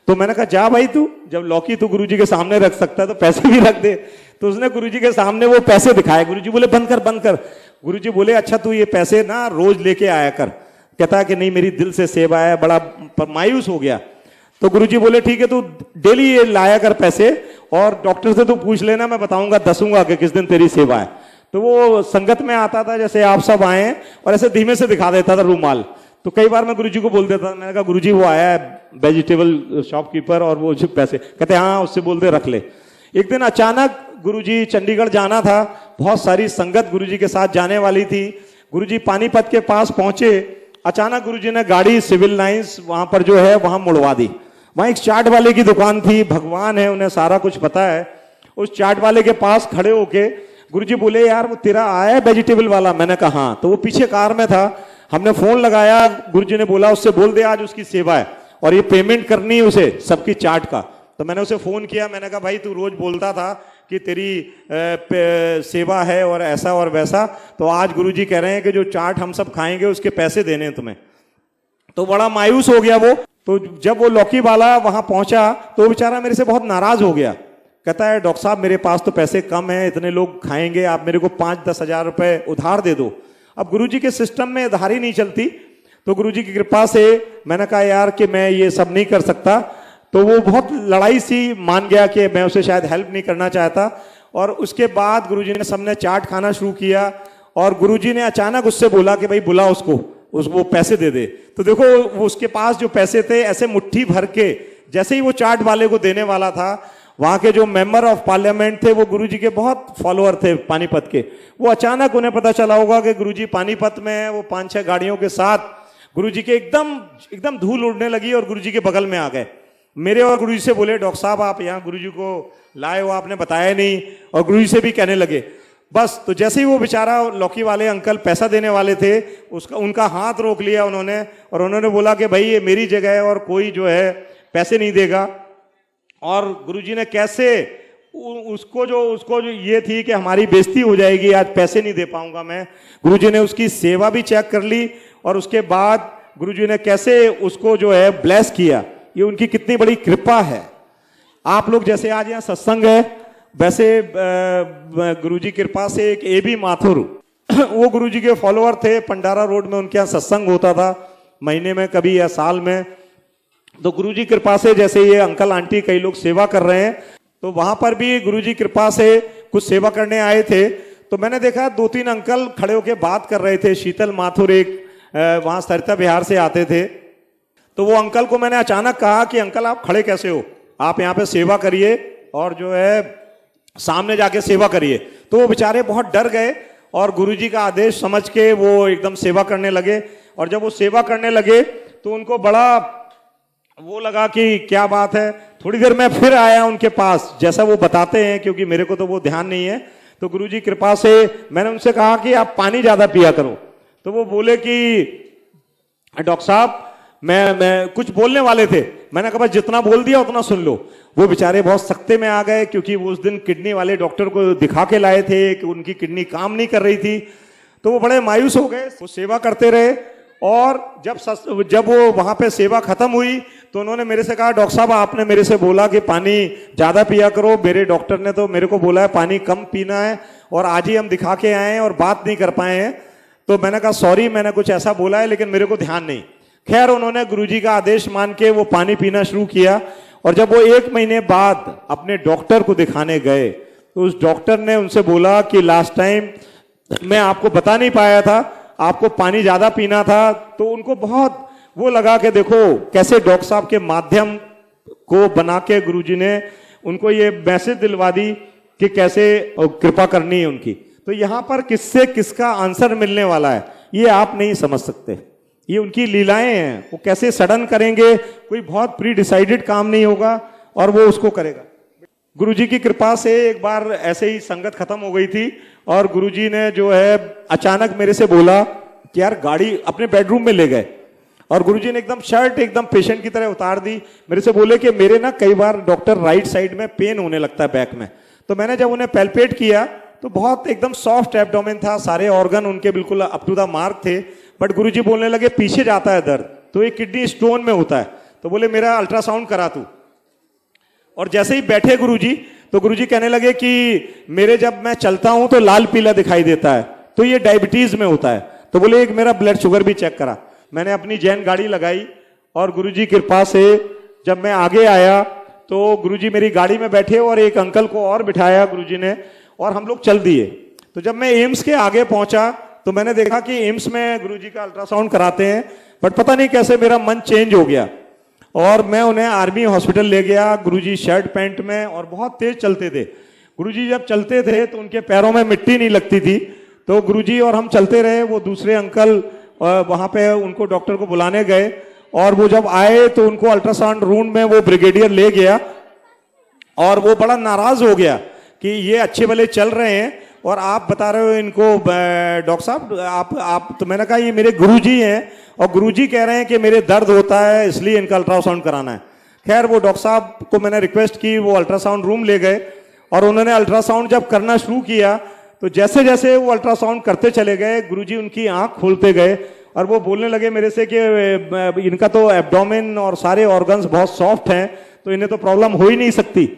Speaker 2: तो मैंने कहा, जा भाई तू, जब लौकी तू गुरुजी के सामने रख सकता है तो पैसे भी रख दे। तो उसने गुरुजी के सामने वो पैसे दिखाए। गुरुजी बोले, बंद कर बंद कर। गुरुजी बोले, अच्छा तू ये पैसे ना रोज लेके आया कर। कहता है कि नहीं, मेरी दिल से सेवा है। बड़ा मायूस हो गया। तो गुरुजी बोले, ठीक है तू डेली ये लाया कर पैसे, और डॉक्टर से तू पूछ लेना, मैं बताऊंगा दसूंगा कि किस दिन तेरी सेवा है। तो वो संगत में आता था, जैसे आप सब आए, और ऐसे धीमे से दिखा देता था रूमाल। तो कई बार मैं गुरुजी को बोल देता था, मैंने कहा, गुरुजी वो आया है वेजिटेबल शॉपकीपर और वो जो पैसे। कहते हाँ, उससे बोलते रख ले। एक दिन अचानक गुरुजी चंडीगढ़ जाना था, बहुत सारी संगत गुरुजी के साथ जाने वाली थी। गुरुजी पानीपत के पास पहुंचे। अचानक गुरुजी ने गाड़ी सिविल लाइंस वहां पर जो है वहां मुड़वा दी। वहां एक चाट वाले की दुकान थी। भगवान है, उन्हें सारा कुछ पता है। उस चाट वाले के पास खड़े होके गुरुजी बोले, यार वो तेरा आया है वेजिटेबल वाला? मैंने कहा हाँ। तो वो पीछे कार में था। हमने फोन लगाया, गुरुजी ने बोला उससे बोल दे आज उसकी सेवा है और ये पेमेंट करनी है उसे सबकी चाट का। तो मैंने उसे फोन किया। मैंने कहा, भाई तू रोज बोलता था कि तेरी सेवा है और ऐसा और वैसा, तो आज गुरुजी कह रहे हैं कि जो चाट हम सब खाएंगे उसके पैसे देने हैं तुम्हें। तो बड़ा मायूस हो गया वो। तो जब वो लौकी वाला वहां पहुंचा तो बेचारा मेरे से बहुत नाराज हो गया। कहता है, डॉक्टर साहब मेरे पास तो पैसे कम है, इतने लोग खाएंगे, आप मेरे को 5-10 हजार रुपए उधार दे दो। अब गुरुजी के सिस्टम में उधार ही नहीं चलती। तो गुरुजी की कृपा से मैंने कहा, यार कि मैं ये सब नहीं कर सकता। तो वो बहुत लड़ाई सी मान गया कि मैं उसे शायद हेल्प नहीं करना चाहता। और उसके बाद गुरुजी ने सबने चाट खाना शुरू किया। और गुरुजी ने अचानक उससे बोला कि भाई बुला उसको वो पैसे दे दे। तो देखो वो उसके पास जो पैसे थे ऐसे मुट्ठी भर के, जैसे ही वो चाट वाले को देने वाला था, वहां के जो मेंबर ऑफ पार्लियामेंट थे वो गुरुजी के बहुत फॉलोअर थे पानीपत के। वो अचानक उन्हें पता चला होगा कि गुरुजी पानीपत में है। वो 5-6 गाड़ियों के साथ गुरुजी के एकदम धूल उड़ने लगी और गुरुजी के बगल में आ गए। मेरे और गुरुजी से बोले, डॉक्टर साहब आप यहाँ गुरुजी को लाए हो, आपने बताया नहीं। और गुरुजी से भी कहने लगे बस। तो जैसे ही वो बेचारा लौकी वाले अंकल पैसा देने वाले थे, उनका हाथ रोक लिया उन्होंने। और उन्होंने बोला कि भाई ये मेरी जगह है और कोई जो है पैसे नहीं देगा। और गुरुजी ने कैसे उसको जो ये थी कि हमारी बेइज्जती हो जाएगी, आज पैसे नहीं दे पाऊंगा मैं। गुरुजी ने उसकी सेवा भी चेक कर ली और उसके बाद गुरुजी ने कैसे उसको जो है ब्लेस किया, ये उनकी कितनी बड़ी कृपा है। आप लोग जैसे आज यहाँ सत्संग है, वैसे गुरुजी कृपा से एक AB माथुर वो गुरुजी के फॉलोअर थे, पंडारा रोड में उनके यहाँ सत्संग होता था महीने में कभी या साल में। तो गुरुजी कृपा से जैसे ये अंकल आंटी कई लोग सेवा कर रहे हैं, तो वहां पर भी गुरुजी कृपा से कुछ सेवा करने आए थे। तो मैंने देखा 2-3 अंकल खड़े होकर बात कर रहे थे। शीतल माथुर एक वहां सरिता बिहार से आते थे। तो वो अंकल को मैंने अचानक कहा कि अंकल आप खड़े कैसे हो, आप यहाँ पे सेवा करिए और जो है सामने जाके सेवा करिए। तो वो बेचारे बहुत डर गए और गुरुजी का आदेश समझ के वो एकदम सेवा करने लगे। और जब वो सेवा करने लगे तो उनको बड़ा वो लगा कि क्या बात है। थोड़ी देर में फिर आया उनके पास, जैसा वो बताते हैं, क्योंकि मेरे को तो वो ध्यान नहीं है। तो गुरुजी कृपा से मैंने उनसे कहा कि आप पानी ज्यादा पिया करो। तो वो बोले कि डॉक्टर साहब मैं कुछ बोलने वाले थे, मैंने कहा जितना बोल दिया उतना सुन लो। वो बेचारे बहुत सख्ते में आ गए, क्योंकि वो उस दिन किडनी वाले डॉक्टर को दिखा के लाए थे कि उनकी किडनी काम नहीं कर रही थी। तो वो बड़े मायूस हो गए। वो सेवा करते रहे और जब वो वहां पे सेवा खत्म हुई तो उन्होंने मेरे से कहा डॉक्टर साहब आपने मेरे से बोला कि पानी ज्यादा पिया करो, मेरे डॉक्टर ने तो मेरे को बोला है पानी कम पीना है, और आज ही हम दिखा के आए हैं और बात नहीं कर पाए हैं। तो मैंने कहा सॉरी, मैंने कुछ ऐसा बोला है लेकिन मेरे को ध्यान नहीं। खैर उन्होंने गुरुजी का आदेश मान के वो पानी पीना शुरू किया। और जब वो 1 महीने बाद अपने डॉक्टर को दिखाने गए तो उस डॉक्टर ने उनसे बोला कि लास्ट टाइम मैं आपको बता नहीं पाया था, आपको पानी ज्यादा पीना था। तो उनको बहुत वो लगा कि देखो कैसे डॉक्टर साहब के माध्यम को बना के गुरुजी ने उनको ये मैसेज दिलवा दी कि कैसे कृपा करनी है उनकी। तो यहां पर किससे किसका आंसर मिलने वाला है ये आप नहीं समझ सकते। ये उनकी लीलाएं हैं, वो कैसे सडन करेंगे, कोई बहुत प्री डिसाइडेड काम नहीं होगा और वो उसको करेगा। गुरुजी की कृपा से एक बार ऐसे ही संगत खत्म हो गई थी और गुरुजी ने जो है अचानक मेरे से बोला कि यार गाड़ी अपने बेडरूम में ले गए, और गुरुजी ने एकदम शर्ट एकदम पेशेंट की तरह उतार दी। मेरे से बोले कि मेरे ना कई बार डॉक्टर राइट साइड में पेन होने लगता है बैक में। तो मैंने जब उन्हें पैल्पेट किया तो बहुत एकदम सॉफ्ट एब्डोमेन था, सारे ऑर्गन उनके बिल्कुल अप टू द मार्क थे। बट गुरुजी बोलने लगे पीछे जाता है दर्द, तो ये किडनी स्टोन में होता है। तो बोले मेरा अल्ट्रासाउंड करा तू। और जैसे ही बैठे गुरुजी तो गुरुजी कहने लगे कि मेरे जब मैं चलता हूं तो लाल पीला दिखाई देता है, तो ये डायबिटीज में होता है। तो बोले एक मेरा ब्लड शुगर भी चेक करा। मैंने अपनी जैन गाड़ी लगाई और गुरुजी की कृपा से जब मैं आगे आया तो गुरुजी मेरी गाड़ी में बैठे और एक अंकल को और बिठाया गुरुजी ने, और हम लोग चल दिए। तो जब मैं एम्स के आगे पहुंचा तो मैंने देखा कि एम्स में गुरुजी का अल्ट्रासाउंड कराते हैं, बट पता नहीं कैसे मेरा मन चेंज हो गया और मैं उन्हें आर्मी हॉस्पिटल ले गया। गुरुजी शर्ट पैंट में और बहुत तेज चलते थे। गुरुजी जब चलते थे तो उनके पैरों में मिट्टी नहीं लगती थी। तो गुरुजी और हम चलते रहे। वो दूसरे अंकल वहां पे उनको डॉक्टर को बुलाने गए और वो जब आए तो उनको अल्ट्रासाउंड रूम में वो ब्रिगेडियर ले गया और वो बड़ा नाराज हो गया कि ये अच्छे भले चल रहे हैं और आप बता रहे हो इनको डॉक्टर साहब आप। तो मैंने कहा ये मेरे गुरुजी हैं और गुरुजी कह रहे हैं कि मेरे दर्द होता है इसलिए इनका अल्ट्रासाउंड कराना है। खैर वो डॉक्टर साहब को मैंने रिक्वेस्ट की, वो अल्ट्रासाउंड रूम ले गए और उन्होंने अल्ट्रासाउंड जब करना शुरू किया तो जैसे जैसे वो अल्ट्रासाउंड करते चले गए गुरुजी उनकी आंख खोलते गए और वो बोलने लगे मेरे से कि इनका तो एब्डोमेन और सारे ऑर्गन्स बहुत सॉफ्ट हैं, तो इन्हें तो प्रॉब्लम हो ही नहीं सकती।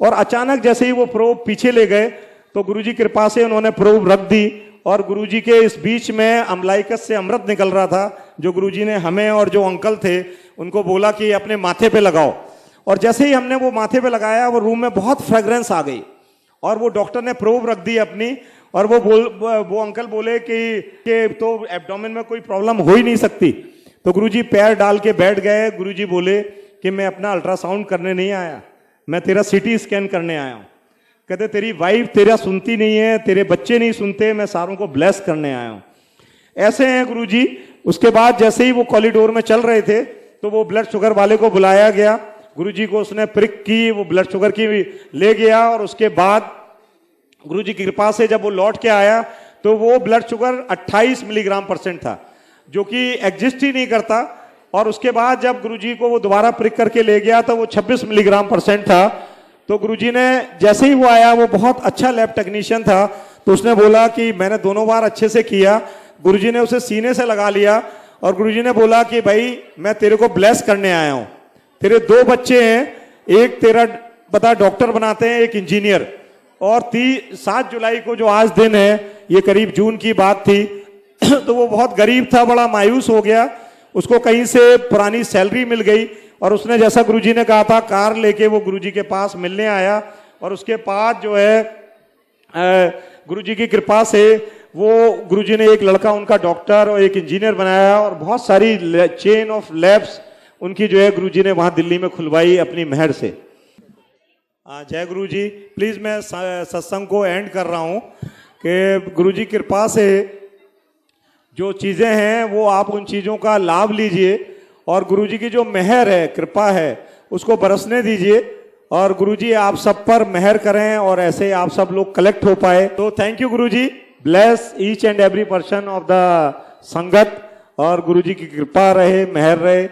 Speaker 2: और अचानक जैसे ही वो प्रोब पीछे ले गए तो गुरुजी कृपा से उन्होंने प्रोब रख दी और गुरुजी के इस बीच में अम्लाइकस से अमृत निकल रहा था, जो गुरुजी ने हमें और जो अंकल थे उनको बोला कि अपने माथे पे लगाओ। और जैसे ही हमने वो माथे पे लगाया वो रूम में बहुत फ्रेग्रेंस आ गई और वो डॉक्टर ने प्रोब रख दी अपनी और वो अंकल बोले कि तो एब्डोमेन में कोई प्रॉब्लम हो ही नहीं सकती। तो गुरुजी पैर डाल के बैठ गए। गुरुजी बोले कि मैं अपना अल्ट्रासाउंड करने नहीं आया, मैं तेरा सीटी स्कैन करने आया हूँ। कहते तेरी वाइफ तेरा सुनती नहीं है, तेरे बच्चे नहीं सुनते, मैं सारों को ब्लेस करने आया हूँ। ऐसे हैं गुरुजी। उसके बाद जैसे ही वो कॉरिडोर में चल रहे थे तो वो ब्लड शुगर वाले को बुलाया गया। गुरुजी को उसने प्रिक की, वो ब्लड शुगर की ले गया और उसके बाद गुरुजी की कृपा से जब वो लौट के आया तो वो ब्लड शुगर 28 मिलीग्राम % था, जो कि एग्जिस्ट ही नहीं करता। और उसके बाद जब गुरुजी को वो दोबारा प्रिक करके ले गया तो वो 26 मिलीग्राम % था। तो गुरुजी ने जैसे ही वो आया, वो बहुत अच्छा लैब टेक्नीशियन था, तो उसने बोला कि मैंने दोनों बार अच्छे से किया। गुरुजी ने उसे सीने से लगा लिया और गुरुजी ने बोला कि भाई मैं तेरे को ब्लेस करने आया हूं, तेरे 2 बच्चे हैं, एक तेरा बता डॉक्टर बनाते हैं, एक इंजीनियर। और 7 जुलाई को जो आज दिन है, ये करीब जून की बात थी, तो वो बहुत गरीब था, बड़ा मायूस हो गया। उसको कहीं से पुरानी सैलरी मिल गई और उसने, जैसा गुरुजी ने कहा था, कार लेके वो गुरुजी के पास मिलने आया। और उसके बाद जो है गुरुजी की कृपा से वो गुरुजी ने एक लड़का उनका डॉक्टर और एक इंजीनियर बनाया और बहुत सारी चेन ऑफ लैब्स उनकी जो है गुरुजी ने वहां दिल्ली में खुलवाई अपनी मेहर से। जय गुरुजी। प्लीज मैं सत्संग को एंड कर रहा हूं कि गुरुजी की कृपा से जो चीजें हैं वो आप उन चीजों का लाभ लीजिए और गुरुजी की जो मेहर है, कृपा है, उसको बरसने दीजिए और गुरुजी आप सब पर मेहर करें और ऐसे आप सब लोग कलेक्ट हो पाए। तो thank you Guruji, bless each and every person of the संगत और गुरुजी की कृपा रहे, मेहर रहे।